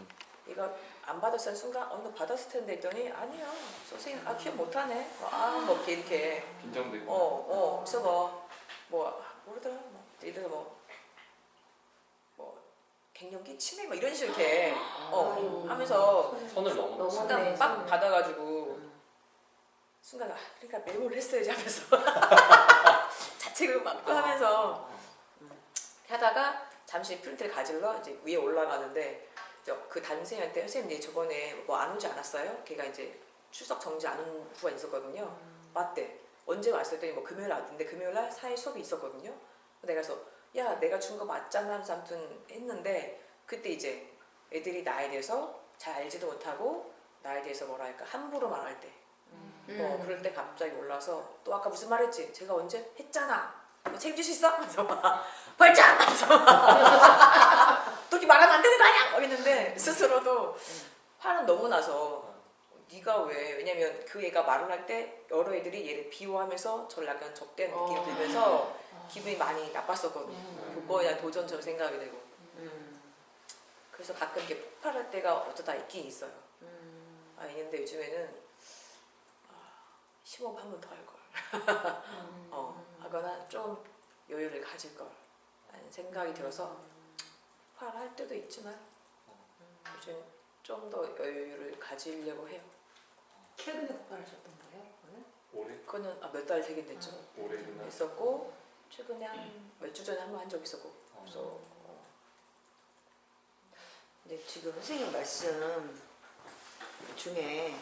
얘가 안 받았을 순간 너 받았을 텐데 했더니 아니야 선생님 기억 못하네 뭐 이렇게 빈정되고 그래서 모르더라 얘들 갱년기 치매 뭐 이런 식으로 이렇게 하면서 선을 넘어 순간 막 받아가지고 순간 그러니까 메모를 했어야지 하면서 자책을 막 하면서 하다가 잠시 프린트를 가질러 이제 위에 올라가는데 그 담임 선생님한테 선생님 저번에 뭐 안 오지 않았어요? 걔가 이제 출석 정지 안 온 후가 있었거든요. 맞대. 언제 왔을 때 뭐 금요일 왔는데 금요일 날 사회 수업이 있었거든요. 내가 그래서 야 내가 준 거 맞잖아 하면서 아무튼 했는데 그때 이제 애들이 나에 대해서 잘 알지도 못하고 나에 대해서 뭐라 할까 함부로 말할 때 그럴 때 갑자기 올라서 또 아까 무슨 말 했지? 제가 언제 했잖아. 너 책임질 수 있어? 하면서 막 벌짝! 하면서 또 이렇게 말하면 안 되는 거 아니야! 했는데 스스로도 화는 너무 나서 네가 왜냐면 그 애가 말을 할 때 여러 애들이 얘를 비호하면서 저를 약간 적대한 느낌이 들면서 기분이 많이 나빴었거든요. 그거에 도전처럼 생각이 되고 그래서 가끔 이렇게 폭발할 때가 어쩌다 있긴 있어요. 있는데 요즘에는 심호흡 한 번 더 할 걸 하거나 좀 여유를 가질 걸 라는 생각이 들어서 폭발할 때도 있지만 요즘 좀 더 여유를 가지려고 해요. 최근에 폭발하셨던 거예요? 올해? 그거는 몇 달 되긴 됐죠. 올해구나. 했었고 최근에 한 몇 주 전에 한 번 한 적 있었고 그래서 근데 지금 선생님 말씀 중에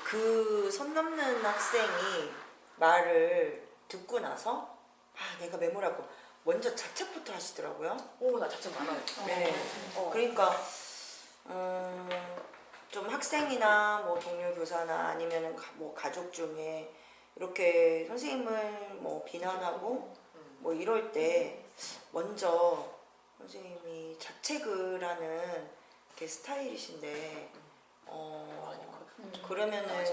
그 선 넘는 학생이 말을 듣고 나서 내가 메모라고 먼저 자책부터 하시더라고요. 나 자책 많아요. 네. 그러니까 좀 학생이나 뭐 동료 교사나 아니면은 뭐 가족 중에 이렇게 선생님을 뭐 비난하고 뭐 이럴 때 먼저 선생님이 자책을 하는 게 스타일이신데 그러면은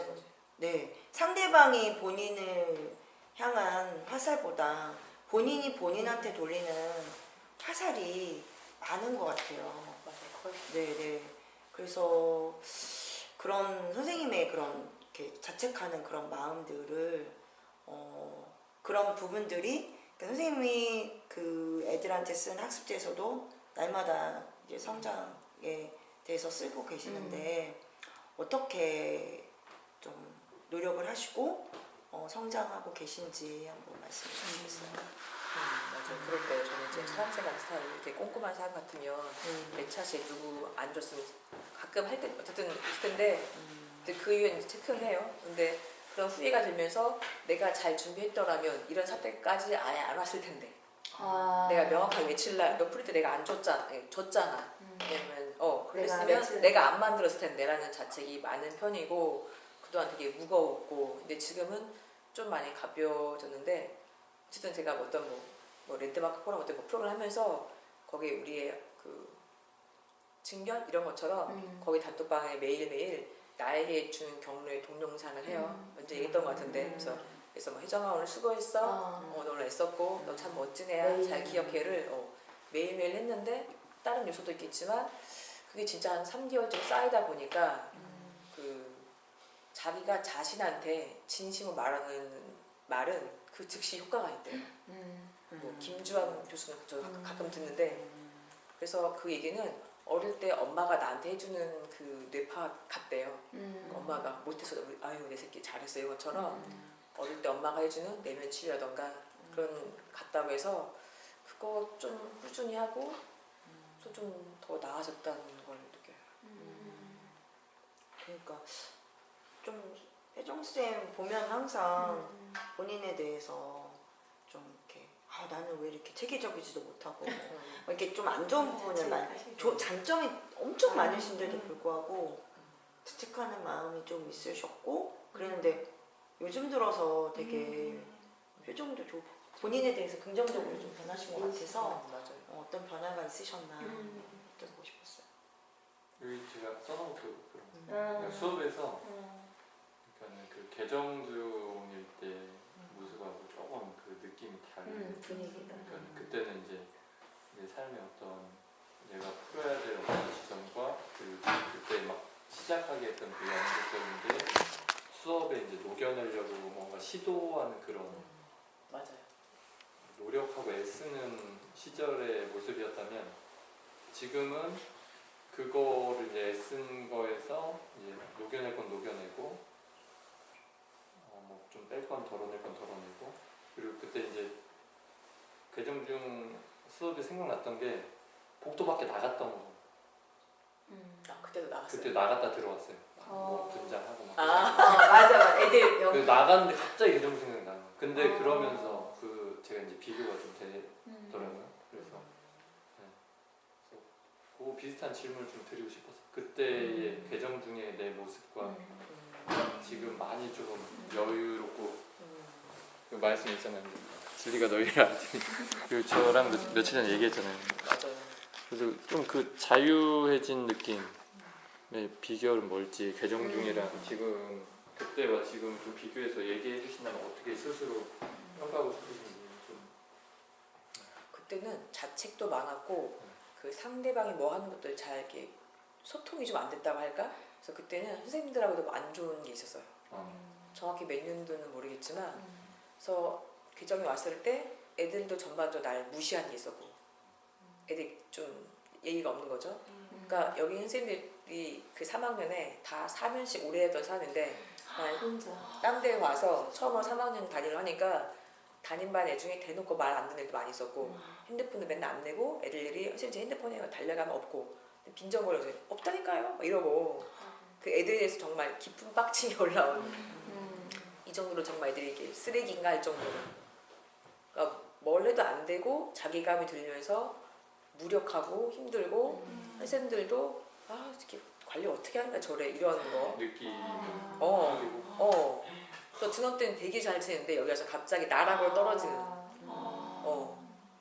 네 상대방이 본인을 향한 화살보다 본인이 본인한테 돌리는 화살이 많은 것 같아요. 네네. 그래서 그런 선생님의 그런 이렇게 자책하는 그런 마음들을 그런 부분들이 그러니까 선생님이 그 애들한테 쓴 학습지에서도 날마다 이제 성장에 대해서 쓰고 계시는데 어떻게 좀 노력을 하시고 성장하고 계신지 한번 말씀해 주시겠어요? 맞아요. 그럴 때 저는 이제 사람 생각 스타일이 이렇게 꼼꼼한 사람 같으면 내 차시에 누구 안 줬으면 가끔 할 때 어쨌든 있을 텐데 근데 그 이후에 이제 체크는 해요. 근데 그런 후회가 들면서 내가 잘 준비했더라면 이런 사태까지 아예 안 왔을 텐데. 내가 명확하게 며칠 날 너 프린트 내가 안 줬잖아. 왜냐면 그랬으면 며칠 내가 안 만들었을 텐데라는 자책이 많은 편이고 그동안 되게 무거웠고 근데 지금은 좀 많이 가벼워졌는데 어쨌든 제가 어떤 뭐 랜드마크 포럼 어떤 뭐 프로그램을 하면서 거기에 우리의 그 증변 이런 것처럼 거기 단톡방에 매일매일 나에게 주는 경로의 동영상을 해요. 먼저 얘기했던 것 같은데 그래서 뭐 혜정아 오늘 수고했어. 너 오늘 애썼고 너 참 멋진 애야. 잘 기억해를 매일매일 했는데 다른 요소도 있겠지만 그게 진짜 한 3개월쯤 쌓이다 보니까 그 자기가 자신한테 진심으로 말하는 말은 그 즉시 효과가 있대요. 뭐 김주환 교수는 저 가끔 듣는데 그래서 그 얘기는 어릴 때 엄마가 나한테 해주는 그 뇌파악 같대요. 엄마가 못해서 아유 내 새끼 잘했어 이것처럼 어릴 때 엄마가 해주는 내면 치유라던가 그런 같다고 해서 그거 좀 꾸준히 하고 좀 더 나아졌다는 걸 느껴요. 그러니까 좀 혜정쌤 보면 항상 본인에 대해서 좀 이렇게 나는 왜 이렇게 체계적이지도 못하고 이렇게 좀 안 좋은 부분을 장점이 엄청 많으신데도 불구하고 자책하는 마음이 좀 있으셨고 그랬는데 요즘 들어서 되게 표정도 좀 본인에 대해서 긍정적으로 좀 변하신 것 같아서 맞아요. 어떤 변화가 있으셨나 듣고 싶었어요. 여기 제가 써놓은 그런 수업에서 그러니까 그 개정 중일 때 모습하고 조금 그 느낌이 다른 분위기가. 그러니까 그때는 이제 내 삶의 어떤 내가 풀어야 될 어떤 지점과 그때 막 시작하게 했던 그 연극적인데 수업에 이제 녹여내려고 뭔가 시도하는 그런 맞아요. 노력하고 애쓰는 시절의 모습이었다면 지금은 그거를 이제 애쓴 거에서 이제 녹여낼 건 녹여내고 뭐 좀 뺄 건 덜어낼 건 덜어내고 그리고 그때 이제 개정 중 수업이 생각났던 게 복도 밖에 나갔던 거 그때도 나갔어요. 그때 나갔다 들어왔어요. 뭐 분장하고 막 맞아. 애들 그 나갔는데 갑자기 개정 생각이 나는 거예요. 근데 그러면서 제가 이제 비교가 좀 되더라고요. 그래서 그 비슷한 질문을 좀 드리고 싶었어요. 그때의 개정 중에 내 모습과 지금 많이 조금 여유롭고 그 말씀 있잖아요. 진리가 너희를 알지. 그리고 저랑 며칠 전에 얘기했잖아요. 맞아요. 그래서 좀 그 자유해진 느낌의 비결은 뭘지 개정 중이랑 지금 그때와 지금 좀 비교해서 얘기해 주신다면 어떻게 스스로 평가하고 싶으신지 좀. 그때는 자책도 많았고 그 상대방이 뭐 하는 것들 잘 이렇게 소통이 좀 안 됐다고 할까? 그래서 그때는 선생님들하고도 안 좋은 게 있었어요. 정확히 몇 년도는 모르겠지만 그래서 개정이 왔을 때 애들도 전반적으로 날 무시하는 게 있었고 애들이 좀 예의가 없는 거죠. 그러니까 여기 선생님들이 그 3학년에 다 4년씩 오래 했던 사람인데 딴 데 와서 처음으로 3학년 다니려 하니까 담임반 애 중에 대놓고 말 안 듣는 애도 많이 있었고 핸드폰도 맨날 안 내고 애들이 선생님 제 핸드폰에 달려가면 없고 빈정거려서 없다니까요 막 이러고 그 애들에서 정말 깊은 빡침이 올라온 이 정도로 정말 애들이 이렇게 쓰레기인가 할 정도로 그러니까 뭘 해도 안 되고 자기감이 들면서 무력하고 힘들고 선생님들도 이렇게 관리 어떻게 하는 거야 저래 이런 거 느끼 저 중학 때는 되게 잘 지냈는데 여기 와서 갑자기 나락으로 떨어지는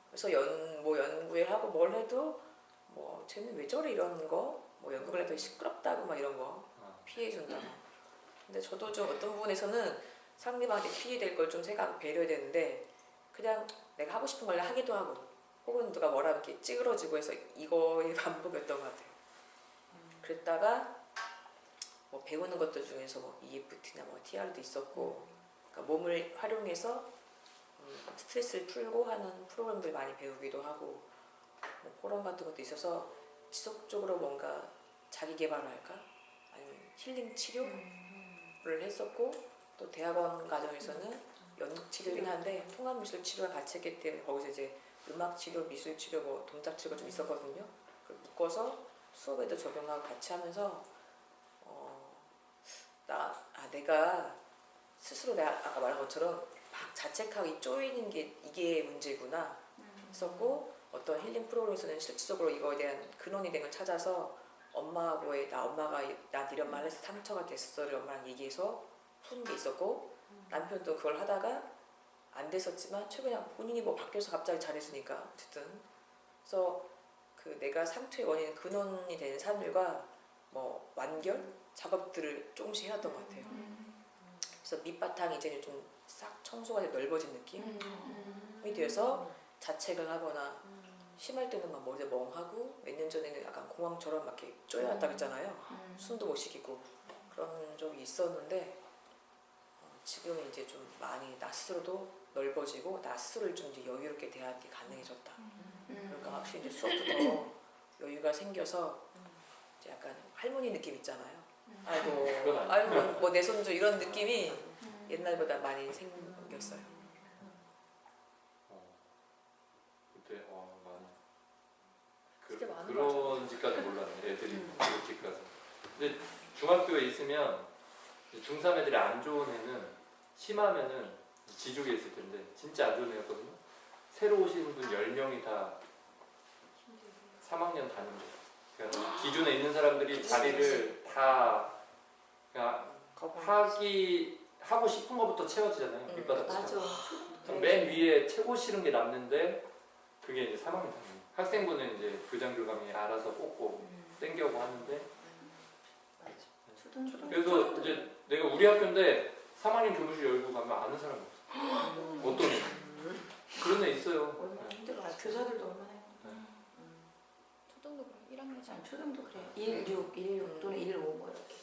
그래서 연구를 하고 뭘 해도 뭐 쟤는 왜 저래 이런 거 뭐 연극을 해도 시끄럽다고 막 이런 거 피해준다 근데 저도 좀 어떤 부분에서는 상대방한테 피해될 걸 좀 생각 배려해야 되는데 그냥 내가 하고 싶은 걸 하기도 하고 혹은 누가 뭐라 이렇게 찌그러지고 해서 이거의 반복이었던 것 같아요. 그랬다가 뭐 배우는 것들 중에서 뭐 EFT나 뭐 TR도 있었고 그러니까 몸을 활용해서 스트레스를 풀고 하는 프로그램들 많이 배우기도 하고 뭐 포럼 같은 것도 있어서 지속적으로 뭔가 자기 개발을 할까 아니면 힐링 치료를 했었고 또 대학원 과정에서는 연극 치료긴 한데 통합 미술 치료가 같이 했기 때문에 거기서 이제 음악 치료, 미술 치료, 뭐 동작 치료가 좀 있었거든요. 그걸 묶어서 수업에도 적용하고 같이 하면서 내가 스스로 내가 아까 말한 것처럼 막 자책하고 쪼이는 게 이게 문제구나 했었고 어떤 힐링 프로그램에서는 실질적으로 이거에 대한 근원이 된 걸 찾아서 엄마하고의 엄마가 나 이런 말을 해서 상처가 됐어를 엄마랑 얘기해서 푸는 게 있었고 남편도 그걸 하다가 안 됐었지만 최근에 본인이 뭐 바뀌어서 갑자기 잘했으니까 어쨌든 그래서 그 내가 상처의 원인 근원이 되는 사람들과 뭐 완결 작업들을 조금씩 해왔던 것 같아요. 그래서 밑바탕이 이제는 좀 싹 청소가 넓어진 느낌이 되어서 자책을 하거나 심할 때는 막 머리가 멍하고 몇 년 전에는 약간 공황처럼 막 이렇게 쪼여왔다고 했잖아요. 숨도 못 쉬기고 그런 적이 있었는데 지금은 이제 좀 많이 나 스스로도 넓어지고 나 스스로를 좀 이제 여유롭게 대하는 게 가능해졌다. 그러니까 확실히 이제 수업도 더 여유가 생겨서 이제 약간 할머니 느낌 있잖아요. 아이고 뭐 내 손주 이런 느낌이 옛날보다 많이 생겼어요. 그때 많이 진짜 많은 그런지까지 몰랐네. 애들이 그렇게까지. 근데 중학교에 있으면 중3 애들이 안 좋은 애는 심하면은 지족에 있을 텐데 진짜 안 좋은 애였거든요. 새로 오신 분 10명이 다 3학년 담임자. 그러니까 기존에 있는 사람들이 자리를 다 그러니까 하고 싶은 것부터 채워지잖아요. 밑바닥처럼. 그럼 맨 위에 채고 싫은 게 남는데 그게 이제 3학년 담임. 학생부는 이제 교장교감이 알아서 뽑고 땡겨고 하는데 그래서 이제 내가 우리 학교인데 3학년 교무실 열고 가면 아는 사람이 없어. 어떤 애. 그런 애 있어요. 얼마나 힘들어요. 교사들도 얼마나 힘들어요. 초등도 그래 1학년이 초등도 그래요. 1.6 또는 1.5 뭐 이렇게.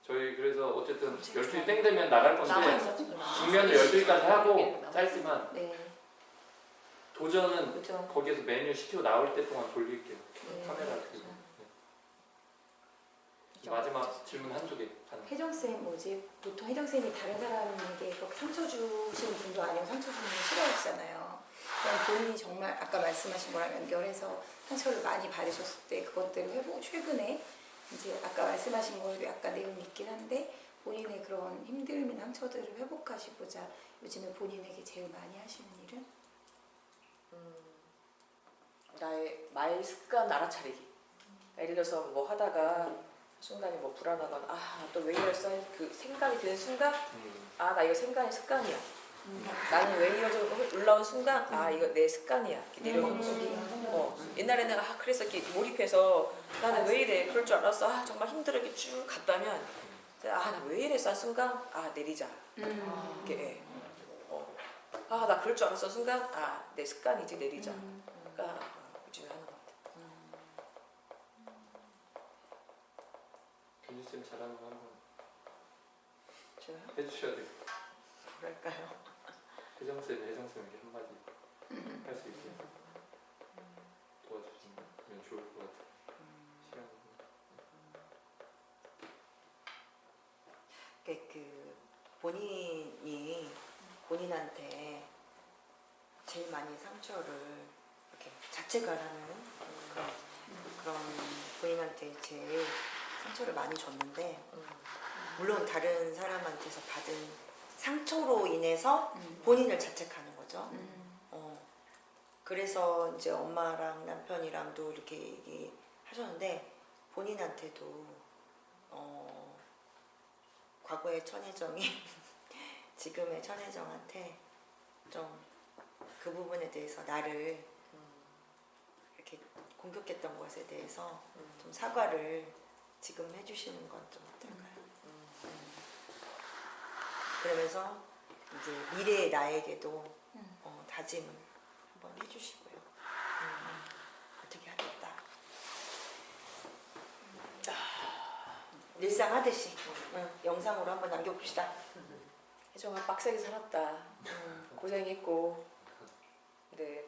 저희 그래서 어쨌든 12시 땡 되면 나갈 건데 중면을 12시까지 하고 짧지만 네. 도전은 그죠. 거기에서 메뉴 시키고 나올 때 동안 돌릴게요. 카메라 켜고. 마지막 질문 한두 개. 혜정쌤 보통 혜정쌤이 다른 사람에게 그렇게 상처 주시는 분도 아니고 상처 주는 걸 싫어하시잖아요. 그럼 본인이 정말 아까 말씀하신 거랑 연결해서 상처를 많이 받으셨을 때 그것들을 최근에 이제 아까 말씀하신 거에도 약간 내용이 있긴 한데 본인의 그런 힘듦이나 상처들을 회복하시고자 요즘에 본인에게 제일 많이 하시는 일은? 나의 말 습관 알아차리기. 예를 들어서 뭐 하다가 순간에 뭐 불안하거나 또 왜 이랬어? 그 생각이 드는 순간 나 이거 생각이 습관이야. 나는 왜 이러죠? 올라온 순간 이거 내 습관이야. 이렇게 내려오는 옛날에는 그래서 이렇게 몰입해서 나는 왜 이래? 그럴 줄 알았어. 정말 힘들어 이렇게 쭉 갔다면 나 왜 이랬어? 한 순간 내리자. 이렇게 나 그럴 줄 알았어. 순간 내 습관이지 내리자. 그러니까 요즘에 하는 것 같아. 김희쌤 잘하는 거 한번 저요? 해주셔야 돼요. 뭐랄까요? 혜정쌤에게 한마디 할 수 있게 도와주시면 좋을 것 같아요. 그 본인이 본인한테 제일 많이 상처를 이렇게 자책을 하는 그런 본인한테 제일 상처를 많이 줬는데 물론 다른 사람한테서 받은 상처로 인해서 본인을 자책하는 거죠. 그래서 이제 엄마랑 남편이랑도 이렇게 얘기하셨는데 본인한테도 과거의 천혜정이 지금의 천혜정한테 좀 그 부분에 대해서 나를 이렇게 공격했던 것에 대해서 좀 사과를 지금 해주시는 건 좀 어떨까요? 그러면서 이제 미래의 나에게도 다짐을 한번 해주시고요. 어떻게 하겠다. 일상 하듯이 영상으로 한번 남겨봅시다. 혜정아 빡세게 살았다. 고생했고 근데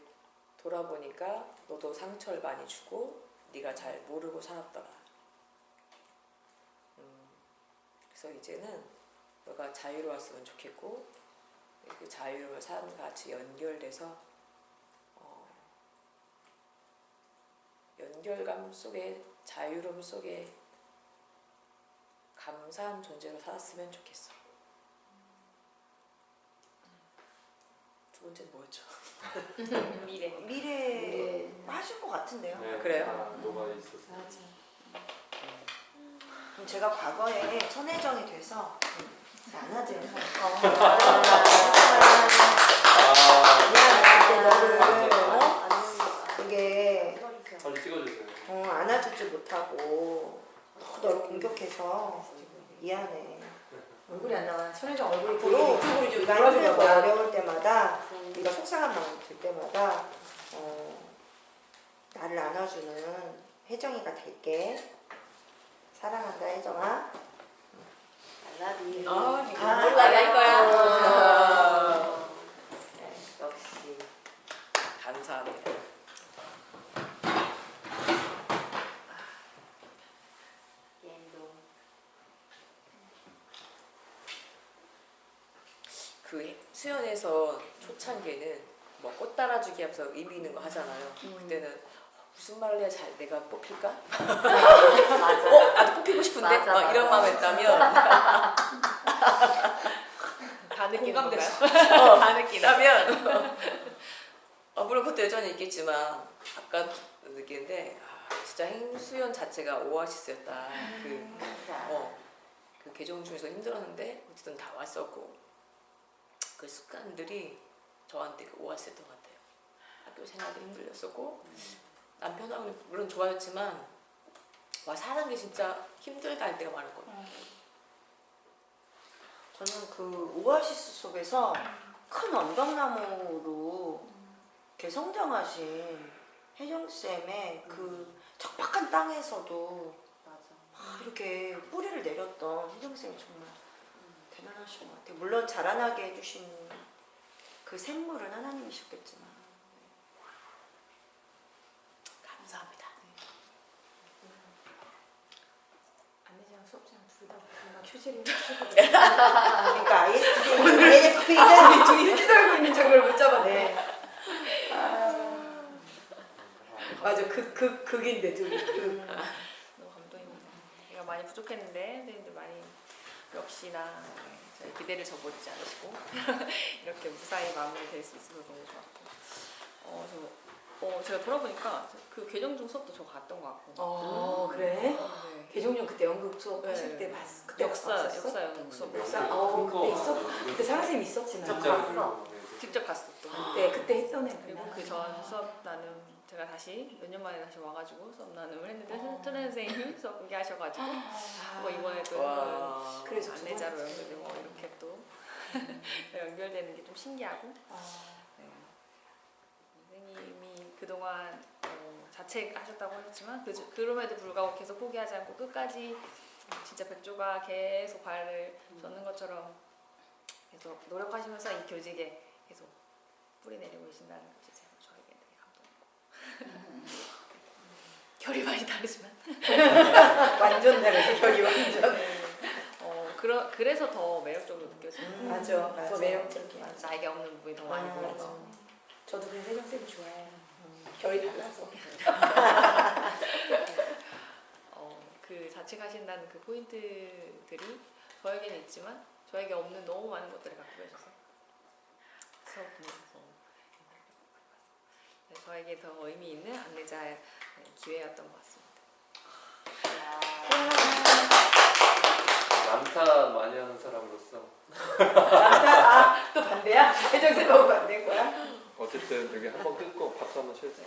돌아보니까 너도 상처를 많이 주고 네가 잘 모르고 살았더라. 그래서 이제는 너가 자유로웠으면 좋겠고 그 자유로운 삶과 같이 연결돼서 연결감 속에 자유로움 속에 감사한 존재로 살았으면 좋겠어. 두 번째는 뭐였죠? 미래. 미래 하실 것 같은데요. 네, 그래요? 다 녹아 있어서. 그럼 제가 과거에 천혜정이 돼서 안아드려요. 미안해, 너를 이게 빨리 찍어주세요. 안아주지 못하고 너를 공격해서 미안해. 얼굴이 안 나와. 손혜정 얼굴이 앞으로 이쪽으로 좀 네가 돌아주는 힘들고 거야. 어려울 때마다 네가 속상한 마음 들 때마다 나를 안아주는 혜정이가 될게. 사랑한다 혜정아. 알라비. 몰라 거야. 역시. 감사합니다. 게임도. 그 수연에서 초창기에는 뭐 꽃 따라주기 하면서 의미 있는 거 하잖아요. 그때는 무슨 말을 해야 잘 내가 뽑힐까? 맞아. 나도 뽑히고 싶은데 맞아, 막 이런 맞아. 마음이었다면 다 느끼는 건가요? 공감됐어. 다 느끼는. 그다면 물론 그것도 여전히 있겠지만 아까 느끼는데 진짜 행수연 자체가 오아시스였다. 그 계정 중에서 힘들었는데 어쨌든 다 왔었고 그 습관들이 저한테 그 오아시스였던 것 같아요. 학교 생활도 힘들었었고 남편하고는 물론 좋아졌지만 와 사는 게 진짜 힘들다 할 때가 많았거든요. 저는 그 오아시스 속에서 큰 언덕나무로 이렇게 성장하신 혜정쌤의 그 척박한 땅에서도 맞아. 이렇게 뿌리를 내렸던 혜정쌤이 정말 대단하신 것 같아요. 물론 자라나게 해주신 그 샘물은 하나님이셨겠지만 감사합니다. 안내장 수업장 둘 다 뭔가 휴지를 그러니까 ISTJ ENFP는 둘이 휘둘고 있는 저걸 못 잡았네. 맞아 극인데 둘이 너무 감동입니다. 제가 많이 부족했는데 선생님들 많이 역시나 저희 기대를 저버리지 않으시고 이렇게 무사히 마무리될 수 있어서 너무 좋았고 제가 돌아보니까 그 계정중 수업도 저 갔던 것 같고 그래? 네. 계종용 그때 연극 수업 하실 때 네. 봤어. 그때 역사 봤었어? 연극 수업 역사? 큰 거. 그때 있었. 그때 상쌤 있었구나. 진짜 갔어. 직접 갔었던 그때 했던 애구나. 그리고 그 전 수업 나눔 제가 다시 몇 년 만에 다시 와가지고 수업 나눔을 했는데 천혜 선생님이 수업 공개하셔가지고 뭐 이번에 또 와. 그래서 안내자로 연결되고 이렇게 또 연결되는 게 좀 신기하고 네. 선생님이 그동안 자책하셨다고 하셨지만 그럼에도 불구하고 계속 포기하지 않고 끝까지 진짜 백조가 계속 발을 젓는 것처럼 계속 노력하시면서 이 교직에 계속 뿌리 내리고 계신다는 것 자체가 저에게 되게 감동이고 결이 많이 다르지만 완전 다르지 결이 완전. 그래서 더 매력적으로 느껴져요. 맞아. 더 매력적이야. 나에게 없는 부분이 더 많이 보여서 저도 그래서 혜정쌤 좋아해요. 결이 달라서. 그 자책하신다는 그 포인트들이 저에게는 있지만 저에게 없는 너무 많은 것들을 갖고 계셔서 수업 보면서 저에게 더 의미 있는 안내자의 기회였던 것 같습니다. 남탓 많이 하는 사람으로서 남자 또 반대야? 혜정쌤 너무 반대인 거야? 어쨌든 여기 한번 끊고 박수 한번 쳐주세요.